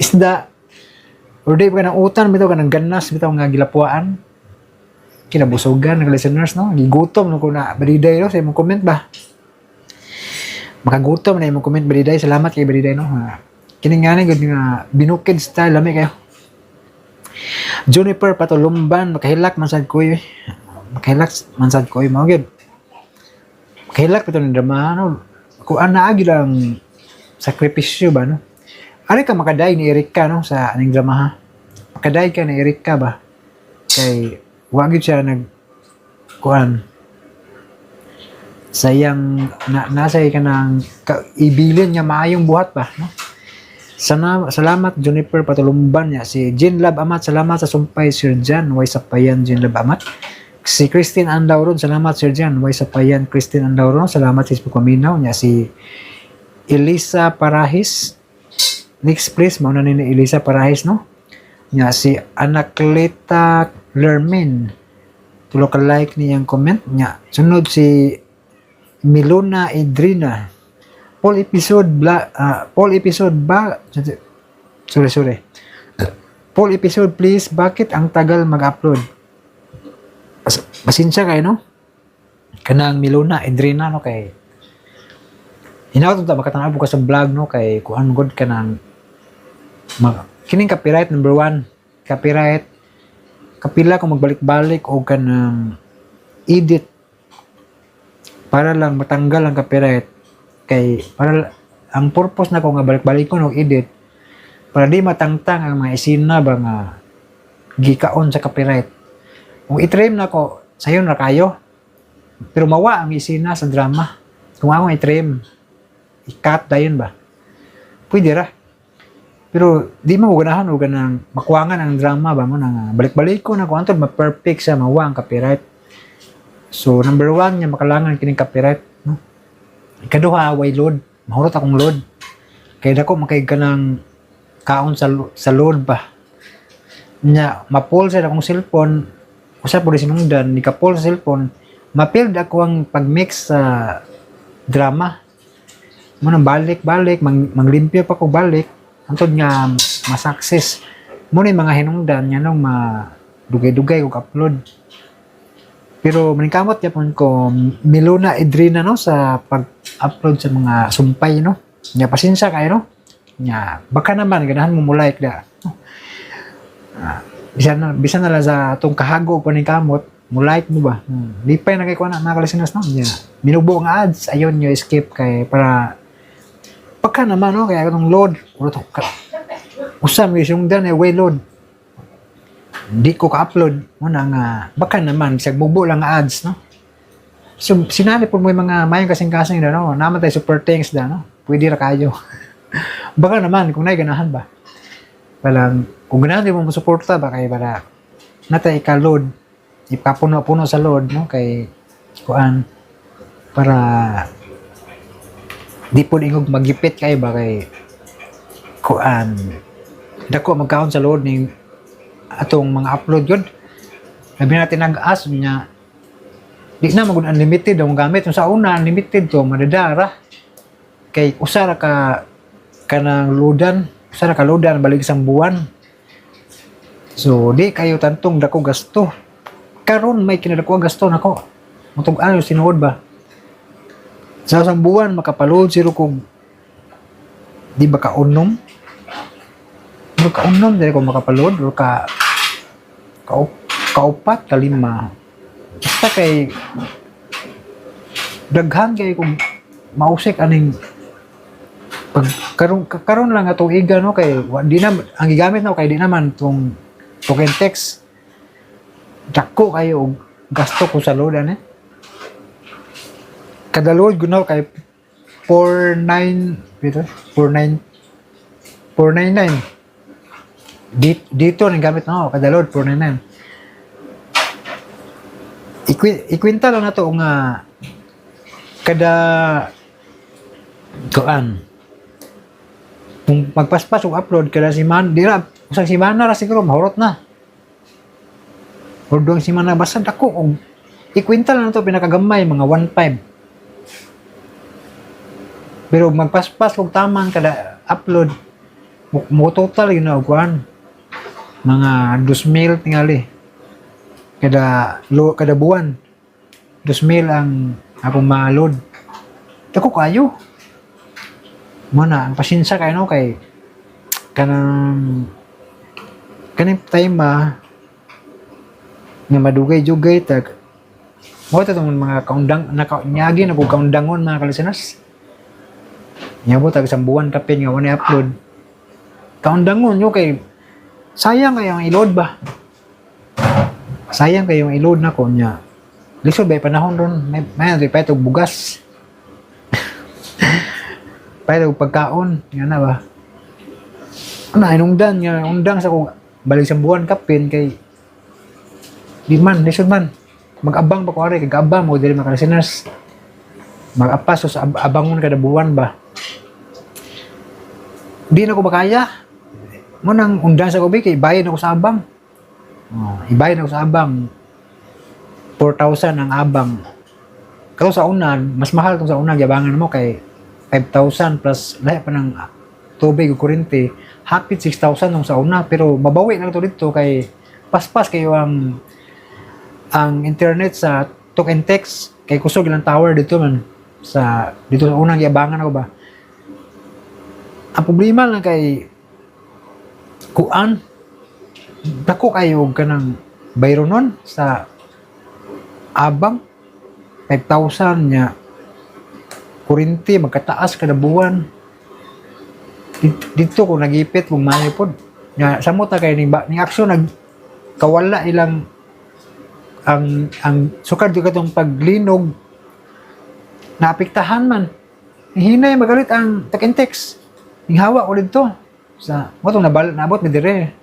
Isda. Or di ba ka ng utan, bitaw ka ng ganas, bitaw nga gilapuan. Kinabusogan, ng listeners, no? Gigutom, no? Kung na, Badiday, no? Sa imong comment ba? Makagutom na imong comment, Badiday. Salamat kay Badiday, no? Kininganin, good nga, binukid style, lami kayo. Juniper, patulumban, makahilak, mansad ko, Makahilak, mansad ko, mga good. Makahilak, pito ng drama, no? Kung anaagi lang, sakripisyo ba, no? Ano ka makaday ni Erika, no, sa aning drama, ha? Makaday ka ni Erika ba? Kay, wagid siya sayang, nasay ka ng ibilin niya maayong buhat ba, no? Salamat, Juniper, patulumban niya. Si Jean Lab Amat, salamat sa sumpay, Sir Jan, way sapayan, Jean Lab Amat. Si Christine Andauron, salamat, Sir Jan, way sapayan, Christine Andauron, salamat sa Facebook Paminaw niya. Si Elisa Parahis, next please, mauna ni Elisa Parahis, no? Nya si Anacleta Lermin. Tulo ka like niyang comment nya. Sunod si Milona Idrina. Paul episode ba? Sorry. Paul episode please. Bakit ang tagal mag-upload? Pasensya kayo, no? Kanang Milona Idrina, no? Kay hinawat ta makatanaw ko sa vlog, no? Kay kuan god ka ng kining copyright number 1, copyright kapila kung magbalik-balik o kanang edit para lang matanggal ang copyright, kay para ang purpose na ko nga balik-balik ko og edit para di matangtang ang mga esena ba nga gikaon sa copyright. Kung i-trim na ko sayo na kayo, pero mawa ang esena sa drama kung ako i-trim i-cut dayon ba, pwede ra. Pero di mo ganahan o ganang makuwangan ang drama ba mo na balik-balik ko na kung antod ma-perfect sa mawa ang copyright. So number 1 niya makalangan kining copyright, no? Ikaduha, way load, mahurot akong load kay dako makay ganang kaon sa load ba nya ma-pull sa akong cellphone, usap po di sinungdan ni ka-pull sa cellphone, ma-build ako ang pag-mix sa drama mo nang balik-balik, manglimpyo pa ko balik, antod nga ma-success mo na mga hinungdan niya nung madugay-dugay ko upload. Pero maningkamot niya po ko Milona Idrina, no, sa pag-upload sa mga sumpay, no. Nya pasensya kayo, no. Nya baka naman ganahan mo like da. Bisan na lang sa atong kahago paningkamot, mo like mo ba? Lipay na kay kuan na mga kalisinas, no. Nya minubo nga ads, ayon nyo escape kay para pagka naman, no, kaya itong load, usam yung dan way load, di ko ka-upload mo na nga, baka naman, bisag bubo lang ads, no? So, sinali po mo yung mga mayang kasing-kasing na, no? Naman tayo super thanks da, no? Pwede ra kayo. Baka naman, kung naiganahan ba? Palang, kung ganahan di mo masuporta ba, kaya para natay ka-load, ikapuno-puno sa load, no? Kay, kuan, para di po ingog magipit kayo ba kay kuan dako magkaon sa load ning atong mga upload yun. Labi natin nag-as niya di na mag unlimited ang gamit sa una, unlimited to madadara kay usara ka kanang loadan sa nakaloadan balik isang buwan. So di kayo tantong dako gasto. Karon may kinadako gasto nako. Mutong ano sinuod ba? Sa isang buwan makapaload zero kung di ba kaunom? Ano kaunom dili ko makapaload or kaupat kalima. Basta kay daghan kay kung mausik aning pag karon lang atong iga no kay di na ang gigamit no kay di naman tong token text dako kayo og gasto ko sa load ani kada load gunaw kay 499 dito nang gamit no kada load 499 ikwenta lang nato nga kada kuan kung magpaspas og upload kada semana dira usang semana ra siguro mahurot na or duang semana basta dako og ikwenta lang nato pinakagamay mga 1.5 pero magpaspas og taman kada upload mo total yun na kuan mga 2,000 tingali kada buwan 2,000 ang akong ma-load dako kayo mo na ang pasensya kayo no kay kanang time nga madugay-dugay tag mo ito itong mga kaundang nyagi na kung kaundangon mga kalisinas nya mo tag isang buwan kapin nga wala upload kaundangon nyo kay sayang kayong i-load ba sayang kayong i-load na ko nya lisod ba panahon ron may repay og bugas pay og pagkaon nga na ba ana inungdan nga undang sa ko balik sa buwan kapin kay di man lisod man mag-abang ba ko ari kay abang mo dili mga listeners mag-apas sa abangon kada buwan ba di na ko makaya mo nang undang sa kubi kay bayad ako sa abang ibayad ako sa abang 4,000 ang abang kato sa una mas mahal tong sa una yabangan mo kay 5,000 plus lahi pa ng tubig o kuryente hapit 6,000 tong sa una pero mabawi na to dito kay paspas kayo ang internet sa talk and text kay kusog ilang tower dito man dito sa unang yabangan ako ba ang problema lang kay kuan dako kayo kanang bayro nun sa abang 5,000 nya kuryente magkataas kada buwan dito ko nagipit kung manipod nya samot na kay ni aksyon nagkawala ilang ang sukad di katong paglinog naapektahan man hinay magalit ang talk and text hawa ko dito sa mo tong nabot mi dire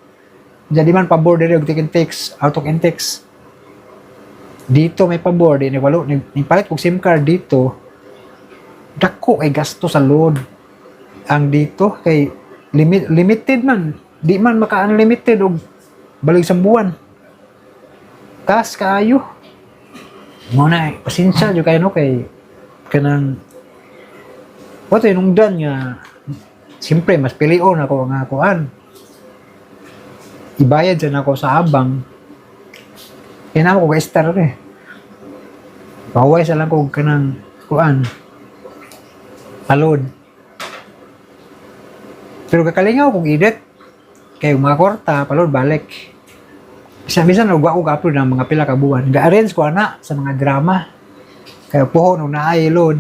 jadi man pabor dire og talk and text out talk and text dito may pabor di walo ni palit og SIM card dito dako ay gasto sa load ang dito kay limited man di man maka-unlimited og balik sa buwan tas kaayo mo na pasensya jud kayo no kay kanang wato inungdan nga siyempre mas pilion ako nga kuan ibayad dyan ako sa abang kaya ko ka-star paway sa lang ko kanang kuan palod pero kakalingaw kung edit kaya mga kwarta palod balik bisan nagwa ko ka-upload ng mga pila ka buwan ga-arrange ko ana sa mga drama kaya pohon o naay load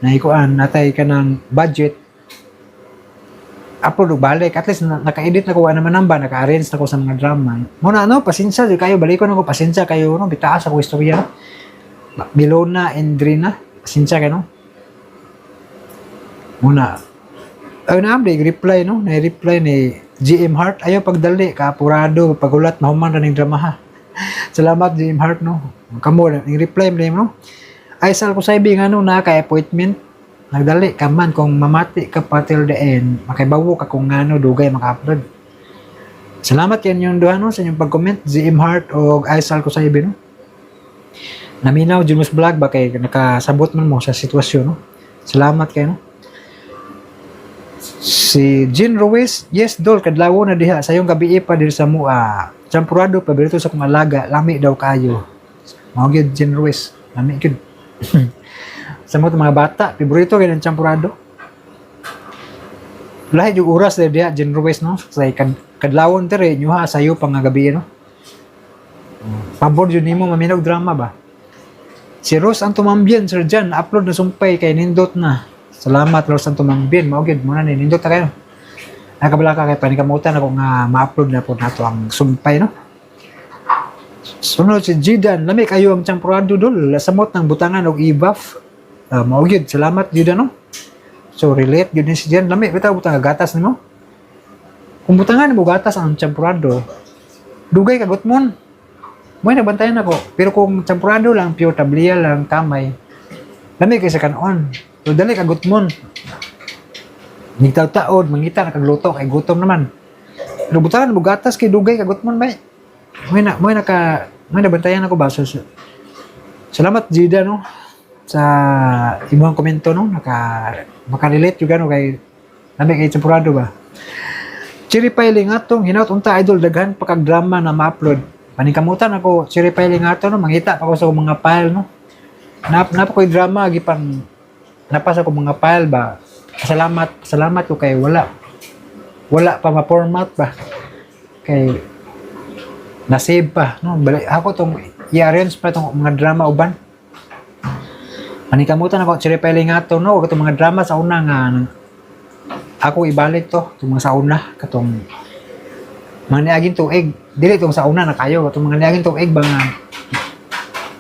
na ikuan natay ka ng budget upload o balik at least naka-edit na ko naman namba naka-arrange na ko sa mga drama muna pasensya di kayo balik ko na ko pasensya kayo bitaas ako istorya Milona and Drina pasensya kayo muna ayun na reply na-reply ni GM Hart ayaw pagdali kaapurado pagulat mahuman ra ning drama ha salamat GM Hart kamo ning reply mo ay sal ko sabi nga na kay appointment nagdali ka man kung mamati ka pa till the end makaibawo ka kung dugay maka-upload salamat yan yung duha sa inyong pag-comment GM Hart o Aisal ko sabi naminaw Junos Vlog ba kay nakasabot man mo sa sitwasyon salamat kayo Si Jean Ruiz, yes dol, kadlawo na diha sayong gabi pa diri sa mua. Champurado paborito sa kong alaga, lami daw kayo. Mao gyud Jean Ruiz, lami gyud. Sa mga bata, paborito gyud ang champurado. Lahi yung oras diri diha Jean Ruiz no. Say kadlawon diri nyuha sayo pang nga gabi no. Pabor yun nimo maminog drama ba? Si Rose ang tumambien, Sir Jan, upload na sumpay kay nindot na. Salamat, Rose ang tumambien. Maugid, muna ni nindot na kayo. Nakabala ka kay panikamutan ako nga ma-upload na po nato ang sumpay, no? Sunod si Jidan, lami kayo ang champurado dol. Samot ng butangan o i-buff. Maugid, salamat Jidan, no? So, relate, yun si Jidan. Lami, bitaw butang gatas ni mo. Kung butangan mo gatas ang champurado, dugay kagot mon. May nabantayan ako. Pero kung champurado lang, pure tabliya lang, kamay, lami kaysa kanon. So, dali kagot mon. Nigtaw-taod, mangita, nakagluto, kay gutom naman. Pero butangan mo gatas, kay dugay kagot mon, bay. May nabantayan ako ba? So, salamat, Jida, no? Sa ibang komento, no? Makarelate juga, no? Kay, lami kay champurado ba? Chiri Piling atong hinaut unta idol daghan pakag drama na ma-upload. Panikamutan ako, Chiri Piling ato no, mangita pa ko sa mga file no. Napa ko'y drama gipan napasa ko mga file ba. Salamat ko kay wala pa ma-format ba. Kay na-save pa no. Balik ako tong i-arrange pa tong mga drama uban. Panikamutan ako, Chiri Piling ato no, katong mga drama sa una nga ako ibalik to, itong mga sauna, katong mga niaging tuig, dili itong sauna na kayo, katong mga niaging tuig ba nga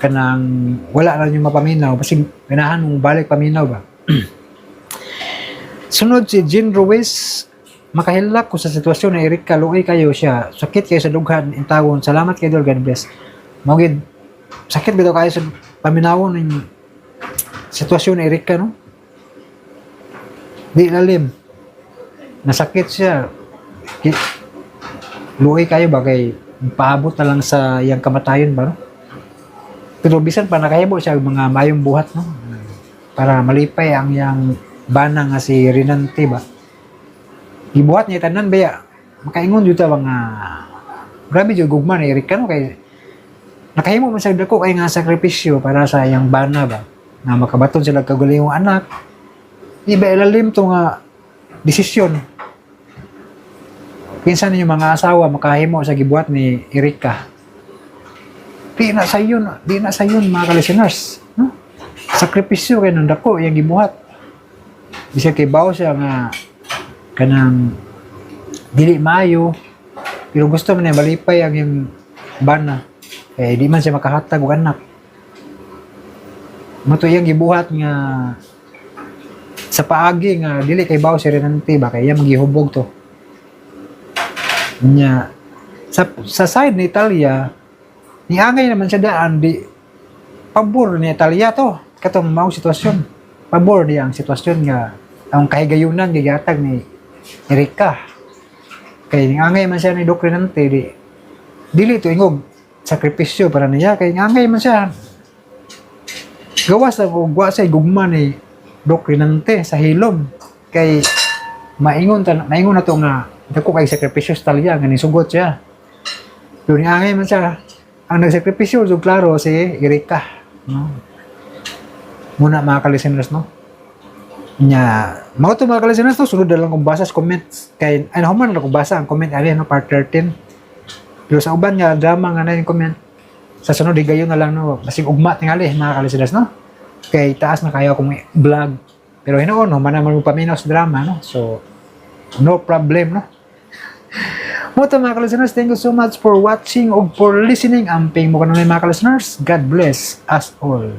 kanang wala lang yung mapaminaw, kasi ganahan mong balik paminaw ba. Sunod si Jean Ruiz, makahilak ko sa sitwasyon na Erika, luoy kayo siya, sakit kayo sa dughan, intawon, salamat kayo, God bless. Magid, sakit bitaw kayo sa paminawon ng sitwasyon na Erika, no? Di lalim. Nasakit siya. Luoy kayo ba kay paabot na lang sa iyang kamatayon ba no? Pero bisan pa nakahimo siya mga mayong buhat no? Para malipay ang iyang bana nga si Renante ba. Ibuhat niya tanan ba makaingon jud ta nga grabe jud gugma ni Erika no kay nakahimo man siya dako kay nga sakripisyo para sa iyang bana ba nga makabaton sila kagulingong anak. Iba ilalim to nga desisyon. Pinsan ninyo mga asawa makahimo sa gibuhat ni Erika. Di na sayon mga ka-listeners, no? Sakripisyo kay nang dako yang gibuhat. Bisa kay bawo siya nga kanang dili maayo pero gusto man niya malipay ang yung bana. Eh di man siya makahatag og anak. Mato yang gibuhat nga sa paagi nga dili kay bawo si Renante ba kay iya magihubog to. Nya sa side ni Italia niangay naman siya daan di pabor ni Italia to katong mao sitwasyon pabor niya ang sitwasyon nga ang kahigayunan gigatag ni Erika kay niangay man siya ni Doc Renante dili to ingog sakripisyo para niya kay niangay man siya gawas ako sa gugma ni Doc Renante sa hilom kay maingon na to nga dako kay sakripisyo sa Italia nga nisugot siya. Pero niangay man siya. Ang nagsakripisyo so klaro si Erika, no. Muna mga ka-listeners no. Nya, mao to mga ka-listeners no, sunod na lang kung basa sa comments kay ano man na kung basa ang comment ali no part 13. Pero sa uban nga drama nga na yung comment. Sa sunod higayon na lang no, basig ugma tingali mga ka-listeners no. Kay taas na kayo kung vlog. Pero hinoon no, manaman mo paminaw sa drama no. So no problem no. Mo to mga ka-listeners, thank you so much for watching o for listening. Amping mo kanunay mga ka-listeners. God bless us all.